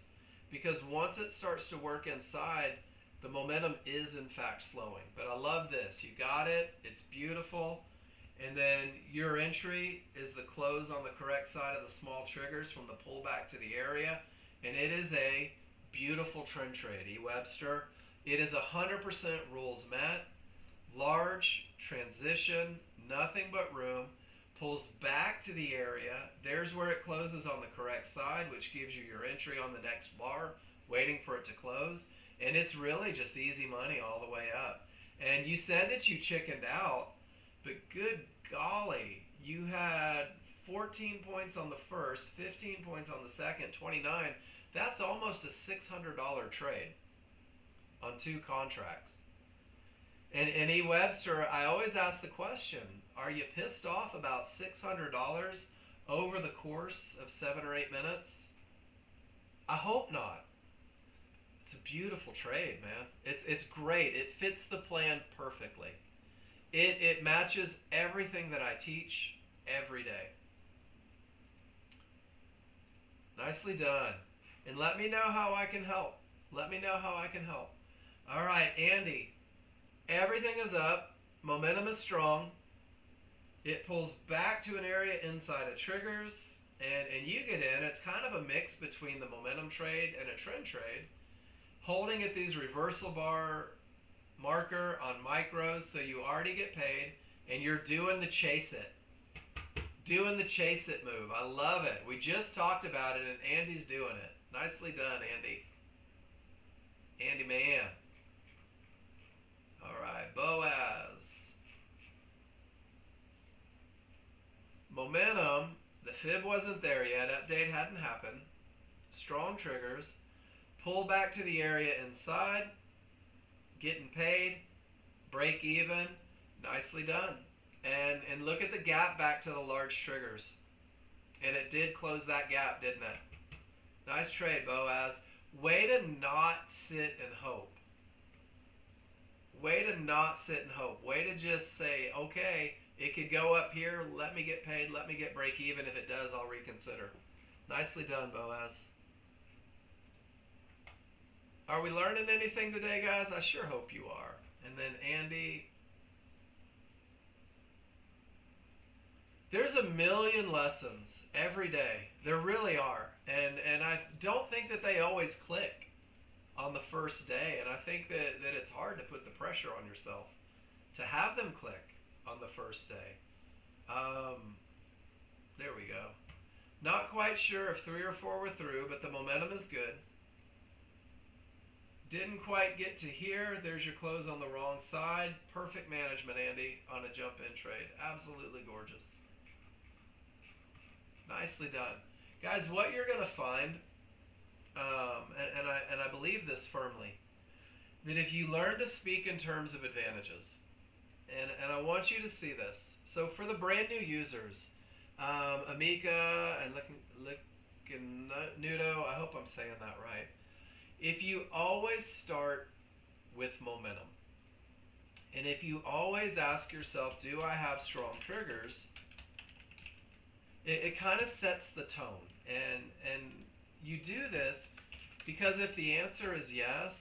because once it starts to work inside, the momentum is in fact slowing. But I love this. You got it. It's beautiful. And then your entry is the close on the correct side of the small triggers from the pullback to the area. And it is a beautiful trend trade, E. Webster. It is 100% rules met. Large, transition, nothing but room. Pulls back to the area. There's where it closes on the correct side, which gives you your entry on the next bar, waiting for it to close. And it's really just easy money all the way up. And you said that you chickened out, but good golly, you had 14 points on the first, 15 points on the second, 29. That's almost a $600 trade on 2 contracts. And E. Webster, I always ask the question, are you pissed off about $600 over the course of 7 or 8 minutes? I hope not. It's a beautiful trade, man. It's great. It fits the plan perfectly. It matches everything that I teach every day. Nicely done. And let me know how I can help. Let me know how I can help. All right, Andy. Everything is up. Momentum is strong. It pulls back to an area inside of triggers. And you get in. It's kind of a mix between the momentum trade and a trend trade. Holding at these reversal bar marker on micros, so you already get paid. And you're doing the chase it. Doing the chase it move. I love it. We just talked about it, and Andy's doing it. Nicely done, Andy. Andy man. All right, Boaz. Momentum. The fib wasn't there yet. Update hadn't happened. Strong triggers. Pull back to the area inside. Getting paid. Break even. Nicely done. And look at the gap back to the large triggers. And it did close that gap, didn't it? Nice trade, Boaz. Way to not sit and hope. Way to not sit and hope. Way to just say, okay, it could go up here. Let me get paid. Let me get break even. If it does, I'll reconsider. Nicely done, Boaz. Are we learning anything today, guys? I sure hope you are. And then Andy. There's a million lessons every day. There really are. And I don't think that they always click on the first day. And I think that it's hard to put the pressure on yourself to have them click on the first day. There we go. Not quite sure if 3 or 4 were through, but the momentum is good. Didn't quite get to here. There's your close on the wrong side. Perfect management, Andy, on a jump-in trade. Absolutely gorgeous. Nicely done. Guys, what you're going to find, and I believe this firmly, that if you learn to speak in terms of advantages, and I want you to see this. So for the brand new users, Amika and Nudo, I hope I'm saying that right. If you always start with momentum, and if you always ask yourself, do I have strong triggers? It kind of sets the tone. And you do this because if the answer is yes,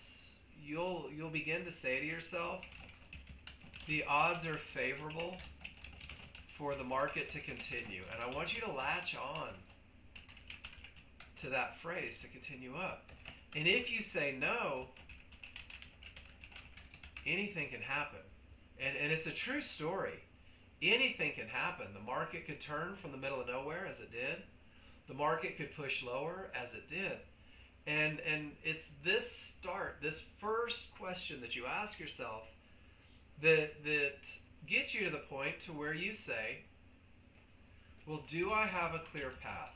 you'll begin to say to yourself, the odds are favorable for the market to continue. And I want you to latch on to that phrase, to continue up. And if you say no, anything can happen. And it's a true story. Anything can happen. The market could turn from the middle of nowhere, as it did. The market could push lower, as it did. And it's this start, this first question that you ask yourself that gets you to the point to where you say, well, do I have a clear path?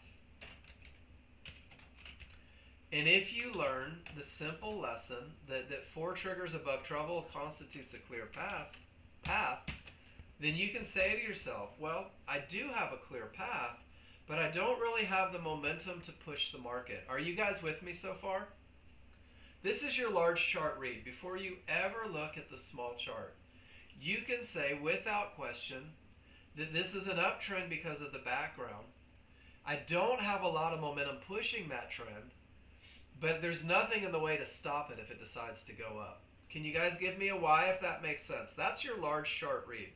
And if you learn the simple lesson that 4 triggers above trouble constitutes a clear path, then you can say to yourself, well, I do have a clear path, but I don't really have the momentum to push the market. Are you guys with me so far? This is your large chart read. Before you ever look at the small chart, you can say without question that this is an uptrend because of the background. I don't have a lot of momentum pushing that trend, but there's nothing in the way to stop it if it decides to go up. Can you guys give me a why if that makes sense? That's your large chart read.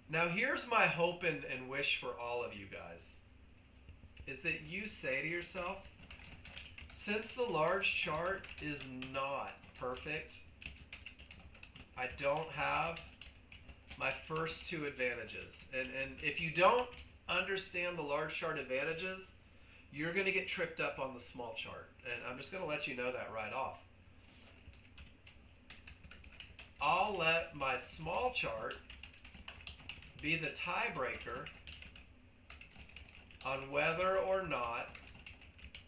Now here's my hope and wish for all of you guys, is that you say to yourself, since the large chart is not perfect, I don't have my first 2 advantages. And if you don't understand the large chart advantages, you're going to get tripped up on the small chart. And I'm just going to let you know that right off. I'll let my small chart be the tiebreaker on whether or not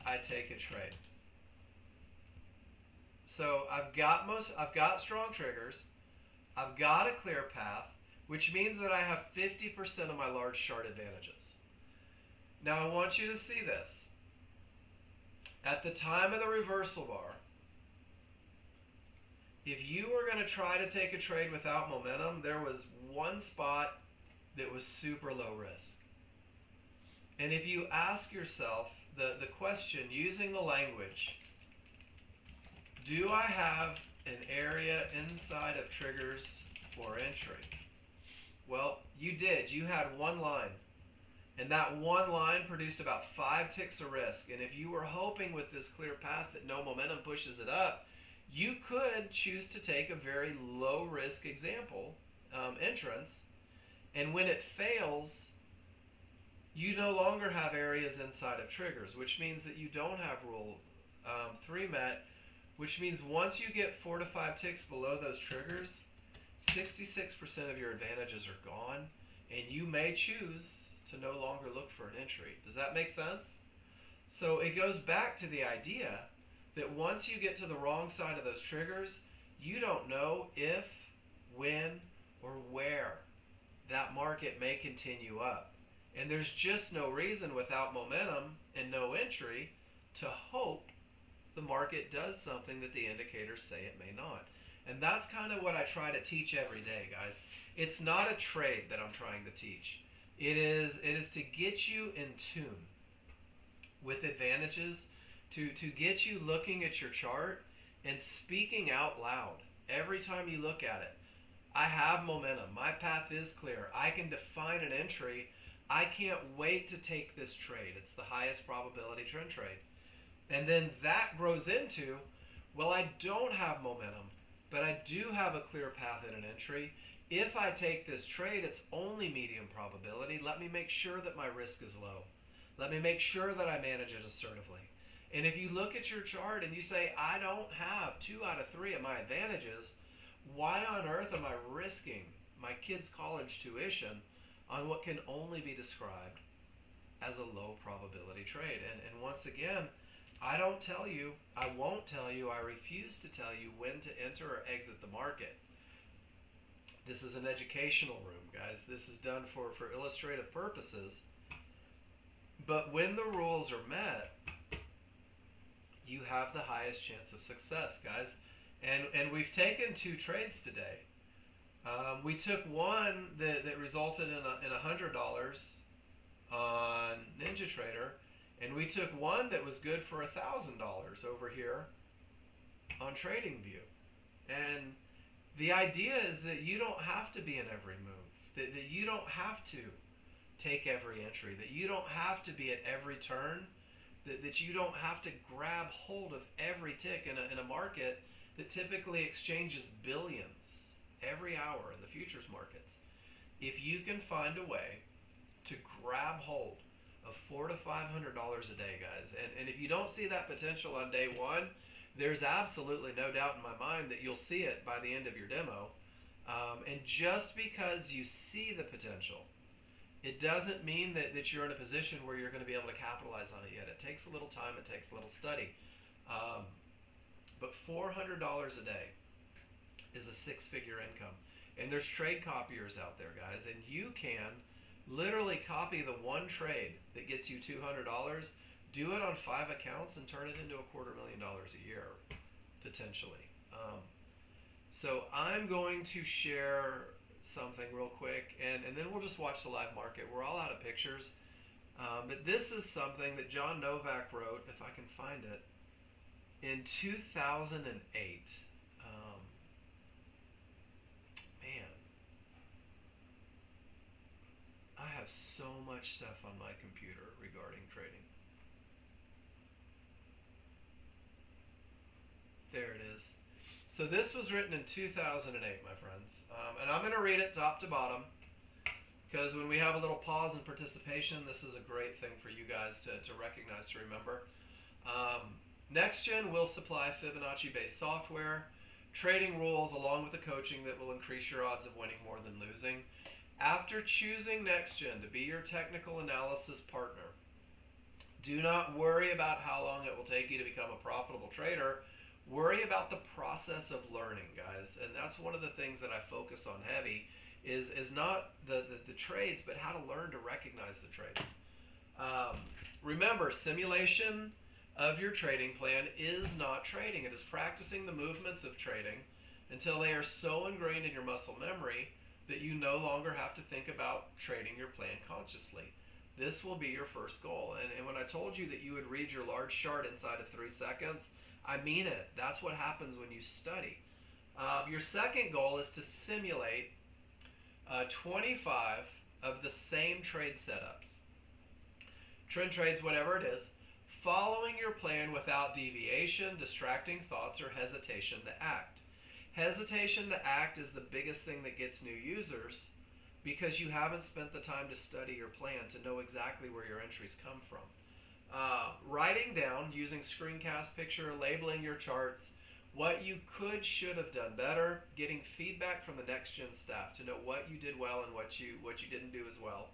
I take a trade. So I've got strong triggers, I've got a clear path, which means that I have 50% of my large chart advantages. Now I want you to see this. At the time of the reversal bar, if you were going to try to take a trade without momentum, there was one spot that was super low risk. And if you ask yourself the question using the language, do I have an area inside of triggers for entry? Well, you did. You had one line. And that one line produced about 5 ticks of risk. And if you were hoping with this clear path that no momentum pushes it up, you could choose to take a very low risk example entrance. And when it fails, you no longer have areas inside of triggers, which means that you don't have rule 3 met, which means once you get 4 to 5 ticks below those triggers, 66% of your advantages are gone, and you may choose to no longer look for an entry. Does that make sense? So it goes back to the idea that once you get to the wrong side of those triggers, you don't know if, when, or where that market may continue up. And there's just no reason without momentum and no entry to hope the market does something that the indicators say it may not. And that's kind of what I try to teach every day, guys. It's not a trade that I'm trying to teach. It is to get you in tune with advantages, to get you looking at your chart and speaking out loud every time you look at it. I have momentum. My path is clear. I can define an entry. I can't wait to take this trade. It's the highest probability trend trade. And then that grows into, well, I don't have momentum, but I do have a clear path in an entry. If I take this trade, it's only medium probability. Let me make sure that my risk is low. Let me make sure that I manage it assertively. And if you look at your chart and you say, I don't have 2 out of 3 of my advantages, why on earth am I risking my kids' college tuition on what can only be described as a low probability trade? And once again, I don't tell you, I won't tell you, I refuse to tell you when to enter or exit the market. This is an educational room, guys. This is done for illustrative purposes. But when the rules are met, you have the highest chance of success, guys. And we've taken 2 trades today. We took one that resulted in $100 on NinjaTrader, and we took one that was good for $1,000 over here on TradingView. And the idea is that you don't have to be in every move, that you don't have to take every entry, that you don't have to be at every turn, that you don't have to grab hold of every tick in a market that typically exchanges billions every hour in the futures markets. If you can find a way to grab hold of $400 to $500 a day, guys, and if you don't see that potential on day one, there's absolutely no doubt in my mind that you'll see it by the end of your demo. And just because you see the potential It doesn't mean that you're in a position where you're going to be able to capitalize on it yet. It takes a little time. It takes a little study. Um, but $400 a day is a six-figure income. And there's trade copiers out there, guys, and you can literally copy the one trade that gets you $200, do it on 5 accounts, and turn it into $250,000 a year, potentially. So I'm going to share something real quick, and then we'll just watch the live market. We're all out of pictures, but this is something that John Novak wrote, if I can find it, in 2008. Man, I have so much stuff on my computer regarding trading. There it is. So this was written in 2008, my friends, and I'm going to read it top to bottom, because when we have a little pause in participation, this is a great thing for you guys to recognize, to remember. Nexgen will supply Fibonacci-based software, trading rules, along with the coaching that will increase your odds of winning more than losing. After choosing Nexgen to be your technical analysis partner, do not worry about how long it will take you to become a profitable trader. Worry about the process of learning, guys. And that's one of the things that I focus on heavy, is not the trades, but how to learn to recognize the trades. Remember, simulation of your trading plan is not trading. It is practicing the movements of trading until they are so ingrained in your muscle memory that you no longer have to think about trading your plan consciously. This will be your first goal. And when I told you that you would read your large chart inside of 3 seconds, I mean it. That's what happens when you study. Your second goal is to simulate 25 of the same trade setups. Trend trades, whatever it is, following your plan without deviation, distracting thoughts, or hesitation to act. Hesitation to act is the biggest thing that gets new users, because you haven't spent the time to study your plan to know exactly where your entries come from. Writing down, using screencast picture, labeling your charts, what you could, should have done better, getting feedback from the Nexgen staff to know what you did well and what you didn't do as well.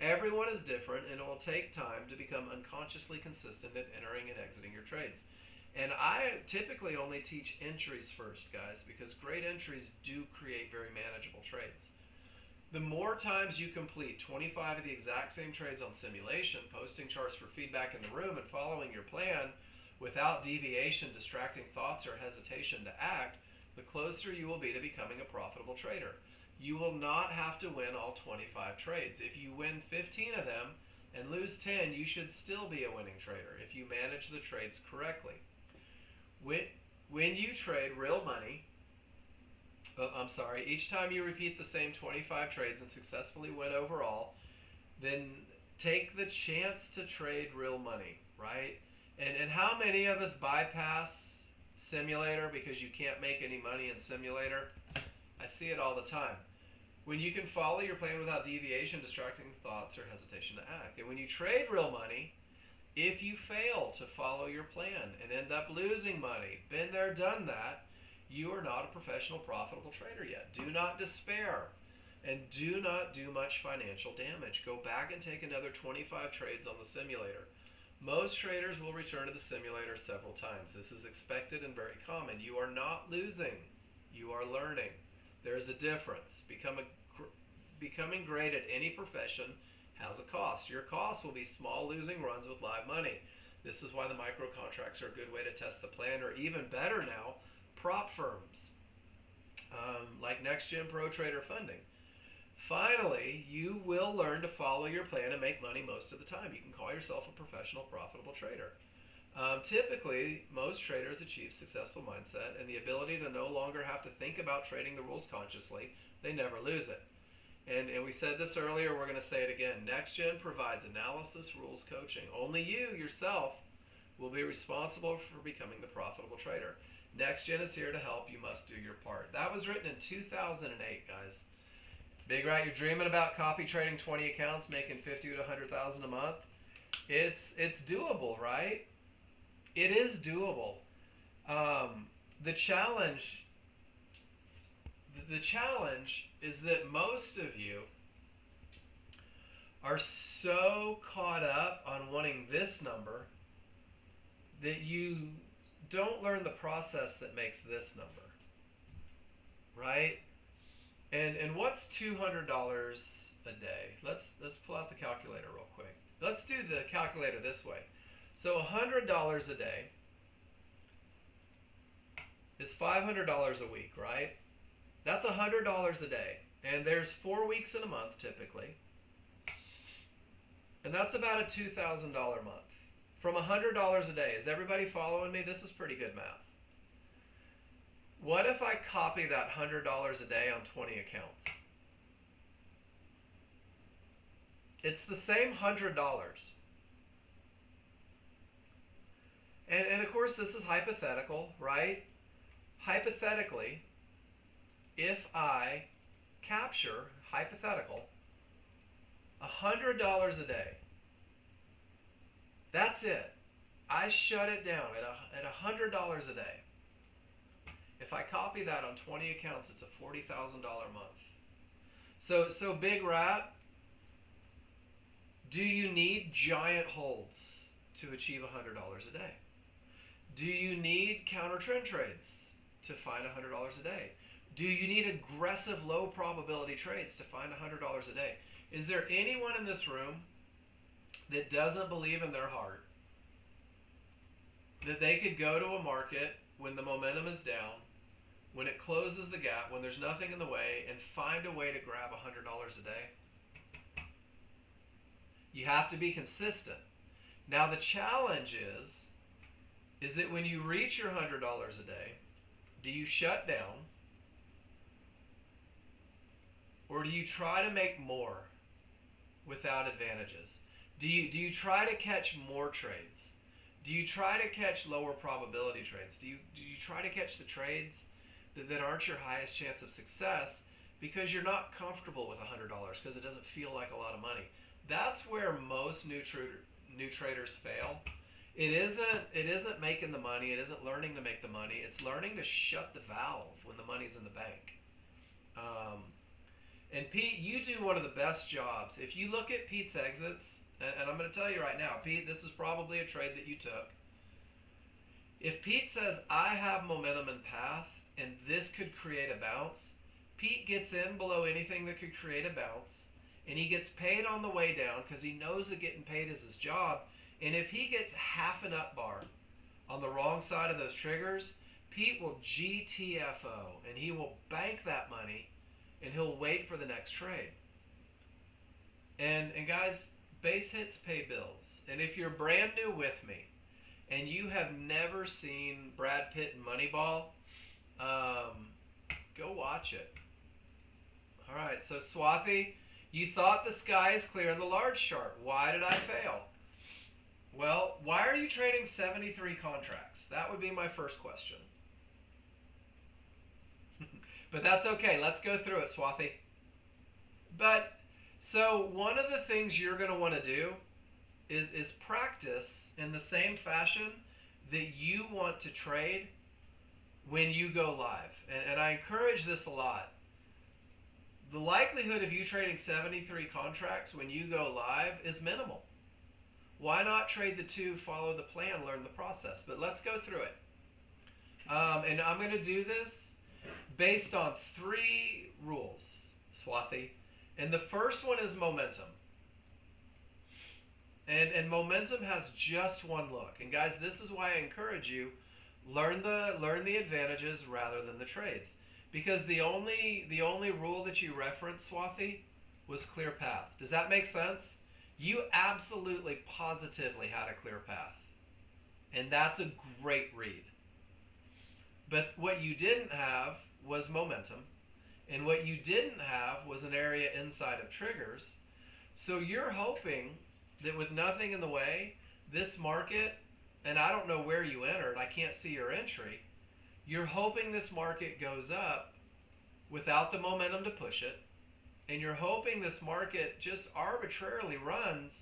Everyone is different, and it will take time to become unconsciously consistent at entering and exiting your trades. And I typically only teach entries first, guys, because great entries do create very manageable trades. The more times you complete 25 of the exact same trades on simulation, posting charts for feedback in the room, and following your plan without deviation, distracting thoughts, or hesitation to act, the closer you will be to becoming a profitable trader. You will not have to win all 25 trades. If you win 15 of them and lose 10, you should still be a winning trader if you manage the trades correctly. When you trade real money, each time you repeat the same 25 trades and successfully win overall, then take the chance to trade real money, right? And how many of us bypass simulator because you can't make any money in simulator? I see it all the time. When you can follow your plan without deviation, distracting thoughts, or hesitation to act. And when you trade real money, if you fail to follow your plan and end up losing money, been there, done that, you are not a professional profitable trader yet. Do not despair, and do not do much financial damage. Go back and take another 25 trades on the simulator. Most traders will return to the simulator several times. This is expected and very common. You are not losing. You are learning. There is a difference. Becoming great at any profession has a cost. Your cost will be small losing runs with live money. This is why the micro contracts are a good way to test the plan, or even better now, prop firms like Nexgen Pro Trader Funding. Finally, you will learn to follow your plan and make money most of the time. You can call yourself a professional profitable trader. Typically, most traders achieve successful mindset and the ability to no longer have to think about trading the rules consciously. They never lose it. And we said this earlier, we're going to say it again. Nexgen provides analysis, rules, coaching. Only you, yourself, will be responsible for becoming the profitable trader. Nexgen is here to help. You must do your part. That was written in 2008, guys. Big Right, you're dreaming about copy trading 20 accounts, making 50 to 100,000 a month. It's doable, right? It is doable. The challenge is that most of you are so caught up on wanting this number that you don't learn the process that makes this number, right? And what's $200 a day? Let's pull out the calculator real quick. Let's do the calculator this way. So $100 a day is $500 a week, right? That's $100 a day. And there's 4 weeks in a month typically. And that's about a $2,000 month. From $100 a day. Is everybody following me? This is pretty good math. What if I copy that $100 a day on 20 accounts? It's the same $100. And of course this is hypothetical, right? Hypothetically, if I capture, hypothetical, $100 a day, that's it. I shut it down at $100 a day. If I copy that on 20 accounts, it's a $40,000 month. So big rat, do you need giant holds to achieve $100 a day? Do you need counter trend trades to find $100 a day? Do you need aggressive low probability trades to find $100 a day? Is there anyone in this room that doesn't believe in their heart that they could go to a market when the momentum is down, when it closes the gap, when there's nothing in the way, and find a way to grab $100 a day? You have to be consistent. Now the challenge is that when you reach your $100 a day, do you shut down, or do you try to make more without advantages? Do you try to catch more trades? Do you try to catch lower probability trades? Do you try to catch the trades that aren't your highest chance of success because you're not comfortable with $100 because it doesn't feel like a lot of money? That's where most new traders fail. It isn't making the money. It isn't learning to make the money. It's learning to shut the valve when the money's in the bank. And Pete, you do one of the best jobs. If you look at Pete's exits, and I'm going to tell you right now, Pete, this is probably a trade that you took. If Pete says, I have momentum and path, and this could create a bounce, Pete gets in below anything that could create a bounce, and he gets paid on the way down because he knows that getting paid is his job. And if he gets half an up bar on the wrong side of those triggers, Pete will GTFO, and he will bank that money, and he'll wait for the next trade. And guys, base hits pay bills. And if you're brand new with me and you have never seen Brad Pitt in Moneyball, go watch it. All right, so Swathi, you thought the sky is clear in the large chart. Why did I fail? Well, why are you trading 73 contracts? That would be my first question. But that's okay. Let's go through it, Swathi. But so one of the things you're going to want to do is practice in the same fashion that you want to trade when you go live. And I encourage this a lot. The likelihood of you trading 73 contracts when you go live is minimal. Why not trade the two, follow the plan, learn the process? But let's go through it. And I'm going to do this based on 3 rules, Swathi. And the first one is momentum. And momentum has just one look. And guys, this is why I encourage you, learn the advantages rather than the trades. Because the only rule that you referenced, Swathi, was clear path. Does that make sense? You absolutely, positively had a clear path. And that's a great read. But what you didn't have was momentum. And what you didn't have was an area inside of triggers. So you're hoping that with nothing in the way, this market, and I don't know where you entered, I can't see your entry, you're hoping this market goes up without the momentum to push it, and you're hoping this market just arbitrarily runs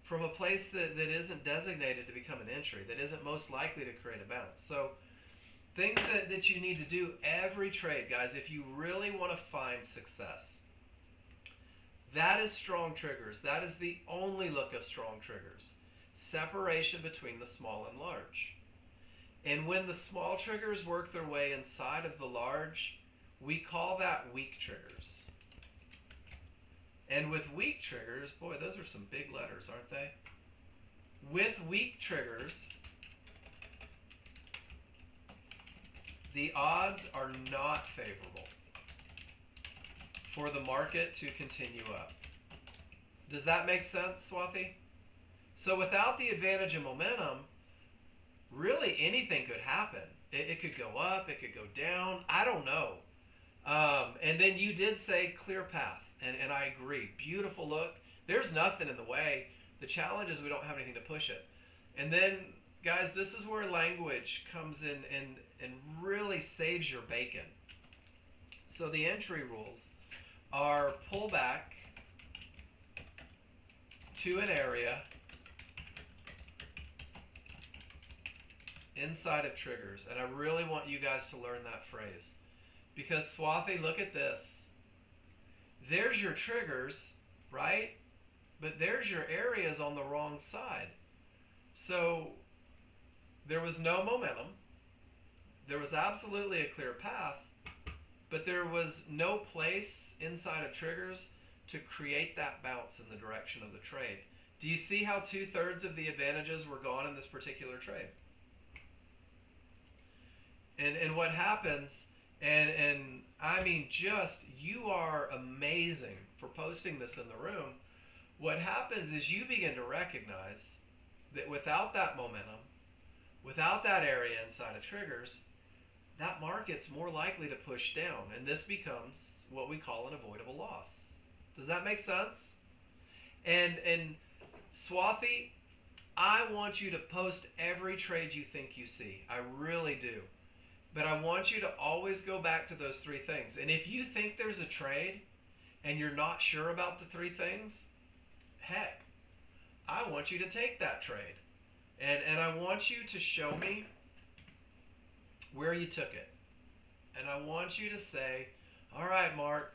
from a place that isn't designated to become an entry, that isn't most likely to create a bounce. So things that you need to do every trade, guys, if you really want to find success. That is strong triggers. That is the only look of strong triggers. Separation between the small and large. And when the small triggers work their way inside of the large, we call that weak triggers. And with weak triggers, boy, those are some big letters, aren't they? With weak triggers, the odds are not favorable for the market to continue up. Does that make sense, Swathi? So without the advantage of momentum, really anything could happen. It could go up, it could go down, I don't know. And then you did say clear path, and I agree. Beautiful look. There's nothing in the way. The challenge is we don't have anything to push it. And then, guys, this is where language comes in and really saves your bacon. So the entry rules are pull back to an area inside of triggers. And I really want you guys to learn that phrase. Because Swathi, look at this. There's your triggers, right? But there's your areas on the wrong side. So there was no momentum. There was absolutely a clear path, but there was no place inside of triggers to create that bounce in the direction of the trade. Do you see how 2/3 of the advantages were gone in this particular trade? And what happens, and I mean, just, you are amazing for posting this in the room. What happens is you begin to recognize that without that momentum, without that area inside of triggers, that market's more likely to push down. And this becomes what we call an avoidable loss. Does that make sense? And Swathi, I want you to post every trade you think you see. I really do. But I want you to always go back to those three things. And if you think there's a trade and you're not sure about the three things, heck, I want you to take that trade. And I want you to show me where you took it. And I want you to say, all right, Mark,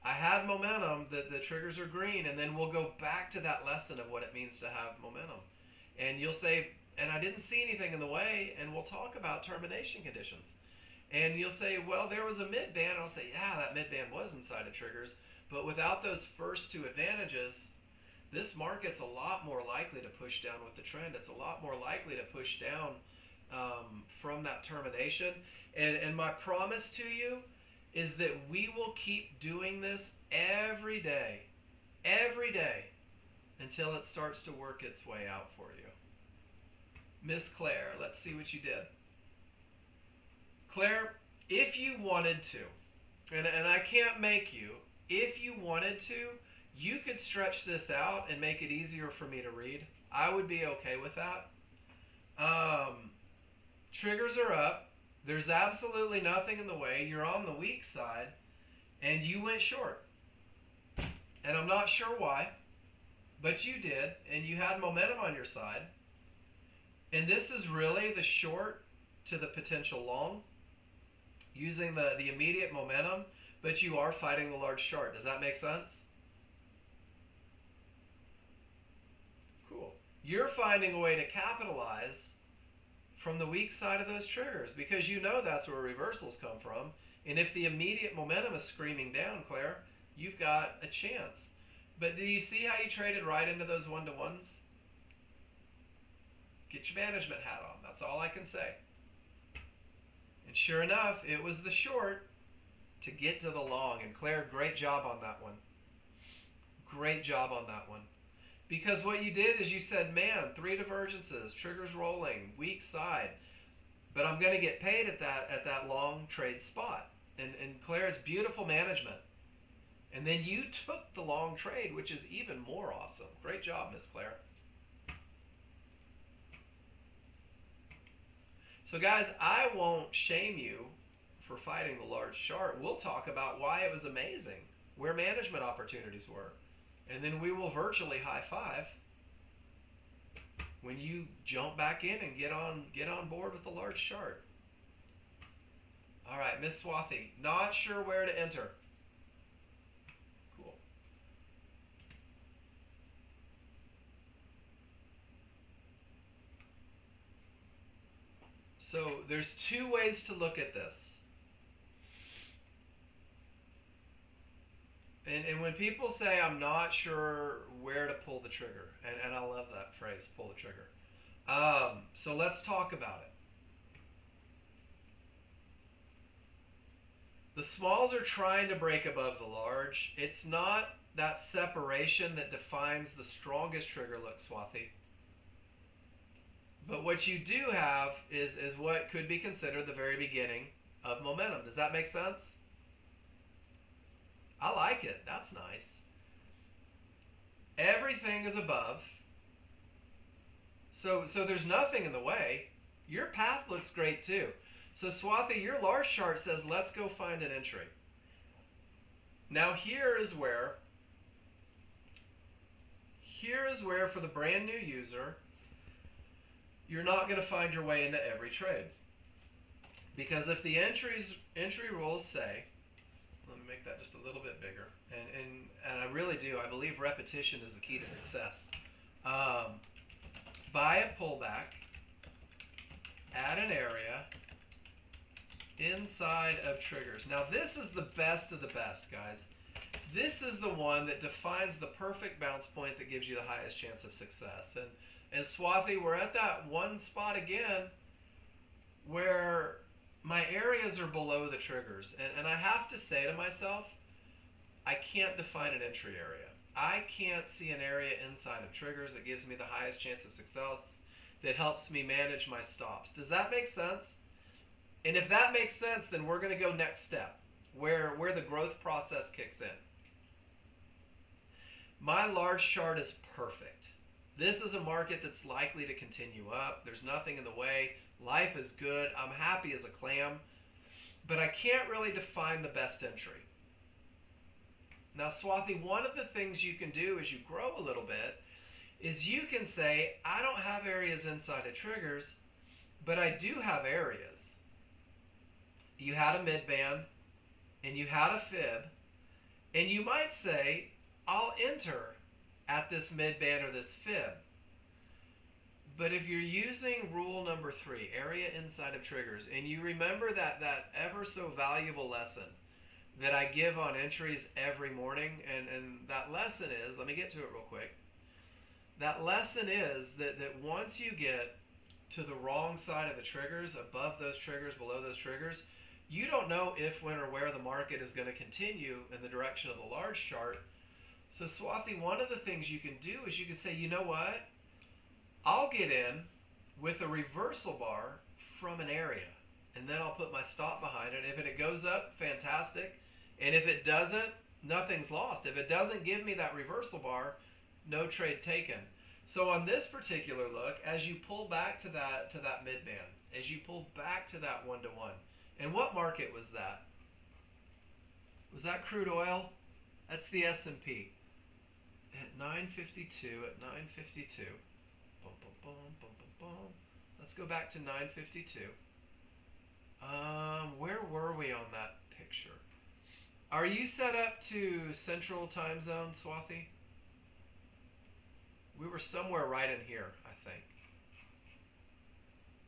I had momentum, the triggers are green, and then we'll go back to that lesson of what it means to have momentum. And you'll say, and I didn't see anything in the way, and we'll talk about termination conditions. And you'll say, well, there was a mid-band. I'll say, yeah, that mid-band was inside of triggers, but without those first two advantages, this market's a lot more likely to push down with the trend. It's a lot more likely to push down from that termination. And my promise to you is that we will keep doing this every day, until it starts to work its way out for you. Miss Claire, let's see what you did. Claire, if you wanted to, and I can't make you, if you wanted to, you could stretch this out and make it easier for me to read. I would be okay with that. Triggers are up. There's absolutely nothing in the way. You're on the weak side, and you went short. And I'm not sure why, but you did, and you had momentum on your side. And this is really the short to the potential long, using the immediate momentum, but you are fighting the large short. Does that make sense? Cool. You're finding a way to capitalize from the weak side of those triggers, because you know that's where reversals come from. And if the immediate momentum is screaming down, Claire, you've got a chance. But do you see how you traded right into those one-to-ones? Get your management hat on. That's all I can say. And sure enough, it was the short to get to the long. And Claire, great job on that one. Great job on that one. Because what you did is you said, man, 3 divergences, triggers rolling, weak side. But I'm going to get paid at that long trade spot. And Claire, it's beautiful management. And then you took the long trade, which is even more awesome. Great job, Miss Claire. So guys, I won't shame you for fighting the large chart. We'll talk about why it was amazing, where management opportunities were. And then we will virtually high five when you jump back in and get on board with the large chart. All right, Miss Swathi, not sure where to enter. Cool. So there's two ways to look at this. And when people say, I'm not sure where to pull the trigger, and I love that phrase, pull the trigger. So let's talk about it. The smalls are trying to break above the large. It's not that separation that defines the strongest trigger look, Swathi. But what you do have is what could be considered the very beginning of momentum. Does that make sense? I like it. That's nice. Everything is above. So there's nothing in the way. Your path looks great too. So Swathi, your large chart says, let's go find an entry. Now here is where for the brand new user, you're not going to find your way into every trade. Because if the entry rules say, let me make that just a little bit bigger, and I really do, I believe repetition is the key to success. Buy a pullback at an area inside of triggers. Now this is the best of the best, guys. This is the one that defines the perfect bounce point that gives you the highest chance of success. And Swathi, we're at that one spot again where my areas are below the triggers. And I have to say to myself, I can't define an entry area. I can't see an area inside of triggers that gives me the highest chance of success, that helps me manage my stops. Does that make sense? And if that makes sense, then we're going to go next step, where the growth process kicks in. My large chart is perfect. This is a market that's likely to continue up. There's nothing in the way. Life is good. I'm happy as a clam. But I can't really define the best entry. Now, Swathi, one of the things you can do as you grow a little bit is you can say, I don't have areas inside of triggers, but I do have areas. You had a mid-band, and you had a fib, and you might say, I'll enter at this mid-band or this fib. But if you're using rule number 3, area inside of triggers, and you remember that ever so valuable lesson that I give on entries every morning, and that lesson is, let me get to it real quick. That lesson is that once you get to the wrong side of the triggers, above those triggers, below those triggers, you don't know if, when, or where the market is going to continue in the direction of the large chart. So Swathi, one of the things you can do is you can say, you know what? I'll get in with a reversal bar from an area, and then I'll put my stop behind it. If it goes up, fantastic. And if it doesn't, nothing's lost. If it doesn't give me that reversal bar, no trade taken. So on this particular look, as you pull back to that mid-band, as you pull back to that 1-to-1, and what market was that? Was that crude oil? That's the S&P. At 952, at 952. Boom, boom, boom, boom, boom, boom. Let's go back to 952. Where were we on that picture? Are you set up to Central Time Zone, Swathi? We were somewhere right in here, I think.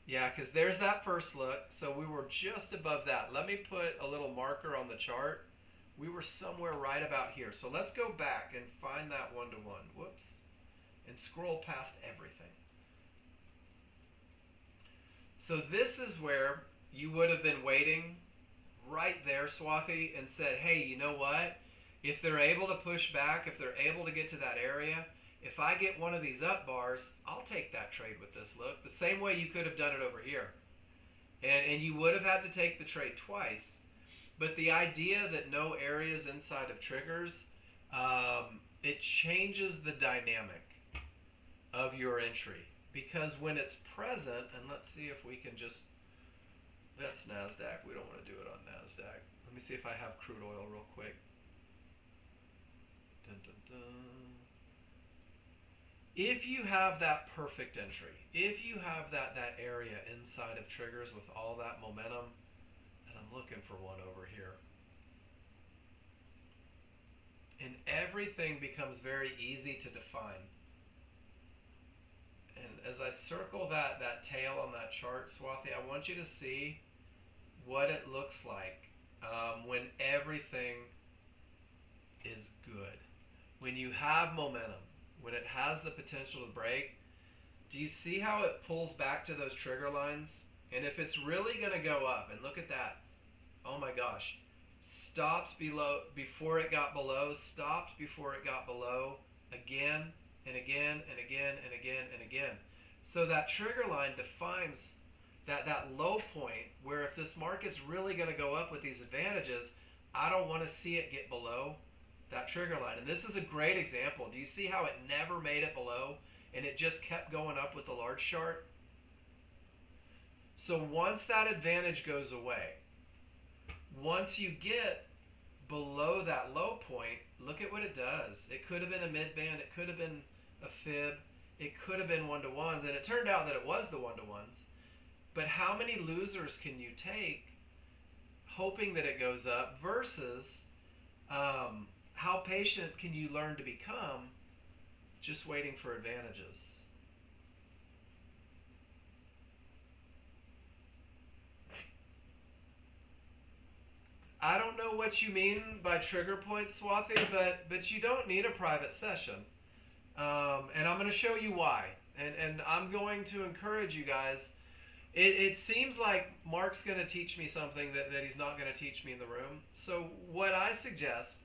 Yeah, because there's that first look. So we were just above that. Let me put a little marker on the chart. We were somewhere right about here. So let's go back and find that 1-to-1. Whoops. And scroll past everything. So this is where you would have been waiting right there, Swathi, and said, hey, you know what? If they're able to push back, if they're able to get to that area, if I get one of these up bars, I'll take that trade with this look. The same way you could have done it over here. And you would have had to take the trade twice. But the idea that no areas inside of triggers, it changes the dynamic of your entry. Because when it's present, and let's see if we can just, that's NASDAQ. We don't want to do it on NASDAQ. Let me see if I have crude oil real quick. Dun, dun, dun. If you have that perfect entry, if you have that area inside of triggers with all that momentum, and I'm looking for one over here, and everything becomes very easy to define. And as I circle that tail on that chart, Swathi, I want you to see what it looks like when everything is good. When you have momentum, when it has the potential to break, do you see how it pulls back to those trigger lines? And if it's really going to go up, and look at that, oh my gosh, stopped below before it got below, stopped before it got below, again and again and again and again and again. So that trigger line defines that low point where if this market's really going to go up with these advantages, I don't want to see it get below that trigger line. And this is a great example. Do you see how it never made it below and it just kept going up with the large chart? So once that advantage goes away, once you get below that low point, look at what it does. It could have been a mid-band, it could have been a fib, it could have been one-to-ones, and it turned out that it was the one-to-ones. But how many losers can you take hoping that it goes up versus how patient can you learn to become just waiting for advantages? I don't know what you mean by trigger point, Swathi, but you don't need a private session. And I'm going to show you why. And I'm going to encourage you guys. It seems like Mark's going to teach me something that he's not going to teach me in the room. So what I suggest,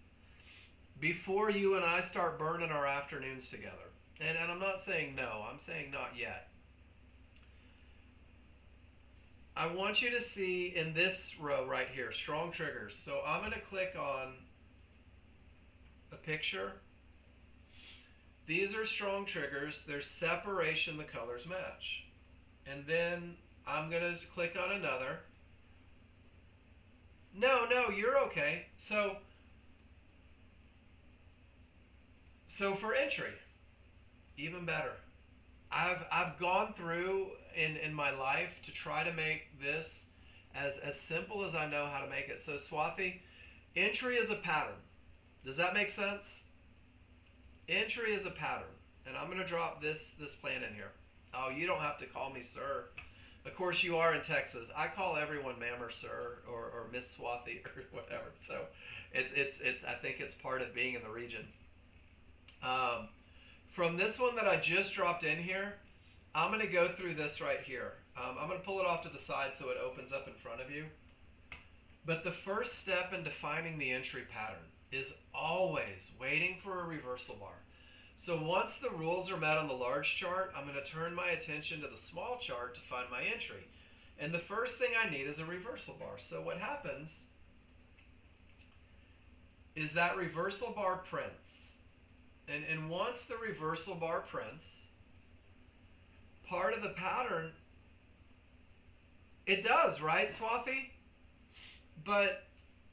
before you and I start burning our afternoons together, and I'm not saying no, I'm saying not yet. I want you to see in this row right here, strong triggers. So I'm going to click on a picture. These are strong triggers. There's separation, the colors match. And then I'm going to click on another. No, you're okay. So for entry, even better. I've gone through in my life to try to make this as simple as I know how to make it. So Swathi, entry is a pattern. Does that make sense? Entry is a pattern. And I'm going to drop this plan in here. Oh, you don't have to call me sir. Of course you are in Texas. I call everyone ma'am or sir or Miss Swathi or whatever. So it's I think it's part of being in the region. From this one that I just dropped in here, I'm going to go through this right here. I'm going to pull it off to the side so it opens up in front of you. But the first step in defining the entry pattern is always waiting for a reversal bar. So once the rules are met on the large chart, I'm going to turn my attention to the small chart to find my entry. And the first thing I need is a reversal bar. So what happens is that reversal bar prints. And once the reversal bar prints, part of the pattern, it does, right, Swathi? But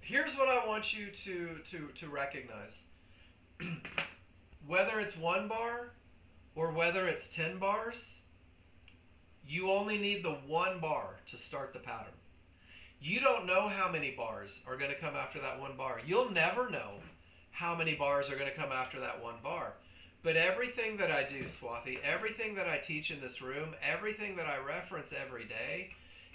here's what I want you to recognize. Whether it's 1 bar or whether it's 10 bars, you only need the 1 bar to start the pattern. You don't know how many bars are going to come after that 1 bar. You'll never know how many bars are going to come after that 1 bar. But everything that I do, Swathi, everything that I teach in this room, everything that I reference every day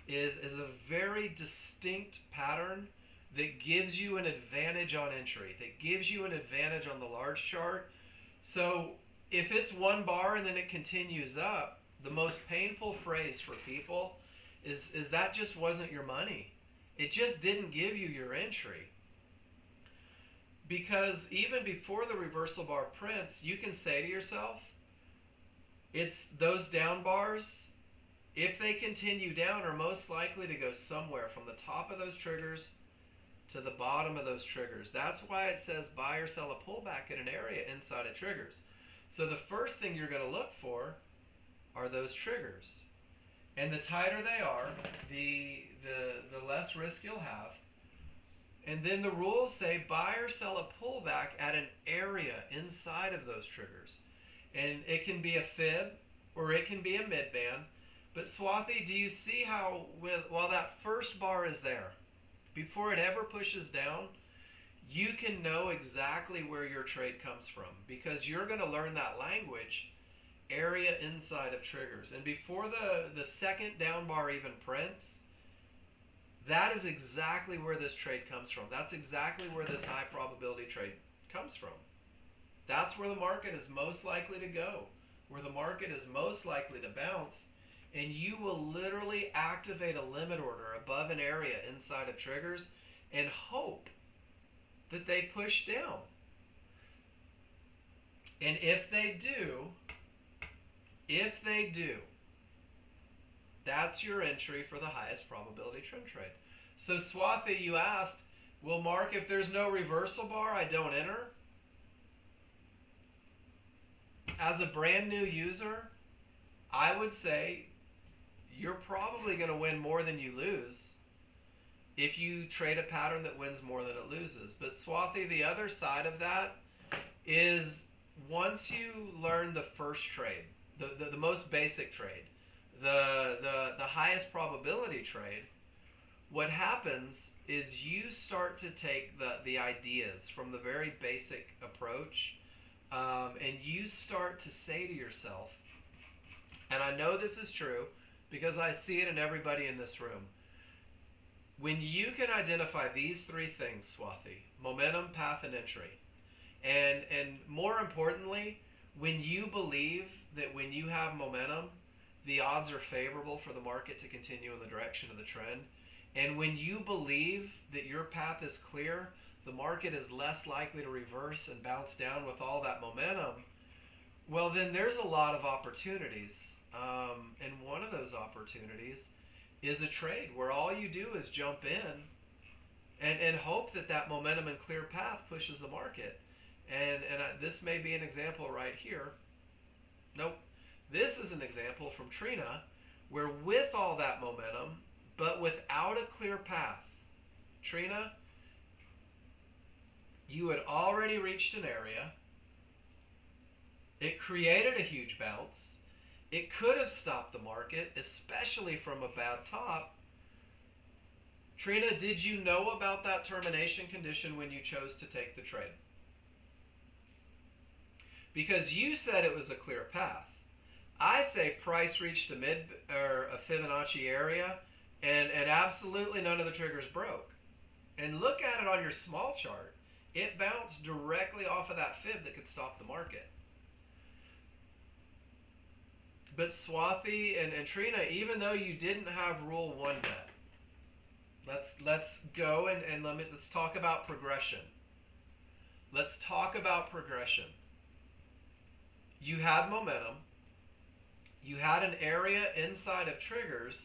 is a very distinct pattern that gives you an advantage on entry, that gives you an advantage on the large chart. So if it's 1 bar and then it continues up, the most painful phrase for people is that just wasn't your money. It just didn't give you your entry. Because even before the reversal bar prints, you can say to yourself, it's those down bars, if they continue down, are most likely to go somewhere from the top of those triggers to the bottom of those triggers. That's why it says buy or sell a pullback in an area inside of triggers. So the first thing you're going to look for are those triggers. And the tighter they are, the less risk you'll have. And then the rules say buy or sell a pullback at an area inside of those triggers. And it can be a fib or it can be a mid-band. But Swathi, do you see how while that first bar is there, before it ever pushes down, you can know exactly where your trade comes from because you're going to learn that language area inside of triggers. And before the second down bar even prints, that is exactly where this trade comes from. That's exactly where this high probability trade comes from. That's where the market is most likely to go, where the market is most likely to bounce, and you will literally activate a limit order above an area inside of triggers and hope that they push down. And if they do, that's your entry for the highest probability trend trade. So Swathi, you asked, well, Mark, if there's no reversal bar, I don't enter. As a brand new user, I would say you're probably going to win more than you lose if you trade a pattern that wins more than it loses. But Swathi, the other side of that is once you learn the first trade, the most basic trade, the highest probability trade, what happens is you start to take the ideas from the very basic approach, and you start to say to yourself, and I know this is true because I see it in everybody in this room, when you can identify these three things, Swathi, momentum, path, and entry, and more importantly, when you believe that when you have momentum, the odds are favorable for the market to continue in the direction of the trend, and when you believe that your path is clear, the market is less likely to reverse and bounce down with all that momentum, well, then there's a lot of opportunities. And one of those opportunities is a trade where all you do is jump in and hope that that momentum and clear path pushes the market. And this may be an example right here. Nope. This is an example from Trina where with all that momentum, but without a clear path, Trina, you had already reached an area. It created a huge bounce. It could have stopped the market, especially from a bad top. Trina, did you know about that termination condition when you chose to take the trade? Because you said it was a clear path. I say price reached a Fibonacci area, and absolutely none of the triggers broke. And look at it on your small chart. It bounced directly off of that fib that could stop the market. But Swathi and Trina, even though you didn't have rule 1 met, let's go and let's talk about progression. Let's talk about progression. You had momentum. You had an area inside of triggers.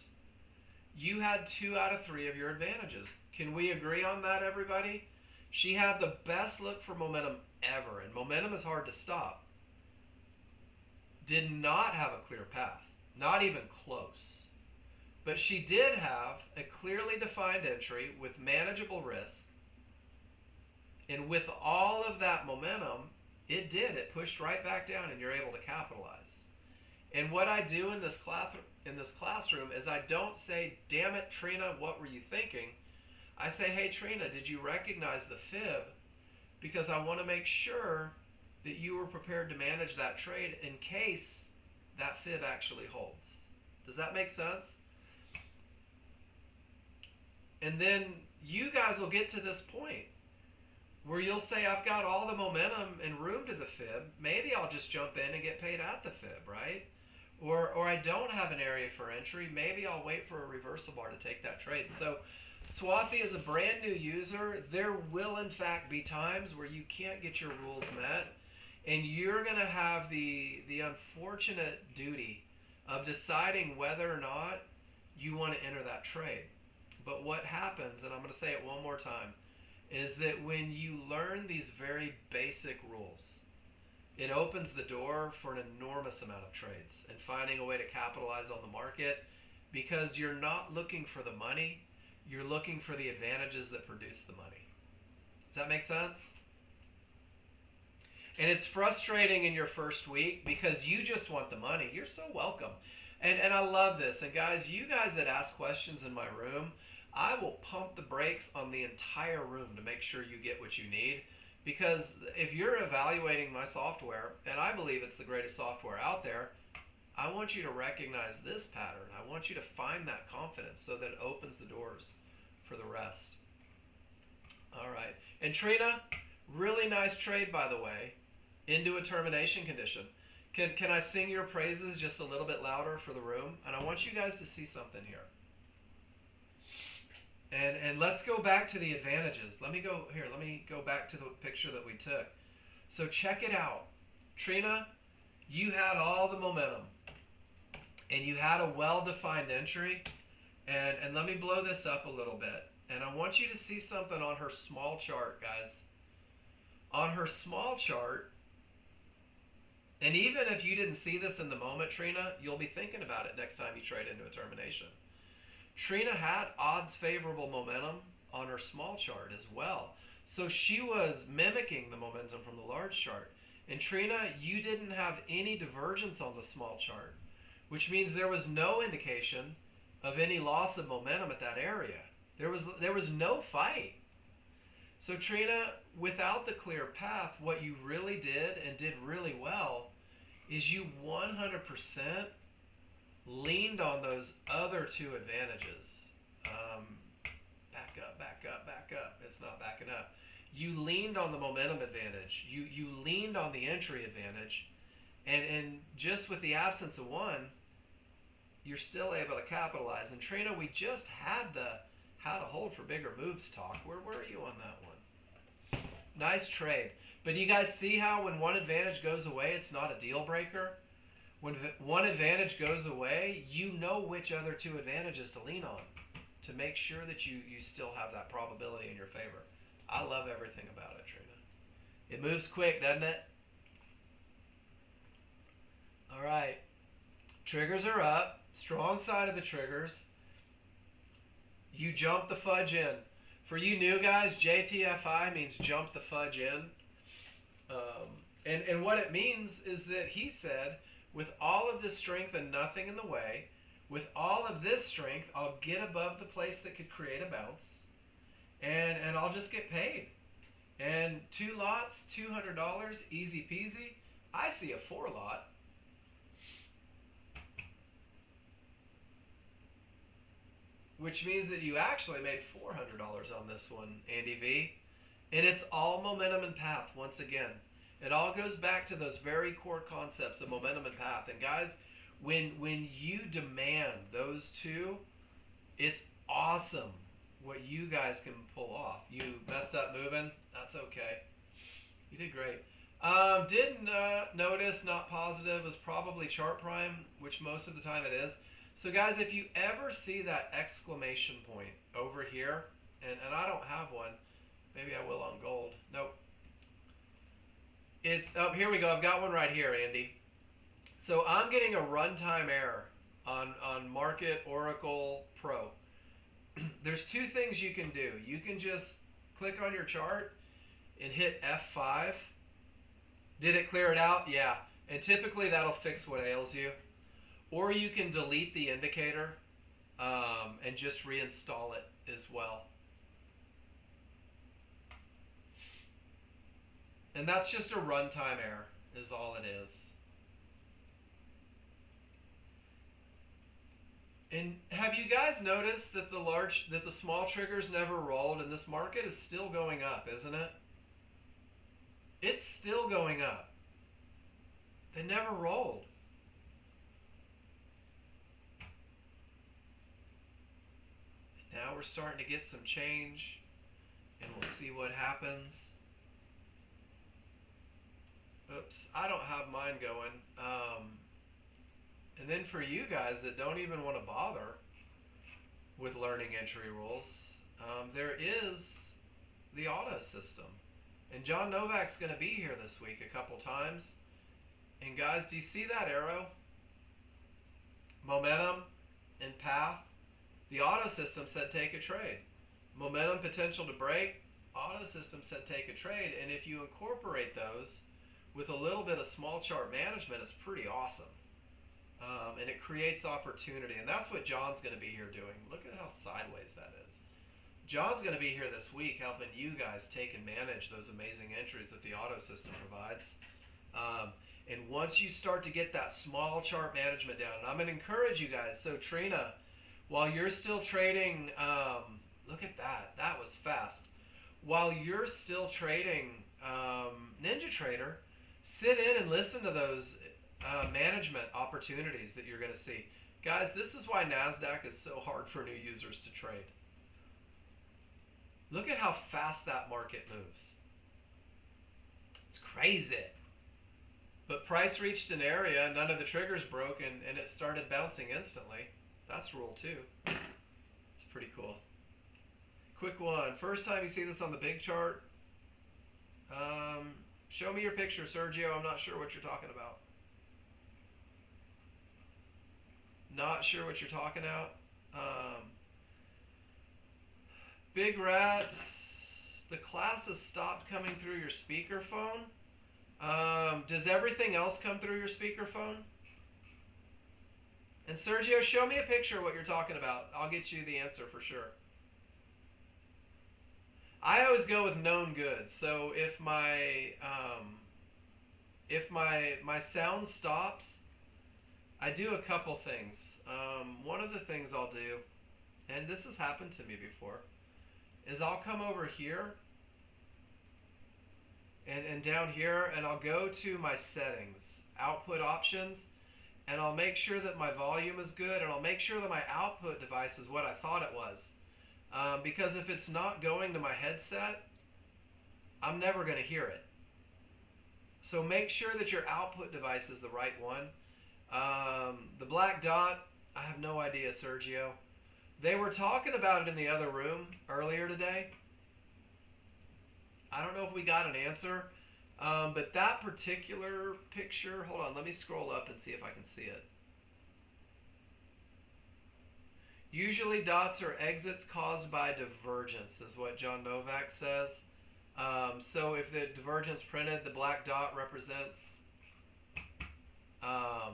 You had 2 out of 3 of your advantages. Can we agree on that, everybody? She had the best look for momentum ever, and momentum is hard to stop. Did not have a clear path, not even close. But she did have a clearly defined entry with manageable risk. And with all of that momentum, it pushed right back down and you're able to capitalize. And what I do in this classroom is I don't say, damn it, Trina, what were you thinking? I say, hey, Trina, did you recognize the fib? Because I want to make sure that you were prepared to manage that trade in case that fib actually holds. Does that make sense? And then you guys will get to this point where you'll say, I've got all the momentum and room to the fib. Maybe I'll just jump in and get paid at the fib, right? Or I don't have an area for entry. Maybe I'll wait for a reversal bar to take that trade. So Swathi, as a brand new user, there will in fact be times where you can't get your rules met, and you're going to have the unfortunate duty of deciding whether or not you want to enter that trade. But what happens, and I'm going to say it one more time, is that when you learn these very basic rules, it opens the door for an enormous amount of trades and finding a way to capitalize on the market, because you're not looking for the money, you're looking for the advantages that produce the money. Does that make sense? And it's frustrating in your first week because you just want the money. You're so welcome. And I love this. And guys, you guys that ask questions in my room, I will pump the brakes on the entire room to make sure you get what you need, Because if you're evaluating my software, and I believe it's the greatest software out there, I want you to recognize this pattern. I want you to find that confidence so that it opens the doors for the rest. All right. And Trina, really nice trade, by the way, into a termination condition. Can I sing your praises just a little bit louder for the room? And I want you guys to see something here. And let's go back to the advantages. Let me go back to the picture that we took. So check it out. Trina, you had all the momentum. And you had a well-defined entry. And let me blow this up a little bit. And I want you to see something on her small chart, guys. On her small chart, and even if you didn't see this in the moment, Trina, you'll be thinking about it next time you trade into a termination. Trina had odds favorable momentum on her small chart as well. So she was mimicking the momentum from the large chart. And Trina, you didn't have any divergence on the small chart, which means there was no indication of any loss of momentum at that area. There was no fight. So Trina, without the clear path, what you really did and did really well is you 100% leaned on those other two advantages. Back up, back up, back up. It's not backing up. You leaned on the momentum advantage. You leaned on the entry advantage. And just with the absence of one, you're still able to capitalize. And Trina, we just had the how to hold for bigger moves talk. Where were you on that one? Nice trade. But you guys see how when one advantage goes away, it's not a deal breaker? When one advantage goes away, you know which other two advantages to lean on to make sure that you still have that probability in your favor. I love everything about it, Trina. It moves quick, doesn't it? All right. Triggers are up. Strong side of the triggers. You jump the fudge in. For you new guys, JTFI means jump the fudge in. And what it means is that he said, with all of this strength and nothing in the way, with all of this strength, I'll get above the place that could create a bounce, and I'll just get paid. And 2 lots, $200, easy peasy. I see a 4 lot. Which means that you actually made $400 on this one, Andy V. And it's all momentum and path once again. It all goes back to those very core concepts of momentum and path. And guys, when you demand those two, it's awesome what you guys can pull off. You messed up moving. That's okay. You did great. Didn't notice not positive was probably chart prime, which most of the time it is. So guys, if you ever see that exclamation point over here, and I don't have one, maybe I will on gold. Nope. It's here we go. I've got one right here, Andy. So I'm getting a runtime error on Market Oracle Pro. There's 2 things you can do. You can just click on your chart and hit F5. Did it clear it out? Yeah. And typically that'll fix what ails you. Or you can delete the indicator and just reinstall it as well. And that's just a runtime error is all it is. And have you guys noticed that the small triggers never rolled, and this market is still going up, isn't it? It's still going up. They never rolled. Now we're starting to get some change, and we'll see what happens. Oops, I don't have mine going. And then for you guys that don't even want to bother with learning entry rules, there is the auto system. And John Novak's going to be here this week a couple times. And guys, do you see that arrow? Momentum and path. The auto system said take a trade. Momentum potential to break. Auto system said take a trade. And if you incorporate those with a little bit of small chart management, it's pretty awesome. And it creates opportunity. And that's what John's going to be here doing. Look at how sideways that is. John's going to be here this week helping you guys take and manage those amazing entries that the auto system provides. And once you start to get that small chart management down, and I'm going to encourage you guys. So Trina, while you're still trading, look at that. That was fast. While you're still trading Ninja Trader, sit in and listen to those management opportunities that you're going to see. Guys, this is why NASDAQ is so hard for new users to trade. Look at how fast that market moves. It's crazy. But price reached an area, none of the triggers broke, and it started bouncing instantly. That's rule 2. It's pretty cool. Quick one. First time you see this on the big chart. Show me your picture, Sergio. I'm not sure what you're talking about. Not sure what you're talking about. Big Rats, the classes stopped coming through your speakerphone. Does everything else come through your speakerphone? And Sergio, show me a picture of what you're talking about. I'll get you the answer for sure. I always go with known good. So if my sound stops, I do a couple things. One of the things I'll do, and this has happened to me before, is I'll come over here and down here, and I'll go to my settings, output options, and I'll make sure that my volume is good, and I'll make sure that my output device is what I thought it was. Because if it's not going to my headset, I'm never going to hear it. So make sure that your output device is the right one. The black dot, I have no idea, Sergio. They were talking about it in the other room earlier today. I don't know if we got an answer, but that particular picture, hold on, let me scroll up and see if I can see it. Usually dots are exits caused by divergence, is what John Novak says. So if the divergence printed, the black dot represents a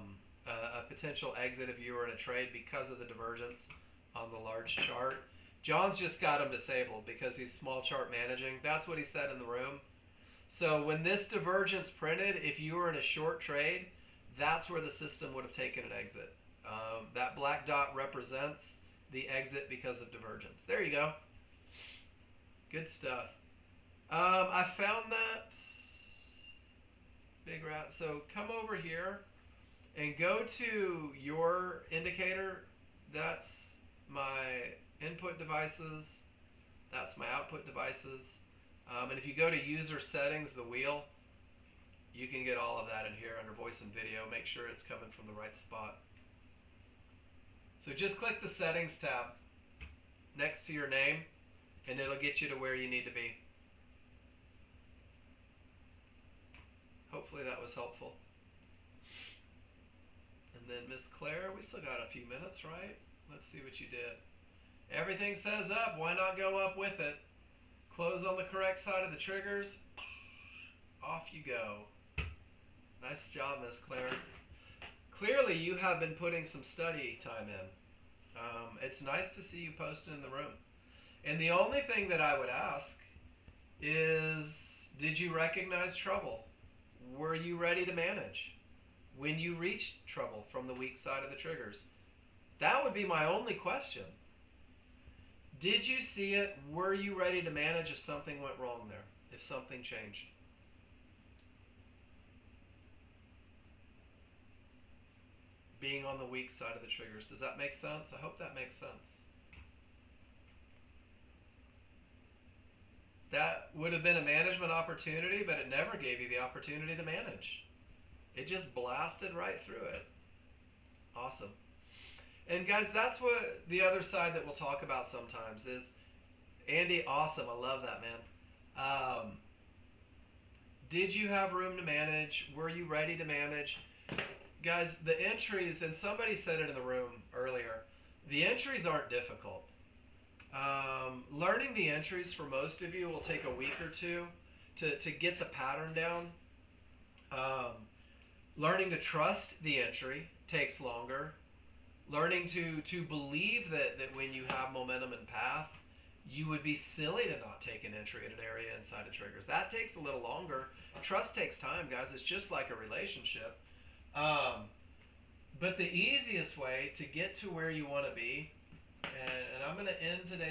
potential exit if you were in a trade because of the divergence on the large chart. John's just got them disabled because he's small chart managing. That's what he said in the room. So when this divergence printed, if you were in a short trade, that's where the system would have taken an exit. That black dot represents the exit because of divergence. There you go. Good stuff. I found that. Big Rat. So come over here and go to your indicator. That's my input devices. That's my output devices. And if you go to user settings, the wheel, you can get all of that in here under voice and video. Make sure it's coming from the right spot. So just click the settings tab next to your name and it'll get you to where you need to be. Hopefully that was helpful. And then Miss Claire, we still got a few minutes, right? Let's see what you did. Everything says up, why not go up with it? Close on the correct side of the triggers. Off you go. Nice job, Miss Claire. Clearly you have been putting some study time in. It's nice to see you posted in the room. And the only thing that I would ask is, did you recognize trouble? Were you ready to manage when you reached trouble from the weak side of the triggers? That would be my only question. Did you see it? Were you ready to manage if something went wrong there? If something changed? Being on the weak side of the triggers. Does that make sense? I hope that makes sense. That would have been a management opportunity, but it never gave you the opportunity to manage. It just blasted right through it. Awesome. And guys, that's what the other side that we'll talk about sometimes is, Andy, awesome. I love that, man. Did you have room to manage? Were you ready to manage? Guys, the entries, and somebody said it in the room earlier, the entries aren't difficult. Learning the entries for most of you will take a week or two to get the pattern down. Learning to trust the entry takes longer. Learning to believe that when you have momentum and path, You would be silly to not take an entry in an area inside of triggers. That takes a little longer. Trust takes time, guys. It's just like a relationship. Um, but the easiest way to get to where you want to be, and I'm going to end today's